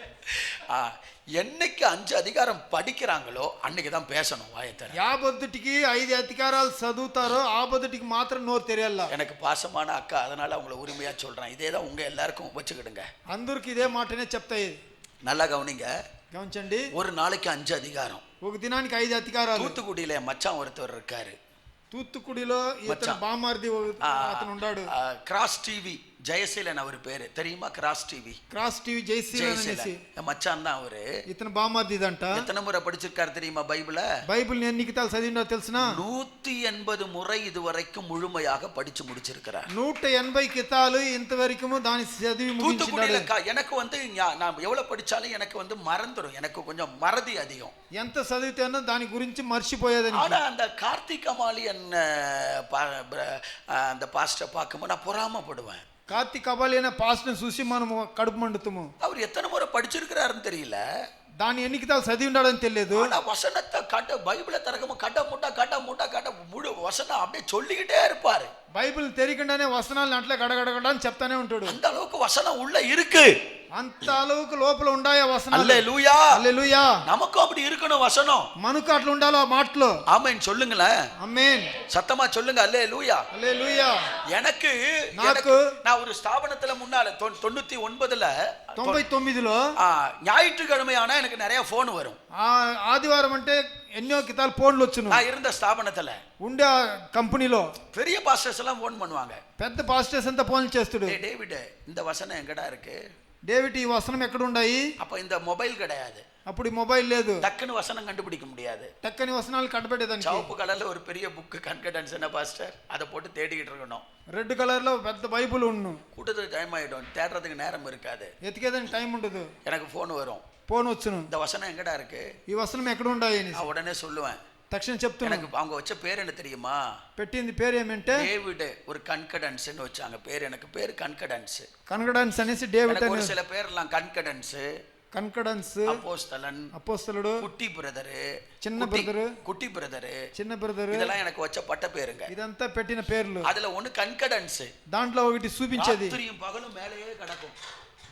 என்னைக்கு 5 அதிகாரம் படிக்கிறாங்களோ அன்னைக்கு தான் பேசணும் வாயத்தர. యా బొద్దుటికి 5 అధికారాలు చదువుతారో ఆ బొద్దుటికి మాత్రం నోరు తెరయాల. எனக்கு பாசமான அக்கா, அதனால அவங்கள உரிமையா சொல்றேன். இதே தான் உங்க எல்லாருக்கும் வச்சுக்கிடுங்க. అందరికి ఇదే మాటనే చెప్తాయి. நல்லா கவனிங்க. గమనించండి. ஒரு நாளைக்கு 5 அதிகாரம். ఒక దినానికి 5 అధికారాలు. தூத்துக்குடியில மச்சான் ஒருத்தர் இருக்காரு. తూత్తుకుడిలో ఇతను బామార్ది అతను ఉన్నాడు. கிராஸ் டிவி ஜெயசீலன் அவர் பேரு தெரியுமா? கிராஸ் டிவி జయశీలన్ అనేసి மச்சான் தான் அவரு. ఇతను బామార్దిదంట. எத்தனை முறை படிச்சிருக்காரு தெரியுமா பைபிள? బైబిల్ ఎన్ని కితాలు చదివినో తెలుసునా? 180 முறை இதுவரைக்கும் முழுமையாக படிச்சு முடிச்சிருக்கிறார். 180 కితాలు ఇంతవరకు దాని చదివి ముగించాడు. எனக்கு வந்து நான் எவ்வளவு படிச்சாலும் எனக்கு வந்து மறந்துடும். எனக்கு கொஞ்சம் மறதி அதிகம். ఎంత చదివితేనో దాని గురించి మర్చిపోయేదని. ஆனா அந்த கார்த்திக் அமாலியன் அந்த பாஸ்டர் பார்க்கும்போது நான் பொறாமப்படுவேன். కార్తీక్ కబాలి అనే పాస్టర్ని చూసి మనం కడుపు మండుతాము. அவர் எத்தனை முறை படிச்சிருக்கிறாருன்னு தெரியல. దాని ఎన్ని కితాలు చదివి ఉన్నాడని తెలియదు. ஆனா வசனத்தை பைபிளை திறக்கும் கட்ட முழு வசனம் அப்படியே சொல்லிக்கிட்டே இருப்பாரு. బైబిల్ తెరికుండానే వసనాలను అట్లా గడగడగడ అని చెప్తానే ఉంటాడు. அந்த அளவுக்கு வசனம் உள்ள இருக்கு. అంత அளவுக்கு లోపల ఉండాయా వసనాలు. హల్లెలూయా హల్లెలూయా. நமக்கும் அப்படி இருக்கணும் வசனம். మనకు అట్లా ఉండాలో ఆ మాటలో. ஆமென் சொல்லுங்களேன். ఆమేన్. சத்தமா சொல்லுங்க ஹல்லேலூயா. హల్లెలూయా. எனக்கு நான் ஒரு ஸ்தாபனத்துல முன்னால 99లో ஞாயிற்றுக்கிழமை ஆனா எனக்கு நிறைய போன் வரும். ఆదివారం అంటే ఎన్నో కితాలు ఫోన్లు వచ్చును. நான் இருந்த ஸ்தாபனத்துல ఉండే కంపెనీలో பெரிய பாஸ்டர்ஸ் எல்லாம் போன் பண்ணுவாங்க. పెద్ద పాస్టర్స్ అంతా ఫోన్లు చేస్తాడు. டேவிட் இந்த வசனம் எங்கடா இருக்கு? డేవిడ్ ఈ వసనం ఎక్కడ ఉన్నాయి? அப்ப இந்த మొబైల్ கிடையாது. అప్పుడు మొబైల్ లేదు. டக்குன்னு வசனம் கண்டுபிடிக்க முடியாது. టక్కని వసనాలు కట్టబెట్టేదానికి చౌపు కలర్లో ஒரு பெரிய புக் கன்கடன்ஸ் என்ன பாஸ்டர், அதை போட்டு தேடிக்கிட்டு இருக்கணும். రెడ్ కలర్ లో పెద్ద బైబిల్ ఉన్ను. கூட்டத்துக்கு டைம் ஆயிடும், தேடுறதுக்கு நேரம் இருக்காது. ఎతికేదానికి టైం ఉండదు. எனக்கு ஃபோன் வரும். ఫోన్ వచ్చును. இந்த వசனம் எங்கடா இருக்கு? ఈ వసనం ఎక్కడ ఉన్నాయి అని நான் உடனே சொல்லுவேன். తక్షణం చెప్తాను. எனக்கு அவங்க வச்ச பேர் என்ன தெரியுமா? పెట్టింది పేరు ఏమంటే டேவிட் ஒரு கன்கடன்ஸ்னு வச்சாங்க பேர். எனக்கு பேர் கன்கடன்ஸ். కన్కడెన్స్ అనేసి డేవిడ్ ஒரு சில பேர்லாம் கன்கடன்ஸ், కన్కడెన్స్, அப்போஸ்தலன், అపోస్తలుడు, குட்டி பிரதர், చిన్న బ్రదర్, குட்டி பிரதர், చిన్న బ్రదర్, இதெல்லாம் எனக்கு வச்ச பட்ட பேருங்க. ఇదంతా పెట్టిన పేర్లు. அதுல ஒன்னு కన్కడెన్స్. దాంట్లో ఒకటి చూపించేది. ராத்திரியும் பகலும் மேலேயே கிடக்கும்.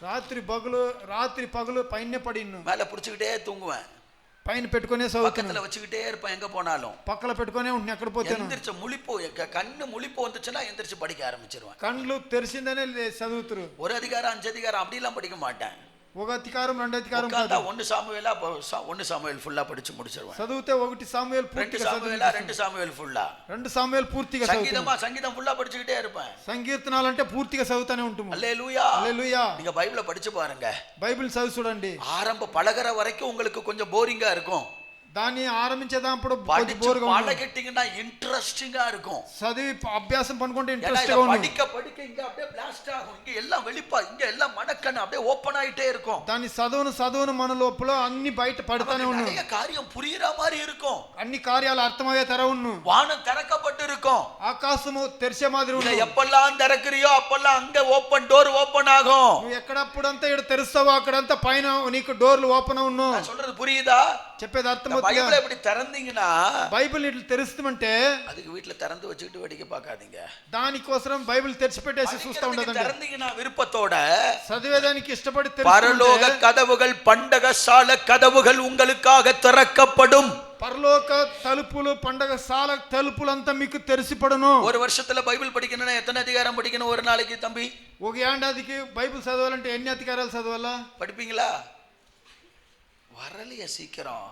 రాత్రి పగలు పైన పడిను. மேல புடிச்சுக்கிட்டே தூங்குவேன். పైన పెట్టుకునే చదువుతాను. பக்கத்துல வச்சுக்கிட்டே இருப்பேன் எங்க போனாலும். పక్కల పెట్టుకునే ఉండి ఎక్కడ పోతాను. எந்திரிச்சு கண்ணு முழிப்பு வந்துச்சுன்னா எந்திரிச்சு படிக்க ஆரம்பிச்சிருவேன். కళ్ళు తెరిసిందనే చదువుతురు. ஒரு அதிகாரம் 5 அதிகாரம் அப்படி எல்லாம் படிக்க மாட்டேன். ఒక అధికారం 2 అధికారం కాదు. 1 சாமுவேல் ஃபுல்லா படிச்சு முடிச்சிருவேன். చదివితే 1 సాముయేల్ పూర్తిగా చదువుతాను. 2 సామువేల్ ఫుల్లా. 2 సాముయేల్ పూర్తిగా చదువుతాను. సంగీతం ఫుல்லா படிச்சுக்கிட்டே இருப்பேன். సంకీర్తనాలు అంటే పూర్తిగా చదువుతానే ఉంటాము. హల్లెలూయా హల్లెలూయా. நீங்க பைபிளை படிச்சு பாருங்க. బైబిల్ చదివి చూడండి. ஆரம்ப பழகுற வரைக்கும் உங்களுக்கு கொஞ்சம் போரிங்கா இருக்கும். దాన్ని ఆరంభించేటప్పుడు కొంచెం బోర్గా ఉంటుంది. பழகிட்டீங்கன்னா இன்ட்ரஸ்டிங்கா இருக்கும். చదివి అభ్యాసం పనుకుంటే ఇంట్రెస్ట్ గా ఉంటుంది. படிக்க இங்க அப்படியே பிளாஸ்ட் ஆகும். இங்க எல்லாம் வெளிப்பா, இங்க எல்லாம் மடக்கன்னு அப்படியே ஓபன் ஆயிட்டே இருக்கும். దాని చదువును మన లోపల అన్ని బయట పడతానే ఉన్నాయి. நிறைய காரியம் புரியுற மாதிரி இருக்கும். అన్ని కార్యాలు అర్థమయ్యే తర ఉన్ను. வானம் திறக்கப்பட்டு இருக்கும். ఆకాశము తెరిచే మాదిరి ఉంది. எப்பெல்லாம் திறக்கறியோ அப்பெல்லாம் அங்க ஓபன் டோர் ஓபன் ஆகும். నువ్వు ఎక్కడప్పుడంతా ఇక్కడ తెరుస్తావో అక్కడంతా పైన నీకు డోర్లు ఓపెన్ అవును. நான் சொல்றது புரியுதா? చెప్పేది అర్థమవుతుందా? பைபிளை இப்படி திறந்தீங்கன்னா, బైబిల్ ఇట్లా తెరుస్తామంటే அதுக்கு வீட்ல திறந்து வச்சுக்கிட்டு வேடிக்கை பார்க்காதீங்க. దానికోసం బైబిల్ తెరిచి పెట్టేసి చూస్తా ఉండదండి. திறந்தீங்கன்னா விருப்பத்தோட చదివేదానికి ఇష్టపడి பரலோக கதவுகள், பண்டகசால கதவுகள் உங்களுக்காக திறக்கப்படும். పరలోక తలుపులు, పండగశాల తలుపులంతా మీకు తెరిసిపడును. ஒரு வருஷத்துல பைபிள் படிக்கணும்னா எத்தனை அதிகாரம் படிக்கணும் ஒரு நாளைக்கு தம்பி? ఒక ఏడాదికి బైబిల్ చదవాలంటే ఎన్ని అధికారాలు చదవాలా? படிப்பீங்களா? வரலையா சீக்கிரம்?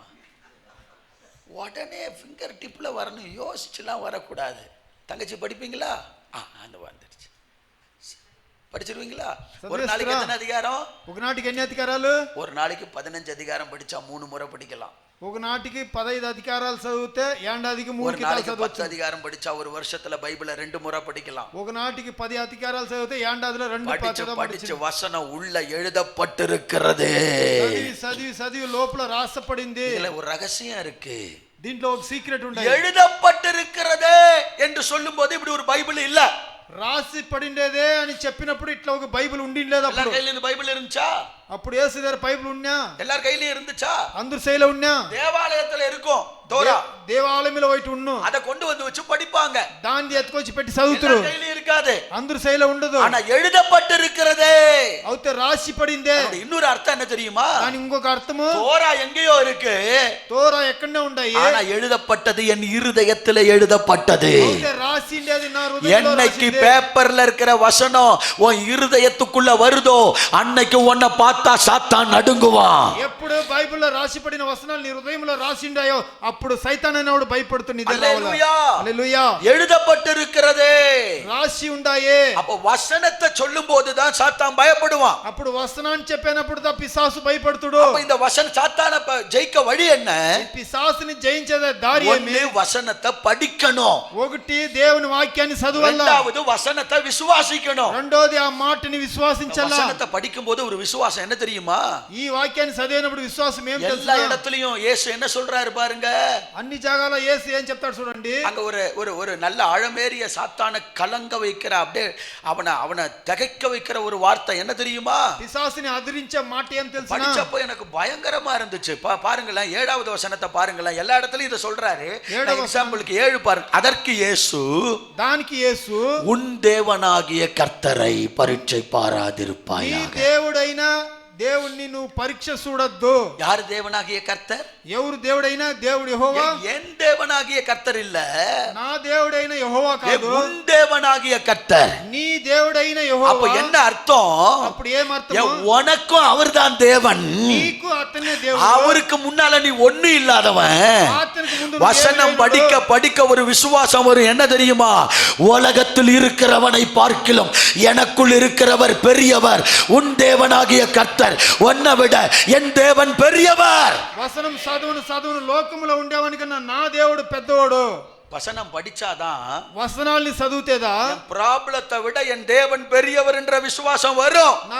உடனே ஃபிங்கர் டிப்ல வரணும், யோசிச்சுலாம் வரக்கூடாது. தங்கச்சி படிப்பீங்களா? அந்த வந்துடுச்சு. படிச்சிருவீங்களா? ஒரு நாளைக்கு எத்தனை அதிகாரம்? ఒక నాటికి ఎన్ని అధికారాలు? ஒரு நாளைக்கு 15 அதிகாரம் படிச்சா 3 முறை படிக்கலாம். ఒక నాటికి 15 అధికారాలు చదివితే ఏడాదికి 3 కితాలు చదవచ్చు. 10 அதிகாரம் படிச்சா ஒரு வருஷத்துல బైబిளை 2 முறை படிக்கலாம். ఒక నాటికి 10 అధికారాలు చదివితే ఏడాదిలో 2 படிச்ச வசனம் உள்ள எழுதப்பட்டிருக்கிறது. చదివి లోపల రాసపడింది. இதுல ஒரு ரகசியம் இருக்கு. దీంట్లో ఒక సీక్రెట్ ఉంది. எழுதப்பட்டிருக்கிறது என்று சொல்லும்போது இப்படி ஒரு பைபிள் இல்ல. రాసి పడిండేదే అని చెప్పినప్పుడు ఇట్లా ఒక బైబిల్ ఉండిండేది. எல்லார் అప్పుడు கையில இந்த பைபிள் இருந்துச்சா? అప్పుడు యేసు దగ్గర బైబిల్ ఉన్నా, எல்லார் கையிலயும் இருந்துச்சா? అందరు శైలి ఉన్నా, தேவாலயத்துல இருக்கும் தோரா, దేవాలయంలో ఒకటి ఉన్ను, அத கொண்டு வந்து வச்சு படிப்பாங்க. దాన్ని ఎత్తుకొచ్చి పెట్టి చదువుతురు. எல்லார் கையிலயும் இருக்காது, అందరు శైలి ఉండదు. ஆனா எழுதப்பட்டிருக்கிறதே. అయితే రాసి పడిందే. அதோட இன்னொரு அர்த்தம் என்ன தெரியுமா? దాని ఇంకొక అర్థము, தோரா எங்கேயோ இருக்கு, తోరా ఎక్కడనే ఉన్నాయి, ஆனா எழுதப்பட்டது என் இருதயத்துல எழுதப்பட்டது. అయితే రాసిండేది నా హృదయంలో என்னைக்கு రాసిందే. பேப்பர்ல இருக்கிற வசனம் உன் இருதயத்துக்குள்ள வருதோ அன்னைக்கு உன்னை பார்த்தா சாத்தான் நடுங்குவான். ఎప్పుడు బైబిల్లో రాసి పడిన వచనాలు నీ హృదయంలో రాసిండాయో అప్పుడు సైతాన్ అనేవాడు భయపడుతుంది. அல்லேலூயா. హల్లెలూయా. எழுதப்பட்டிருக்கிறதே. రాసి ఉండాయే. அப்ப వசனத்தை சொல்லும் போதுதான் சாத்தான் பயப்படுவான். అప్పుడు వచనాన్ని చెప్పినప్పుడు దా పిశాసు భయపడుతుడు. அப்ப இந்த வசன சாத்தானை ஜெயிக்க வழி என்ன? ఈ పిశాసుని జయించే దారి ఏమి? ஒண்ணு வசனத்தை படிக்கணும், ఒకటి దేవుని వాక్యాన్ని చదవాలా, இரண்டாவது வசனத்தை விசுவாசிக்கணும். రెండోది ఆ మాటని విశ్వాసించాలా. வசனத்தை படிக்கும்போது ஒரு விசுவாசம் என்ன தெரியுமா? ఈ వాక్యాన్ని చదివినప్పుడు విశ్వాసం ఏం తెలుసు? எல்லா இடத்துலயும் இயேசு என்ன சொல்றாரு பாருங்க. అన్ని జాగాలో యేసు ఏం చెప్తాడు చూడండి. அங்க ஒரு நல்ல ஆழமேறிய சாத்தான கலங்க வைக்கிற, அப்படியே அவனை திகைக்க வைக்கிற ஒரு வார்த்தை என்ன தெரியுமா? పిశాసుని అదిరించే మాట ఏం తెలుసు? படிச்சப்போ எனக்கு பயங்கரமா இருந்துச்சு. பாருங்களேன் 7வது வசனத்தை பாருங்களேன். எல்லா இடத்துலயும் இதை சொல்றாரு. எக்ஸாம்பிளுக்கு 7 பாருங்க. அதற்கு இயேசு, దానికి యేసు, உன் தேவனாகிய கர்த்தரை பரீட்சை నీ பாராதிருப்பாயாக. దేవుడైనా దేవుణ్ణి నువ్వు పరీక్ష చూడొద్దు. யார் தேவனாகிய கர்த்தர்? ఎవరు దేవుడైనా దేవుడు యెహోవా. என் தேவனாகிய கர்த்தர் இல்ல, నా దేవుడైన యెహోవా కాదు, உன் தேவனாகிய கர்த்தர். నీ దేవుడైన அப்ப యెహోవా. என்ன அர்த்தம்? అప్పుడు ఏం అర్థం? உனக்கும் அவர்தான் தேவன், నీకు అతనే దేవుడు, அவருக்கு முன்னால நீ ஒண்ணு இல்லாதவன். అతనికి ముందు வசனம் படிக்க படிக்க ஒரு விசுவாசம் வரும். என்ன தெரியுமா? உலகத்தில் இருக்கிறவனை பார்க்கிலும் எனக்குள் இருக்கிறவர் பெரியவர். உன் தேவனாகிய கர்த்தர் உன்னை விட என் தேவன் பெரியவர். వసనం చదువును లోకములో ఉండేవాని కన్నా నా దేవుడు పెద్దవాడు. வசனம் படிச்சாதான் వసనాల్ని చదివితేదా ப்ராப்ளத்தை விட என் தேவன் பெரியவர் என்ற விசுவாசம் வரும். నా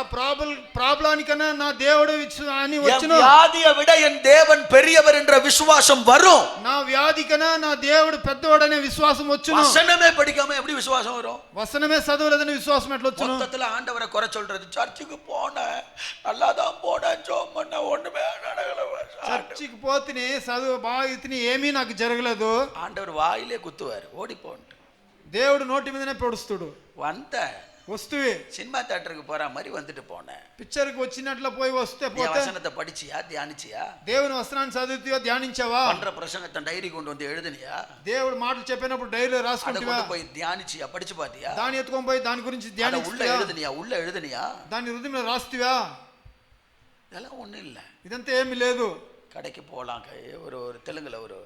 ప్రాబ్లానికన్నా నా దేవుడు అని వచ్చును. வியாதியை விட என் தேவன் பெரியவர் என்ற விசுவாசம் வரும். నా వ్యాధి కన్నా నా దేవుడు పెద్దవాడు అనే విశ్వాసం వచ్చును. வசனமே படிக்காம எப்படி விசுவாசம் வரும்? వసనమే చదవలేదని విశ్వాసం ఎట్లా వచ్చును? மொத்தத்துல ஆண்டவரை குறை சொல்றது, சர்ச்சுக்கு போனேன், நல்லாதான் போனேன், ஜெபம் பண்ண, ஒண்ணுமே நடக்கல. చర్చికి పోతిని చదువు బాగా ఇతని ఏమీ నాకు జరగలేదు. ஆண்டவர் வாயிலே குத்துவார், ஓடி போன்ட்டு. దేవుడు నోటి మీదనే పొడుస్తుడు. வந்த వస్తువి சினிமா தியேட்டருக்கு போற மாதிரி வந்துட்டு போனேன். పిక్చర్కి వచ్చినట్లు పోయి వస్తే நீ పోతే வசனத்தை படிச்சியா, தியானிச்சியா? దేవుని వస్త్రాన్ని చదివితివా, ధ్యానించావా? பண்ற பிரசங்கத்தை டைரி கொண்டு வந்து எழுதுனியா? దేవుడు మాటలు చెప్పినప్పుడు డైరీలో அதை రాసుకుంటావా? கொண்டு போய் தியானிச்சியா, படிச்சு பாத்தியா? దాన్ని ఎత్తుకొని పోయి దాని గురించి உள்ள ధ్యానించావా? எழுதுனியா, உள்ள எழுதுனியா? దాని హృదయంలో రాస్తివా? இதெல்லாம் ஒண்ணும் இல்ல. ఇదంతా ఏమీ లేదు. கடைக்கு போலாம், ஒரு தெலுங்குல ஒரு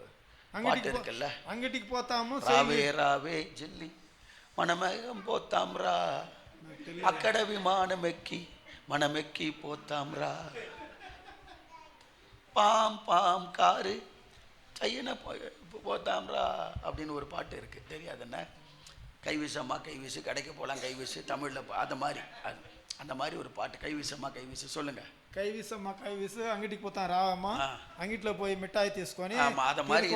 பாட்டு இருக்குல்ல, అంగటికి పోతాము, రావే రావే జిల్లి మనమేం పోతాం రా, అక్కడ విమానం ఎక్కి మనమెక్కి పోతాం రా, பாம் பாம் காரு சையனை போத்தாம் ரா அப்படின்னு ஒரு பாட்டு இருக்கு, தெரியாது என்ன? கைவீசம்மா கைவீசு, கடைக்கு போகலாம் கைவீசு, தமிழில் அது மாதிரி அந்த மாதிரி ஒரு பாட்டு. கைவீசம்மா கைவீசு சொல்லுங்க. కైవీసమ్మ కైవీసు, అంగటికి పోతాం రావమ్మా, అంగిట్లో పోయి మిఠాయి తీసుకొని అద மாதிரி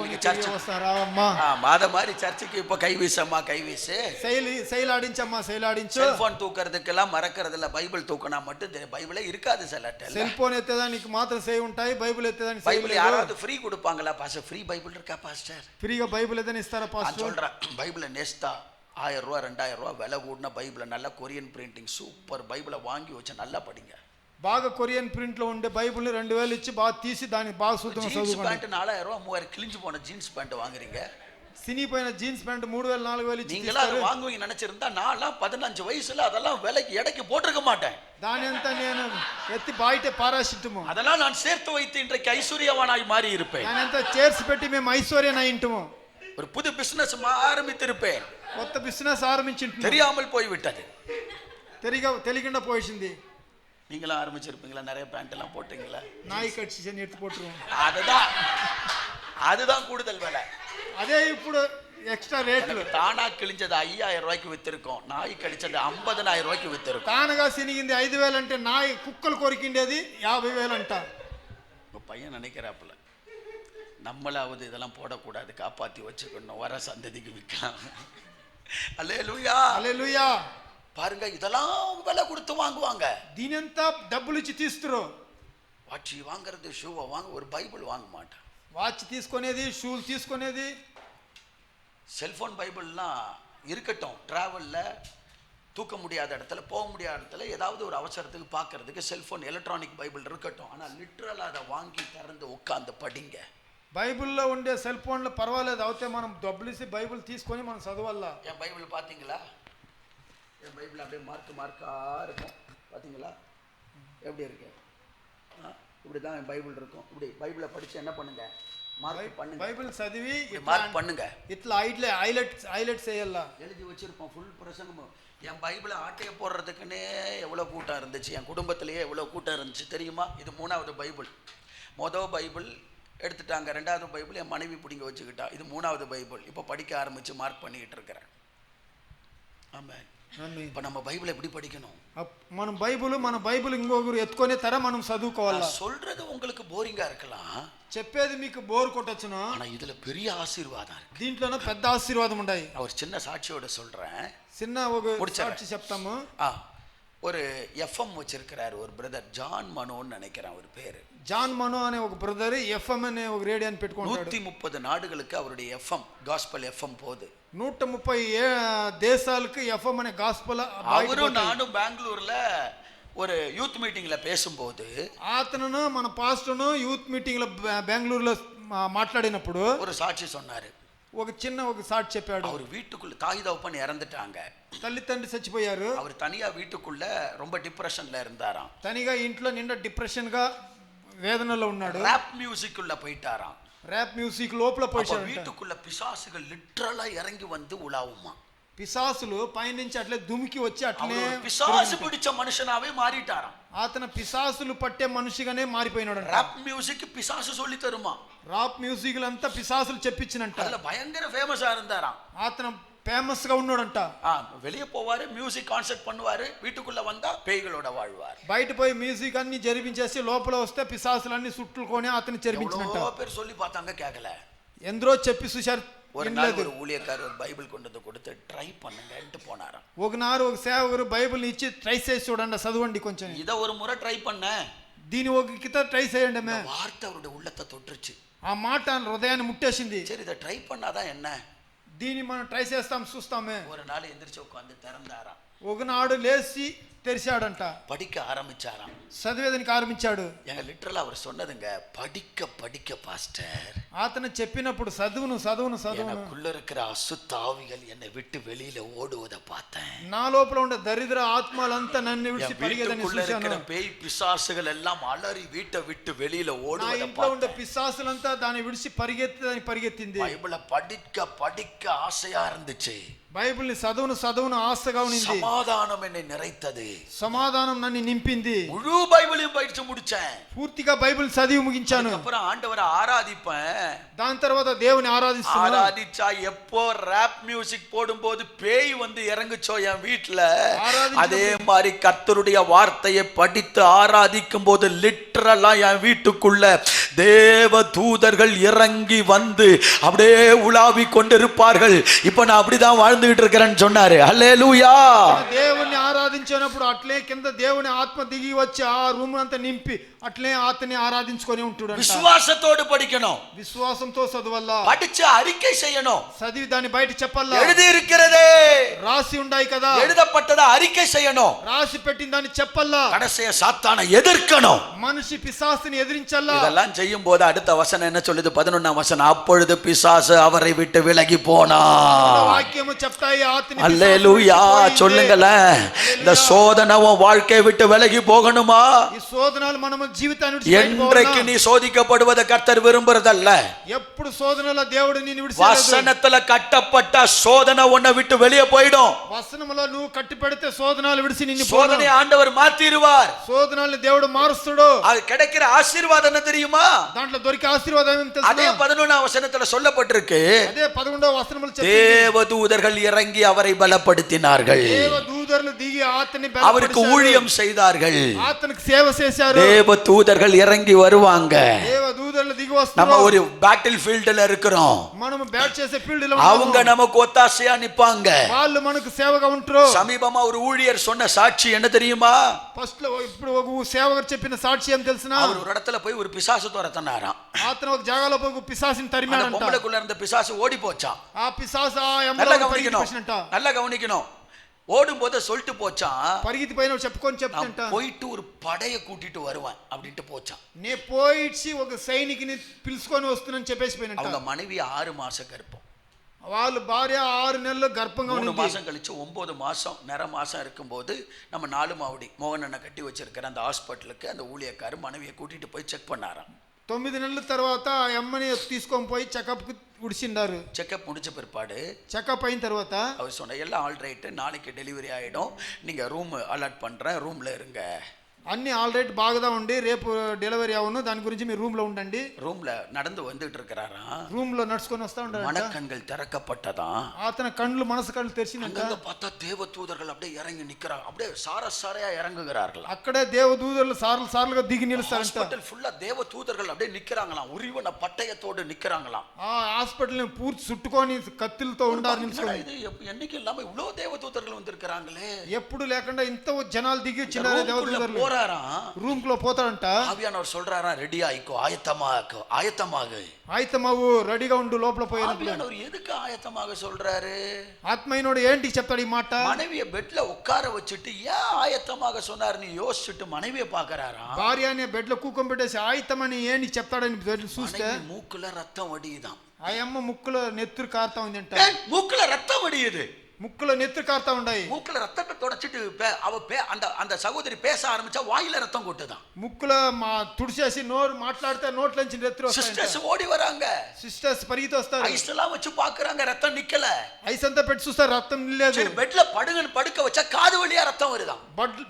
వస్తాం రావమ్మా. అద மாதிரி சர்ச்சுக்கு இப்போ கைவீசம்மா கைவீசு, செயலாடிஞ்சம்மா செயலாடிంచు. செல்போன் தூக்கிறதுக்கெல்லாம் மறக்கிறது இல்லை, பைபிள் தூக்கினா மட்டும் பைபிளே இருக்காது. சில செல்போன் ఎత్తేదానికి మాత్రం సేవ్ ఉంటాయి, బైబిల్ ఎత్తేదానికి பைபிள் யாராவது ஃப்ரீ கொடுப்பாங்களா? பாஸ்டர் ஃப்ரீ பைபிள் இருக்கா பாஸ்டர்? ఫ్రీగా బైబిల్ ఏదైనా ఇస్తారా పాస్టర్? சொல்றேன், பைபிளை நேஸ்தா 1000 ரூபா 2000 ரூபா விலை கூடின பைபிளை, நல்ல கொரியன் பிரிண்டிங் சூப்பர் பைபிளை வாங்கி வச்சு நல்லா படிங்க. బాగా కొరియన్ ప్రింట్ లో ఉండే బైబిల్ 2000 ఇచ్చి బాగా తీసి దాన్ని బాగా శుద్ధంగా చదువుకోండి. ప్యాంట్ 4000 రూపాయ 3000 கிழிஞ்சு போன ஜீன்ஸ் பேண்ட் வாங்குறீங்க, சினிపోయిన జీన్స్ ప్యాంట్ 3000 4000 ఇచ్చి நீங்களா அதை வாங்குவீங்க நினைச்சிருந்தா நான்லாம் 15 வயசுல அதெல்லாம் விலைக்கு எடைக்கு போட்டிருக்க மாட்டேன். దాని అంతా నేను ఎత్తి బయట పారాసిటము, அதெல்லாம் நான் சேர்த்து வைத்து இன்றைக்கு ஐஸ்வர்யவானாய் மாறி இருப்பேன். దాని అంతా చేర్చి పెట్టి మేము ఐశ్వర్యన ఇంటము, ஒரு புது பிசினஸ் ஆரம்பித்திருப்பேன். కొత్త బిజినెస్ ఆరంభించింది, தெரியாமல் போய்விட்டது, తెలియకుండా పోయింది. நீங்களும் ஆரம்பிச்சிருப்பீங்களா? நிறைய பேண்ட் எல்லாம் போட்டீங்களா? நாய் கட்சி எடுத்து போட்டுருவோம், அதுதான் கூடுதல் விலை. అదే ఇప్పుడు ఎక్స్ట్రా రేట్లు. தானா கிழிஞ்சது 5000 ரூபாய்க்கு வித்திருக்கோம், நாய் கடிச்சது 50000 ரூபாய்க்கு வித்திருக்கோம். తానగా సినిగింది 5000 అంటే నాయి కుక్కలు కొరికిండేది 50000 అంట. பையன் நினைக்கிறாப்புல நம்மளாவது இதெல்லாம் போடக்கூடாது, காப்பாற்றி வச்சுக்கணும், வர சந்ததிக்கு விற்கலாம். அல்லேலூயா. హల్లెలూయా. பாருங்க, இதெல்லாம் விலை கொடுத்து வாங்குவாங்க. దీనంతా డబ్బులు ఇచ్చి తీస్తురు. வாட்சி வாங்குறது, ஷூவை வாங்க, ஒரு பைபிள் வாங்க மாட்டான். వాచ్ తీసుకునేది, షూలు తీసుకునేది. செல்போன் பைபிள்லாம் இருக்கட்டும், டிராவல்ல தூக்க முடியாத இடத்துல, போக முடியாத இடத்துல, ஏதாவது ஒரு அவசரத்துக்கு பார்க்கறதுக்கு செல்போன் எலக்ட்ரானிக் பைபிள் இருக்கட்டும். ஆனால் லிட்ரலாக அதை வாங்கி திறந்து உட்காந்து படிங்க. బైబిల్లో ఉండే సెల్ ఫోన్లో పర్వాలేదు, అవుతే మనం డబ్బులిసి బైబిల్ తీసుకొని మనం చదవాలా. என் பைபிள் பார்த்தீங்களா? என் பைபிள் அப்படியே மார்க்கா இருக்கும், பார்த்தீங்களா எப்படி இருக்கு? இப்படி தான் என் பைபிள் இருக்கும். இப்படி பைபிளை படித்து என்ன பண்ணுங்க, மார்க் பண்ணுங்க. బైబిల్ చదివి மார்க் பண்ணுங்க. ఇట్లా హైలైట్ చేయాలా. எழுதி வச்சிருப்போம் ஃபுல் பிரசங்கமும். என் பைபிளை ஆட்டையை போடுறதுக்குன்னே எவ்வளோ கூட்டம் இருந்துச்சு, என் குடும்பத்திலேயே எவ்வளோ கூட்டம் இருந்துச்சு தெரியுமா? இது 3வது பைபிள். பைபிள் எடுத்துட்டாங்க, 2வது பைபிள் என் மனைவி பிடிங்க வச்சுக்கிட்டா, இது 3வது பைபிள். இப்போ படிக்க ஆரம்பித்து மார்க் பண்ணிக்கிட்டு இருக்கிறேன். ஆமாம். இப்போ நம்ம பைபிளை எப்படி படிக்கணும்? మనం మన బైబిల్ ఇంకొకరు ఎత్తుకునే తర మనం చదువుకోవాలా. சொல்றது உங்களுக்கு போரிங்கா இருக்கலாம், చెప్పేది మీకు బోర్ కొట్టొచ్చును, ஆனா இதுல பெரிய ஆசீர்வாதம் இருக்கு. దీంట్లోనే పెద్ద ఆశీర్వాదం ఉన్నాయి. ஒரு சின்ன சாட்சியோட சொல்றேன், చిన్న ఒక సాక్షి చెప్తాము. ஒரு எஃப்எம் வச்சிருக்கிறாரு ஒரு பிரதர், ஜான் மனோன்னு நினைக்கிறேன் ஒரு பேரு. జాన్ మనో అనే ఒక బ్రదర్ ఎఫ్ఎం అనే ఒక రేడియోని పెట్టుకుంటాడు. 130 நாடுகளுக்கு அவருடைய எஃப்எம், காஸ்பல் எஃப்எம் போகுது. 130 దేశాలకు ఎఫ్ఎం అనే గాస్పల్. அவரும் நானும் பெங்களூர்ல ஒரு யூத் மீட்டிங்ல பேசும்போது, అతను మన పాస్టర్ను యూత్ మీటింగ్ లో బెంగళూరులో మాట్లాడినప్పుడు ஒரு సాక్షి சொன்னாரு. ఒక సాక్షి చెప్పాడు. அவர் வீட்டுக்குள்ள தாய் தகப்பன் இறந்துட்டாங்க, తల్లి తండ్రి చచ్చిపోయారు. அவர் தனியா வீட்டுக்குள்ள ரொம்ப டிப்ரெஷன்ல இருந்தாராம். తనిగా ఇంట్లో నిండా డిప్రెషన్ గా వేదనలో ఉన్నాడు. ராப் மியூசிக் உள்ள போயிட்டாராம். ర్యాప్ మ్యూజిక్ లోపల పోయాడు. வீட்டுக்குள்ள பிசாசுகள் லிட்டரலா இறங்கி வந்து உலாவுமா. పిశాసులు పైనుంచి అట్లే దుమికి వచ్చి అట్లే பிசாசு பிடிச்ச மனுஷனாவே மாறிட்டாராம். అతను పిశాసులు పట్టే మనిషిగానే మారిపోయినాడు. ராப் மியூசிக் பிசாசு சொல்லி தருமா. రాప్ మ్యూజిక్ అంతా పిశాసులు చెప్పించినంట. அதுல பயங்கர ஃபேமஸா இருந்தாராம். అతను ఫేమస్ గా ఉన్నాడంట. வெளியே போவாரு, மியூசிக் கான்சர்ட் பண்ணுவாரு, வீட்டுக்குள்ள வந்தா பேய்களோட வாழ்வார். బయట పోయి మ్యూజిక్ అన్ని జరిపించేసి లోపల వస్తే పిశాసులన్నీ చుట్టుకొని అతను జరిపించినంట. எவ்வளோ பேர் சொல்லி பார்த்தாங்க, கேட்கல. ఎందరో చెప్పి చూశారు. ஒரு நாள் ஒரு ஊழியக்காரர் ஒரு பைபிள் கொண்டு வந்து கொடுத்து ட்ரை பண்ணுங்கன்ட்டு போனாராம். ఒకనారు ఒక సేవకుడు బైబిల్ ఇచ్చి ట్రై చేసి చూడండి, చదవండి కొంచెం. இத ஒரு முறை ட்ரை பண்ண, దీని ఒక కిత ట్రై చేయండి. வார்த்தை அவருடைய உள்ளத்தை தொட்டுருச்சு. ఆ మాట హృదయాన్ని ముట్టేసింది. சரி, இதை ட்ரை பண்ணாதான் என்ன, దీన్ని మనం ట్రై చేస్తాం చూస్తామే. ஒரு நாள் எந்திரிச்சு உட்காந்து திறந்தாராம். ఒకనాడు లేచి తెరిచాడంట, படிக்க ஆரம்பிச்சாராம். చదివేదానికి ఆరంభించాడు. எங்க லிட்டரலா அவர் சொன்னதுங்க, படிக்க படிக்க பாஸ்டர், అతను చెప్పినప్పుడు చదువును எனக்குள்ள இருக்கிற அசுத்தாவிகள் என்னை விட்டு வெளியில ஓடுவதை பார்த்தேன். నా లోపల ఉండే దరిద్ర ఆత్మలంతా నన్ను విడిచి పరిగెత్తని చూశాను. பேய் பிசாசுகள் எல்லாம் அலறி வீட்டை விட்டு வெளியில ஓடுவதை నా ఇంట్లో ఉండే పిశాసులంతా దాన్ని విడిచి పరిగెత్తింది. బైబిల్ படிக்க படிக்க ஆசையா இருந்துச்சு. బైబిల్ ని చదువును ఆశగా ఉంది. సమాధానం என்னை நிறைத்தது. సమాధానం నన్ను నింపింది. முழு பைபிளையும் படிச்சு முடிச்சேன். పూర్తిగా బైబిల్ చదివి ముగించాను. அப்புறம் ஆண்டவரை ஆராதிப்பேன். దాని తర్వాత దేవుని ஆராதிச்சா எப்போ ராப் மியூசிக் போடும்போது பேய் வந்து இறங்குச்சோ என் வீட்டுல, அதே மாதிரி கர்த்தருடைய வார்த்தையை படித்து ஆராதிக்கும் போது லிட்டரலா என் வீட்டுக்குள்ள தேவ தூதர்கள் இறங்கி வந்து அப்படியே உலாவி கொண்டிருப்பார்கள். இப்ப நான் அப்படிதான் வாழ்ந்துகிட்டு இருக்கிறேன்னு சொன்னாரு. హల్లెలూయా. దేవుని ఆరాధించినప్పుడు అట్లే కింద దేవుని ఆత్మ దిగి వచ్చి ఆ రూమ్ అంతా నింపి అట్లే ఆతని ఆరాధించుకొని ఉంటాడు. విశ్వాసతోడు படிக்கணும். విశ్వాసంతో చదవాలా. படிச்சு அறிக்கை செய்யணும். చదివి దాన్ని బయట చెప్పాలా. எழுதி இருக்கிறதே, రాసి ఉన్నాయి కదా, எழுதப்பட்டதை அறிக்கை செய்யணும். రాసి పెట్టిన దాన్ని చెప్పాలా. கடைசியா சாத்தானை எதிர்க்கணும். మనిషి పిశాసుని ఎదిరించాలా. இதெல்லாம் செய்யும் போது அடுத்த வசனம் என்ன சொல்லுது? 11ஆம் வசனம், அப்பொழுது பிசாசு அவரை விட்டு விலகி போனான். వాక్యము చెప్తాయి ఆతని. హల్లెలూయా. சொல்லுங்களேன், இந்த சோதனை உன் வாழ்க்கையை விட்டு விலகி போகணுமா? ఈ శోధనలు మన జీవితాన్ని என்றைக்கு நீ சோதிக்கப்படுவதை கர்த்தர் விரும்புறதல்ல. ఎప్పుడు శోధనలో దేవుడు నిన్ను విడిచి வசனத்துல கட்டப்பட்ட சோதனை உன்னை விட்டு வெளியே போய்டும். వసనములో నువ్వు కట్టి పెడితే శోధనలు విడిచి నిన్ను சோதனை ஆண்டவர் மாத்திடுவார். శోధనల్ని దేవుడు మారుస్తాడు. அது கிடைக்கிற ஆசீர்வாதம் என்ன தெரியுமா? దాంట్లో దొరికే ఆశీర్వాదం ఏం తెలుసా? அதே 11ஆம் வசனத்துல சொல்லப்பட்டிருக்கு, అదే 11వ వచనములో చెప్పింది, தேவதூதர்கள் இறங்கி அவரை பலப்படுத்தினார்கள். దేవదూతలు దిగి ఆతని அவருக்கு ஊழியம் செய்தார்கள். ఆతనికి సేవ చేశారు. தேவதூதர்கள் இறங்கி வருவாங்க. దేవదూతలు దూతలు దిగి நம்ம వస్తారు. ஒரு பேட்டில் ஃபீல்ட்ல இருக்கிறோம். మనము బ్యాట్ చేసే ఫీల్డ్ లో அவங்க நமக்கு ஒத்தாசையா நிப்பாங்க. వాళ్ళు మనకు సేవగా ఉంటారు. சமீபமா ஒரு ஊழியர் சொன்ன சாட்சி என்ன தெரியுமா? ఫస్ట్ లో ఇప్పుడు ఒక సేవకుడు చెప్పిన సాక్షి ఏం తెలుసునా? அவர் ஒரு இடத்துல போய் ஒரு பிசாசு துரத்தினாராம். అతను ఒక జాగాలో పోయి ఒక పిశాచిని அந்த తరిమాడంట. பொம்பளைக்குள்ள இருந்த பிசாசு ஓடி போச்சாம். ఆ పిశాచ ఆ நல்லா యమలో கவனிக்கணும், పరిగెత్తిపోయినంట. நல்லா கவனிக்கணும். ஓடும் போது சொல்லிட்டு போச்சான், పరిగెత్తిపోయిన చెప్పుకొని చెప్తుంట, போயிட்டு ஒரு படைய கூட்டிட்டு வருவேன் அப்படின்ட்டு போச்சான். నే పోయిచ్చి ఒక సైనికుని పిలుచుకొని వస్తున్నానని చెప్పేసి పోయినంట. அவங்க மனைவி 6 மாச கர்ப்பம். వాళ్ళ భార్య 6 నెలలు గర్భంగా 3 ఉంది. மாசம் கழிச்சு 9 மாசம் நிற மாசம் இருக்கும்போது நம்ம 4 மாவடி மோகன் அண்ணன் கட்டி வச்சிருக்கிற அந்த ஹாஸ்பிட்டலுக்கு அந்த ஊழியக்காரர் மனைவியை கூட்டிட்டு போய் செக் பண்ணாராம். 9 నెలల తర్వాత ఆ అమ్మని తీసుకొని పోయి చెకప్ కు ఉడిసిండారు. செக்அப் முடிச்ச பிற்பாடு చెకప్ అయిన తర్వాత அவர் சொன்ன எல்லாம் ஆல் ரைட்டு, நாளைக்கு டெலிவரி ஆகிடும், நீங்கள் ரூம் அலாட் பண்ணுறேன், ரூமில் இருங்க. అన్ని ఆల్రైట్ బాగా ఉండి రేపు డెలివరీ అవును, దాని గురించి మీరు రూమ్ లో ఉండండి. ரூம்ல நடந்து வந்துட்டு இருக்கிறாரா, రూమ్ లో నడుచుకొని వస్తా ఉంటాడు. மனக்கண்கள் திறக்கப்பட்டதா, అతని కళ్ళు మనసు కళ్ళు తెరిచినాక அங்க பார்த்தா தேவ தூதர்கள் அப்படியே இறங்கி நிக்கிறாங்க, அப்படியே சாரையா இறங்குகிறார்கள். అక్కడే దేవదూతలు సార్లు సార్లుగా దిగి నిలుస్తారంట. ஹாஸ்பிடல் ஃபுல்லா தேவ தூதர்கள் அப்படியே நிக்கிறாங்களாம், உரிவன பட்டயத்தோடு நிக்கிறாங்களாம். ఆ హాస్పిటల్ ని పూర్తి చుట్టుకొని కత్తిలతో ఉండారు నిలుచుకొని. இது என்னைக்கு இல்லாம இவ்வளவு தேவ தூதர்கள் வந்திருக்கிறாங்களே, ఎప్పుడు లేకుండా ఇంత జనాలు దిగి వచ్చినారు దేవదూతలు. ரூம் లో పోతాడంట. ஆவியானவர் சொல்றாரா, ரெடி ஆயிக்கோ, ஆயத்தமாக ఆయుతమావు రెడీగా ఉండు. లోపల పోయినప్పుడు ஆவியானவர் எதுக்கு ஆயத்தமாக சொல்றாரு? ఆత్మైనోడు ఏంటి చెప్తాడు ఈ మాట? மனைவியை பெட்ல உட்கார வச்சுட்டு ஏன் ஆயத்தமாக சொன்னாருன்னு யோசிச்சுட்டு மனைவியை பாக்குறாரா. భార్యని బెడ్ లో కూకొని పెట్టేసి ఆయుతమని ఏంటి చెప్తాడని చూస్తే மூக்குல ரத்தம் வடியுதான். ఆ అమ్మ ముక్కులో నెత్తురు కారుతా ఉందంట. மூக்குல ரத்தம் வடியுது, ముక్కులో నెత్తురు కారుతా ఉన్నాయి. மூக்குல ரத்தத்தை தொடச்சிட்டு அந்த சகோதரி பேச ஆரம்பிச்சா வாயில ரத்தம் கொட்டுதான். ముక్కులో తుడిచేసి నోరు మాట్లాడితే నోట్లోంచి నెత్తురు వస్తాయి. சிஸ்டர்ஸ் ஓடி வராங்க, సిస్టర్స్ పరిగెత్తి వస్తారు. ஐஸ் ఎல்லாம் வச்சு பாக்குறாங்க, ரத்தம் நிக்கல. ఐస్ అంతా పెట్టి చూస్తారు, రక్తం నిలేదు. பெட்ல படுக்க வச்சா காது வழியா ரத்தம் வருதான்.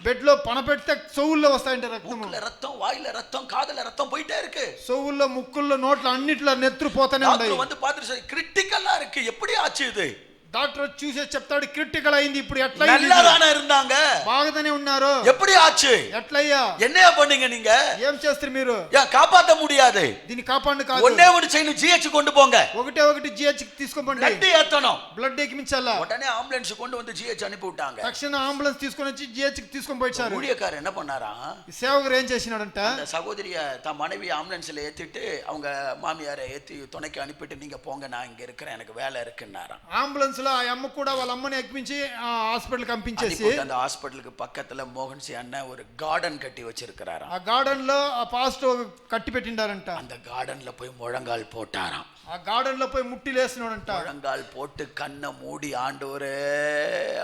బెడ్ లో పన పెడితే చెవుల్లో వస్తాయంట రక్తం. மூக்குல ரத்தம், வாயில ரத்தம், காதுல ரத்தம் போயிட்டே இருக்கு. చెవుల్లో ముక్కుల్లో నోట్లో అన్నిట్లో నెత్తురు పోతానే ఉన్నాయి. டாக்டர் வந்து பார்த்துட்டு கிரிட்டிக்கலா இருக்கு, எப்படி ஆச்சு இது? డాక్టర్ చూసే చెప్తాడు, క్రిటికల్ అయింది, ఇప్పుడు ఎట్లా நல்லாதானே இருந்தாங்க, బాగానే ఉన్నారు, எப்படி ஆச்சு, ఎట్లయ్యా, என்னையா பண்ணீங்க நீங்க, ఏం చేస్తారు మీరు, காப்பாத்த முடியாது, దీన్ని కాపాడు కాదు, ஒண்ணே ஒண்ணு செய்யணும், ஜிஹெச் கொண்டு போங்க, ఒకటి జిహెచ్ తీసుకోండి, బ్లడ్ ஏத்தணும், బ్లడ్ ఎక్కించాలా. உடனே ஆம்புலன்ஸ் கொண்டு வந்து ஜிஹெச் அனுப்பி விட்டாங்க. తక్షణ అంబులెన్స్ తీసుకొని వచ్చి జిహెచ్ తీసుకొని పోయిచారు. ஊழியக்காரர் என்ன பண்ணாரா, సేవకుడు ఏం చేసినాడంట, அந்த சகோதரிய தன் மனைவி ஆம்புலன்ஸ்ல ஏத்திட்டு அவங்க மாமியாரை ஏத்தி துணைக்கு அனுப்பிட்டு நீங்க போங்க, நான் இங்க இருக்கிறேன், எனக்கு வேலை இருக்குன்னாரா. అంబులెన్స్ లో ఆ అమ్మ కూడా వాళ్ళ అమ్మని ఎక్కించి హాస్పిటల్ పంపించేసి அந்த ஹாஸ்பிடலுக்கு பக்கத்துல மோகன் சி அண்ணன் ஒரு கார்டன் கட்டி வச்சிருக்கிறாராம். ఆ గార్డెన్ లో ఆ పాస్టర్ కట్టి పెట్టిండారంట. அந்த கார்டன்ல போய் முழங்கால் போட்டாராம். ఆ గార్డెన్ లో పోయి ముట్టి లేసినాడంట. முழங்கால் போட்டு கண்ணை மூடி ஆண்டவரே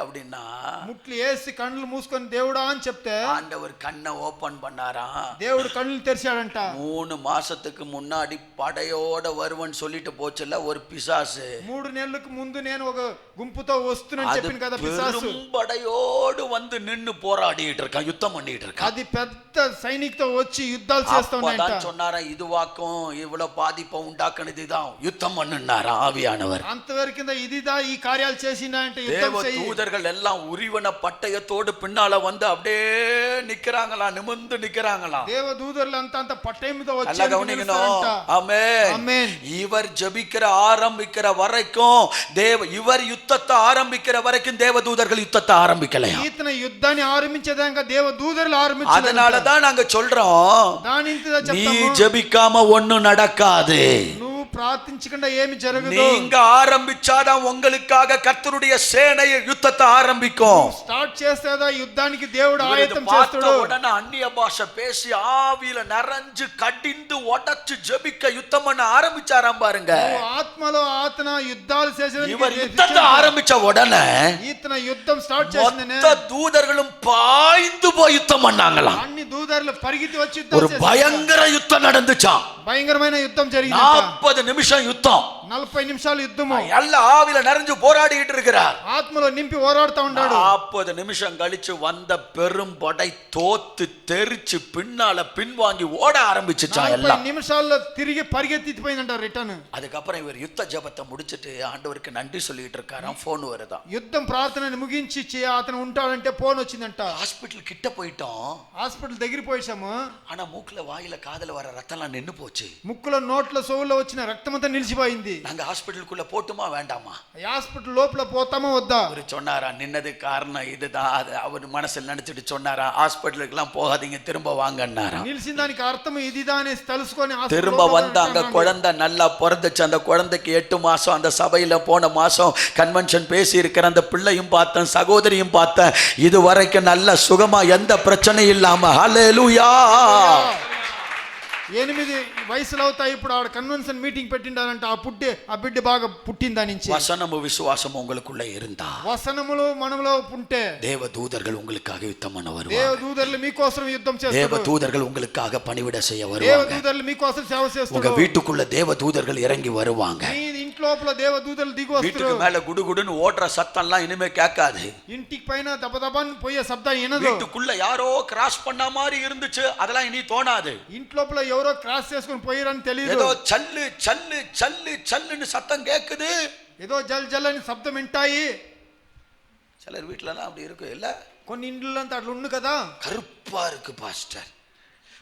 அப்படின்னா ముట్లు వేసి కళ్ళు మూసుకొని దేవుడా అని చెప్తే ஆண்டவர் கண்ணை ஓபன் பண்ணாராம். దేవుడు కళ్ళు తెరిచాడంట. 3 மாசத்துக்கு முன்னாடி படையோட வருவன் சொல்லிட்டு போச்சுல்ல ஒரு பிசாசு, 3 నెలలకు ముందు నేను ఒక గుంపుతో వస్తున్నాను చెప్పిన కదా పిశాసు, படையோடு வந்து நின்னு போராடிட்டு இருக்கான், யுத்தம் பண்ணிட்டு இருக்கான். అది పెద్ద సైనికుతో వచ్చి యుద్ధాలు చేస్తున్నాయంట. சொன்னாரா, இதுவாக்கும் இவ்வளவு பாதிப்பை உண்டாக்குனது இதுதான், யுத்தம் பண்ணுனாரா ஆவியானவர். అంతవరకు ఇదిదా ఈ కార్యాలు చేసిందంటే యుద్ధం చేయి. தூதர்கள் எல்லாம் உரிவன பட்டயத்தோடு பின்னால வந்து அப்படியே நிக்கறாங்களாம், நிமிர்ந்து நிக்கறாங்களாம். దేవదూతలు అంత పట్టయంతో వచ్చి நல்லா கவனிக்கணும். ஆமென். ஆமென். இவர் ஜெபிக்கிற ஆரம்பிக்கிற வரைக்கும் இவர் யுத்தத்தை ஆரம்பிக்கிற வரைக்கும் தேவதூதர்கள் யுத்தத்தை ஆரம்பிக்கலையா. ఈతన యుద్ధాన్ని ఆరంభించేదాకా దేవదూతలు ఆరంభించారు. அதனால தான் நாங்க சொல்றோம், நீ ஜெபிக்காம ஒண்ணும் நடக்காது, నువ్వు ప్రార్థించకుండా ఏమి జరగదు. நீங்க ஆரம்பிச்சாதான் உங்களுக்காக கர்த்தருடைய சேனை யுத்தத்தை ஆரம்பிக்கும். స్టార్ట్ చేస్తేదా యుద్ధానికి దేవుడు ఆయత్తం చేస్తాడు. உடனே அந்நிய பாஷை பேசி ஆவியில நிறைஞ்சு கடிந்து உடைச்சு ஜெபிக்க யுத்தம் பண்ண ஆரம்பிச்சாராம் பாருங்க. ఆత్మలో ఆతన యుద్ధాలు చేసేది. இவர் யுத்தத்தை ஆரம்பிச்ச உடனே ఈతన యుద్ధం స్టార్ట్ చేసిందనే மொத்த தூதர்களும் பாய்ந்து போய் யுத்தம் பண்ணாங்களாம். అన్ని దూతలు పరిగెత్తి వచ్చి యుద్ధం ஒரு చేశారు. பயங்கர யுத்தம் நடந்துச்சாம். భయంకరమైన యుద్ధం జరిగింది. 40 நிமிஷம் யுத்தம். 40 నిమిషాలు యుద్ధము. எல்லா ஆவில நிறைஞ்சு போராடிட்டு இருக்கிறார். ఆత్మలో నింపి పోరాడుతా ఉన్నాడు. 40 நிமிஷம் கழிச்சு வந்த பெரும் படை தோத்து தெரிச்சு பின்னால பின்வாங்கி ஓட ஆரம்பிச்சுச்சான். எல்லாம் 40 నిమిషాల్లో తిరిగి పరిగెత్తిపోయిందంట రిటర్న్. அதுக்கப்புறம் இவர் யுத்த ஜெபத்தை முடிச்சிட்டு ஆண்டவருக்கு நன்றி சொல்லிட்டு இருக்காராம். போன் வருதா. యుద్ధం ప్రార్థనని ముగించి అతను ఉంటాడంటే ఫోన్ వచ్చిందంట. ஹாஸ்பிடல் கிட்ட போயிட்டோம். హాస్పిటల్ దగ్గర పోయేసాము. ஆனா மூக்குல வாயில காதுல வர ரத்தம்லாம் நின்னு போச்சு. ముక్కులో నోట్లో సోవులో వచ్చిన రక్తం అంతా నిలిచిపోయింది. நாங்க ஹாஸ்பிடலுக்குள்ள போட்டுமா வேண்டாமா? హాస్పిటల్ లోపల పోతామా వద్దా? அவரு சொன்னாரா நின்னது காரணம் இதுதான். அவர் மனசுல நினைச்சிட்டு சொன்னாரா ஹாஸ்பிடலுக்கு எல்லாம் போகாதீங்க திரும்ப வாங்கன்னாரா. నిలిచిన దానికి అర్థం ఇదిదా అని తెలుసుకొని திரும்ப வந்தாங்க. குழந்தை நல்லா பிறந்துச்சு. அந்த குழந்தைக்கு 8 மாசம். அந்த சபையில போன மாசம் கன்வென்ஷன் பேசி இருக்கிற அந்த பிள்ளையும் பார்த்தேன், சகோதரியும் பார்த்தேன். இது வரைக்கும் நல்ல சுகமா எந்த பிரச்சனையும் இல்லாம. ஹல்லேலூயா. 8 వయసులో అవుతాయి. ఇప్పుడు ఆడ కన్వెన్షన్ మీటింగ్ పెట్టిండారంట. ఆ బిడ్డ బాగా పుట్టిందా నుంచి. வசனமும் விசுவாசமும் உங்களுக்குள்ள இருந்தா, వసనములు మనములో ఉంటే தேவ தூதர்கள் உங்களுக்காக யுத்தம் பண்ண வருவாங்க. దేవ దూతలు మీకోసం యుద్ధం చేస్తారు. தேவ தூதர்கள் உங்களுக்காக பணிவிட செய்ய దేవ வருவாங்க. దూతలు మీకోసం సేవ చేస్తారు. உங்க வீட்டுக்குள்ள தேவ தூதர்கள் இறங்கி வருவாங்க. మీ ఇంట్లోపల దేవ దూతలు దిగి வீட்டுக்கு వస్తారు. மேல குடுகுடுன்னு ஓடுற சத்தம்லாம் இனிமே கேட்காது. ఇంటికి పైన దబదబన్ పోయే శబ్దం వినదు. வீட்டுக்குள்ள யாரோ கிராஸ் பண்ண மாதிரி இருந்துச்சு, அதெல்லாம் இனி தோணாது. ఇంట్లోపల ఎవరో క్రాస్ చేసుకొని పోయారని తెలియదు. ஏதோ சல்லு சல்லு சல்லு சல்லுன்னு சத்தம் கேக்குது. ఏదో జల్ జల్ అని శబ్దం వింటాయి. சிலர் வீட்டுலலாம் அப்படி இருக்கு இல்ல. కొన్ని ఇండ్లంతా అట్లా ఉండు కదా. கருப்பா இருக்கு பாஸ்டர்.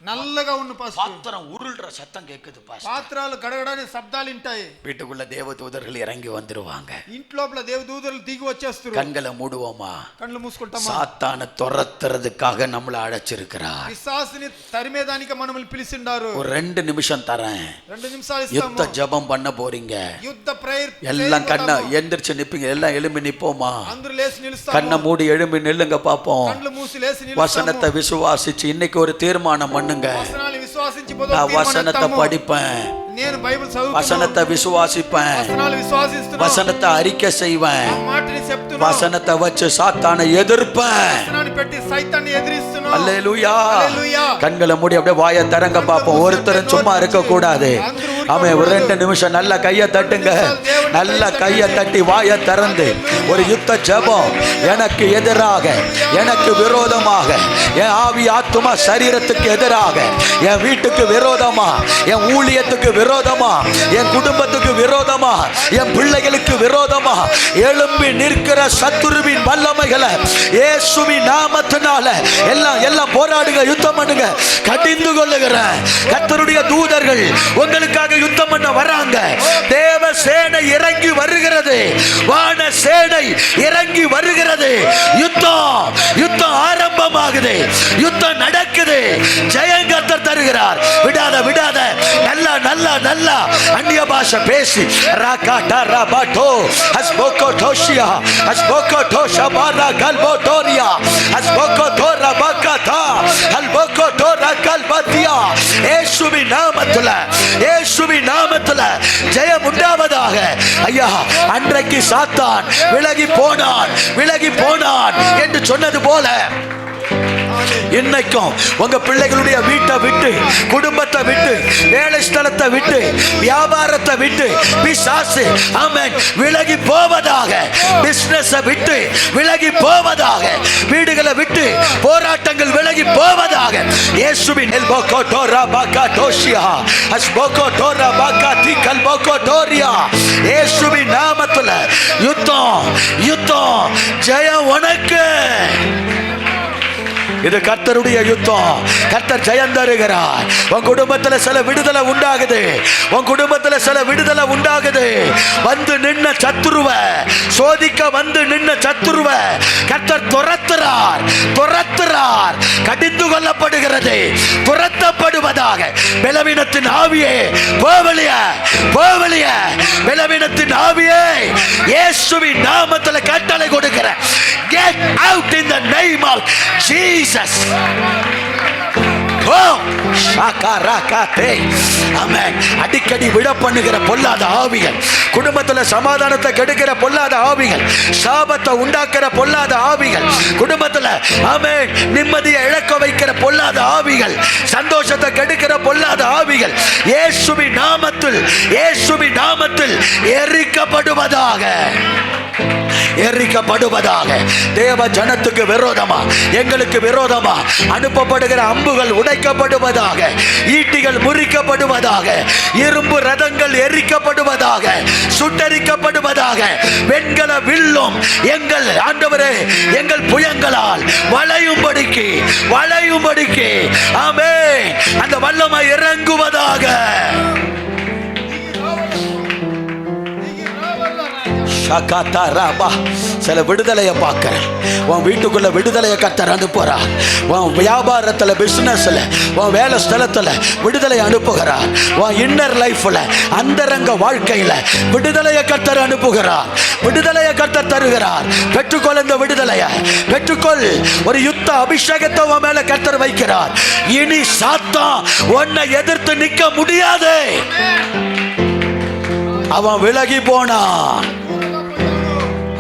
నల్లగా ఉన్న பாத்திரம் உருள்ற சத்தம் கேக்குது பாஸ்டர். పాత్రలు గడగడనే శబ్దాలు వింటాయి. வீட்டுக்குள்ள தேவ தூதர்கள் இறங்கி வந்துருவாங்க. ఇంట్లోపల దేవ దూతలు దిగి వచ్చేస్తారు. கண்களை மூடுவோமா? కళ్ళు మూసుకుంటామా? சாத்தானை துரத்துறதுக்காக நம்மளை அழைச்சிருக்கிறார். పిశాసుని తరిమేదానికి మనల్ని పిలిచిండారు. ஒரு 2 நிமிஷம் தரேன். 2 నిమిషాలు யுத்த ఇస్తాము. ஜெபம் பண்ண போறீங்க. యుద్ధ ప్రేయర్ எல்லாம் கண்ண எந்திரிச்சு நிப்பீங்க. எல்லாம் எழும்பி நிப்போமா? అందరూ లేచి నిలుస్తాము. கண்ணை மூடி எழும்பி நில்லுங்க பாப்போம். కళ్ళు మూసి లేచి నిలుస్తాము. வசனத்தை விசுவாசிச்சு இன்னைக்கு ஒரு தீர்மானம் பண்ணுங்க. వచనాన్ని విశ్వాసించి మొదలు நான் வசனத்தை తీర్మానిస్తాము. படிப்பேன். నేను బైబిల్ చదువుతాను. வசனத்தை விசுவாசிப்பேன். వచనాలు విశ్వాసిస్తున్నాను. வசனத்தை அறிக்கை செய்வேன். ఆ మాటని చెప్తున్నాను. வசனத்தை வச்சு சாத்தானை எதிர்ப்பேன். వచనాన్ని పెట్టి సైతాన్ని ఎదిరిస్తున్నాను. அல்லேலூயா. హల్లెలూయా. கண்களை மூடி அப்படியே வாயை திறங்க பாப்போம். ஒருத்தரும் சும்மா இருக்க கூடாது. ஆமே. ஒரு 2 நிமிஷம் நல்ல கையை தட்டுங்க. நல்ல கையை தட்டி வாயை திறந்து ஒரு யுத்த ஜெபம். எனக்கு எதிராக, எனக்கு விரோதமாக, என் ஆவி ஆத்துமா சரீரத்துக்கு எதிராக, என் வீட்டுக்கு விரோதமா, என் ஊழியத்துக்கு விரோதமா, என் குடும்பத்துக்கு விரோதமா, என் பிள்ளைகளுக்கு விரோதமா எழும்பி நிற்கிற சத்துருவின் வல்லமைகளை இயேசுவின் நாமத்தினால எல்லாம் போராடுங்க, யுத்தம் பண்ணுங்க. கடிந்து கொள்ளுகிறேன். கர்த்தருடைய தூதர்கள் உங்களுக்காக யுத்தம் பண்ண வராங்க. தேவ சேனை இறங்கி வருகிறது. வான சேனை இறங்கி வருகிறது. யுத்தம் ஆரம்பமாகுது. யுத்தம் நடக்குது. ஜெயம் கர்த்தர் தருகிறார். விடாத நல்லா அந்நிய பாஷை பேசி ராகாடா ராபாடோ அஸ்போகோ டோஷியா அஸ்போகோ டோஷபாரா கல்போடோரியா அஸ்போகோ டோரா பகதா அல்போகோ டோரா கல்பதியா. இயேசுவின் நாமத்துல ஜெயம் உண்டாவதாக. ஐயா, அன்றைக்கு சாத்தான் விலகி போனான் என்று சொன்னது போல இன்னைக்கும் உங்க பிள்ளைகளுடைய வீட்டை விட்டு, குடும்பத்தை விட்டு, வேலை ஸ்தலத்தை விட்டு, வியாபாரத்தை விட்டு பிசாசு ஆமென் விலகி போவதாக. பிசினஸ் விட்டு விலகி போவதாக. வீடுகளை விட்டு போராட்டங்கள் விலகி போவதாக. இயேசுவின் எல்போகோ டோரா பாகா டோஷியா அஸ்போகோ டோரா பாகா தி கல்போகோ டோரியா. இயேசுவின் நாமத்துல யுத்தம் ஜெயம் உனக்கு. இது கர்த்தருடைய யுத்தம். கர்த்தர் ஜெயம் தருகிறார். உன் குடும்பத்துல சில விடுதலை உண்டாகுது. வந்து நின்ன சத்துருவ சோதிக்க வந்து நின்ன சத்துருவ கர்த்தர் துரத்துறார். கடிந்து கொள்ளப்படுகிறது. துரத்தப்படுவதாக. பலவீனத்தின் ஆவியே போவலிய பலவீனத்தின் ஆவியே இயேசுவின் நாமத்துல கட்டளை கொடுக்கிறேன். Get out in the name of Jesus. போ. ஷாகாராகாதே. ஆமென். அடிக்கடி விட பண்ணுகிற பொல்லாத ஆவிகள், குடும்பத்துல சமாதானத்தை கெடுக்கிற பொல்லாத ஆவிகள், சாபத்தை உண்டாக்குற பொல்லாத ஆவிகள், குடும்பத்துல ஆமென் நிம்மதியை இழக்க வைக்கிற பொல்லாத ஆவிகள், சந்தோஷத்தை கெடுக்கிற பொல்லாத ஆவிகள் இயேசுவின் நாமத்தில், இயேசுவின் நாமத்தில் எரிக்கப்படுவதாக, எரிக்கப்படுவதாக. தேவ ஜனத்துக்கு விரோதமா, எங்களுக்கு விரோதமா அனுப்பப்படுகிற அம்புகள் உடைக்கப்படுவதாக, ஈட்டிகள் முறிக்கப்படுவதாக, இரும்பு ரதங்கள் எரிக்கப்படுவதாக, சுட்டரிக்கப்படுவதாக. வெண்கல வில்லும் எங்கள் ஆண்டவரே எங்கள் புயங்களால் வளையும்படிக்கு, வளையும்படிக்கு ஆமென் அந்த வல்லமை இறங்குவதாக. சில விடுதலையை பார்க்கிறேன். உன் வீட்டுக்குள்ள விடுதலையை கர்த்தர் அனுப்புகிறார். உன் வியாபாரத்தில், பிசினஸ்ல, உன் வேலை ஸ்தலத்தில் விடுதலை அனுப்புகிறார். உன் இன்னர் லைஃப்ல, அந்தரங்க வாழ்க்கையில விடுதலையை கர்த்தர் அனுப்புகிறார். விடுதலையை கர்த்தர் தருகிறார். பெற்றுக்கொள் இந்த விடுதலையை, பெற்றுக்கொள். ஒரு யுத்த அபிஷேகத்தை உன் மேல கர்த்தர் வைக்கிறார். இனி சாத்தான் உன்னை எதிர்த்து நிற்க முடியாது. அவன் விலகி போனான்,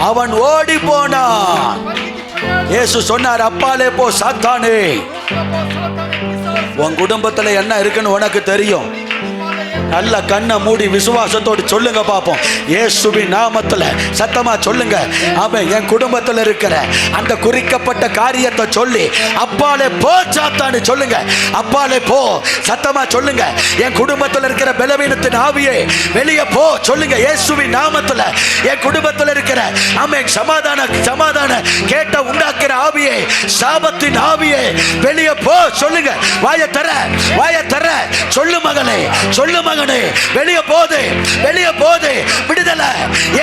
அவன் ஓடி போனான். இயேசு சொன்னார், அப்பாலே போ சாத்தானே. உன் குடும்பத்துல என்ன இருக்குன்னு உனக்கு தெரியும். நல்ல கண்ணை மூடி விசுவாசத்தோடு சொல்லுங்க பாப்போம். இயேசுவின் நாமத்துல சத்தமா சொல்லுங்க. அவன் என் குடும்பத்துல இருக்கிற அந்த குறிக்கப்பட்ட காரியத்தை சொல்லி அப்பாலே போ சாத்தானே சொல்லுங்க. அப்பாலே போ சத்தமா சொல்லுங்க. என் குடும்பத்துல இருக்கிற பலவீனத்தின் ஆவியே வெளியே போ சொல்லுங்க. இயேசுவின் நாமத்துல என் குடும்பத்துல இருக்கிற ஆமென் சமாதான கேட்ட உண்டாக்குற ஆவியே, சாபத்தின் ஆவியே வெளியே போ சொல்லுங்க. வாயை தர சொல்லு மகனே, சொல்லு மகனே, வெளியே போது, வெளியே போது விடுதலை.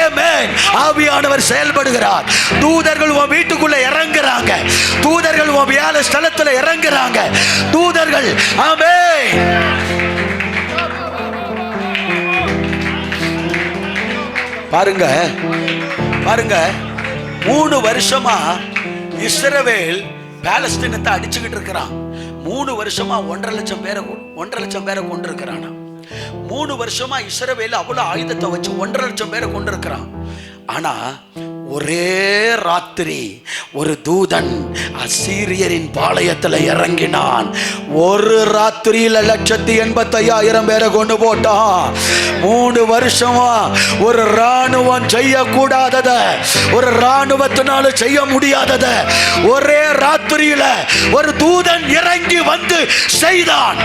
ஆமென். ஆவியானவர் செயல்படுகிறார். தூதர்கள் உன் வீட்டுக்குள்ள இறங்குறாங்க. தூதர்கள் உன் வேலை ஸ்தலத்துல இறங்குறாங்க. தூதர்கள் ஆமென். பாருங்க பாருங்க, 3 வருஷமா இஸ்ரவேல் பாலஸ்தீனத்தை அடிச்சுக்கிட்டு இருக்கிறான். 3 வருஷமா 1.5 லட்சம் பேரை கொண்டிருக்கிறான். 3 வருஷமா இஸ்ரவேல் அவ்வளவு ஆயுதத்தை வச்சு 1.5 லட்சம் பேரை கொண்டிருக்கிறான். ஆனா ஒரே ராத்திரி ஒரு தூதன் அசீரியரின் பாளையத்தில் இறங்கினான். ஒரு ராத்திரியில 1,85,000 பேரை கொண்டு போட்டான். 3 வருஷமா ஒரு ராணுவம் செய்யக்கூடாதத, ஒரு ராணுவத்தினால செய்ய முடியாதத ஒரே ராத்திரியில ஒரு தூதன் இறங்கி வந்து செய்தான்.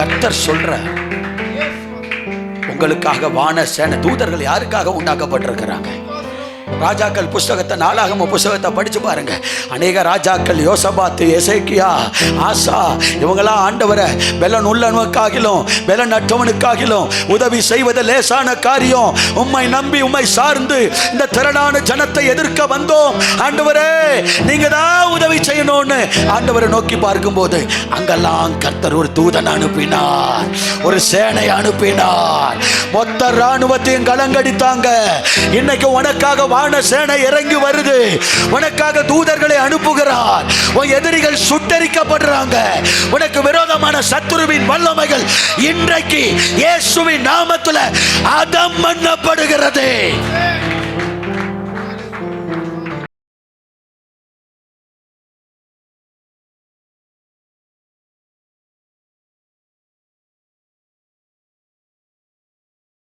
கர்த்தர் சொல்ற, உங்களுக்காக வான சேனை தூதர்கள் யாருக்காக உண்டாக்கப்பட்டிருக்கிறாங்க? ராஜாக்கள் புஸ்தகத்தை, நாளாகம புஸ்தகத்தை படிச்சு பாருங்க. அநேக ராஜாக்கள், யோசபாத்து, எசேக்கியா, ஆசா, இவங்களாம் ஆண்டவரை பெலன் உள்ளவனுக்காகிலும் பெலன் அற்றவனுக்காகிலும் உதவி செய்வது லேசான காரியம். உம்மை நம்பி உம்மை சார்ந்து இந்த திரளான ஜனத்தை எதிர்க்க வந்தோம். ஆண்டவரே நீங்க தான் உதவி செய்யணும்னு ஆண்டவரை நோக்கி பார்க்கும்போது அங்கெல்லாம் கர்த்தர் ஒரு தூதன் அனுப்பினார், ஒரு சேனை அனுப்பினார். மொத்த ராணுவத்தையும் கலங்கடித்தாங்க. இன்னைக்கு உனக்காக வான சேனை இறங்கி வருது. உனக்காக தூதர்களை அனுப்புகிறார். உன் எதிரிகள் சுட்டரிக்கப்படுறாங்க. உனக்கு விரோதமான சத்துருவின் வல்லமைகள் இன்றைக்கு இயேசுவின் நாமத்தில் அதம் பண்ணப்படுகிறது.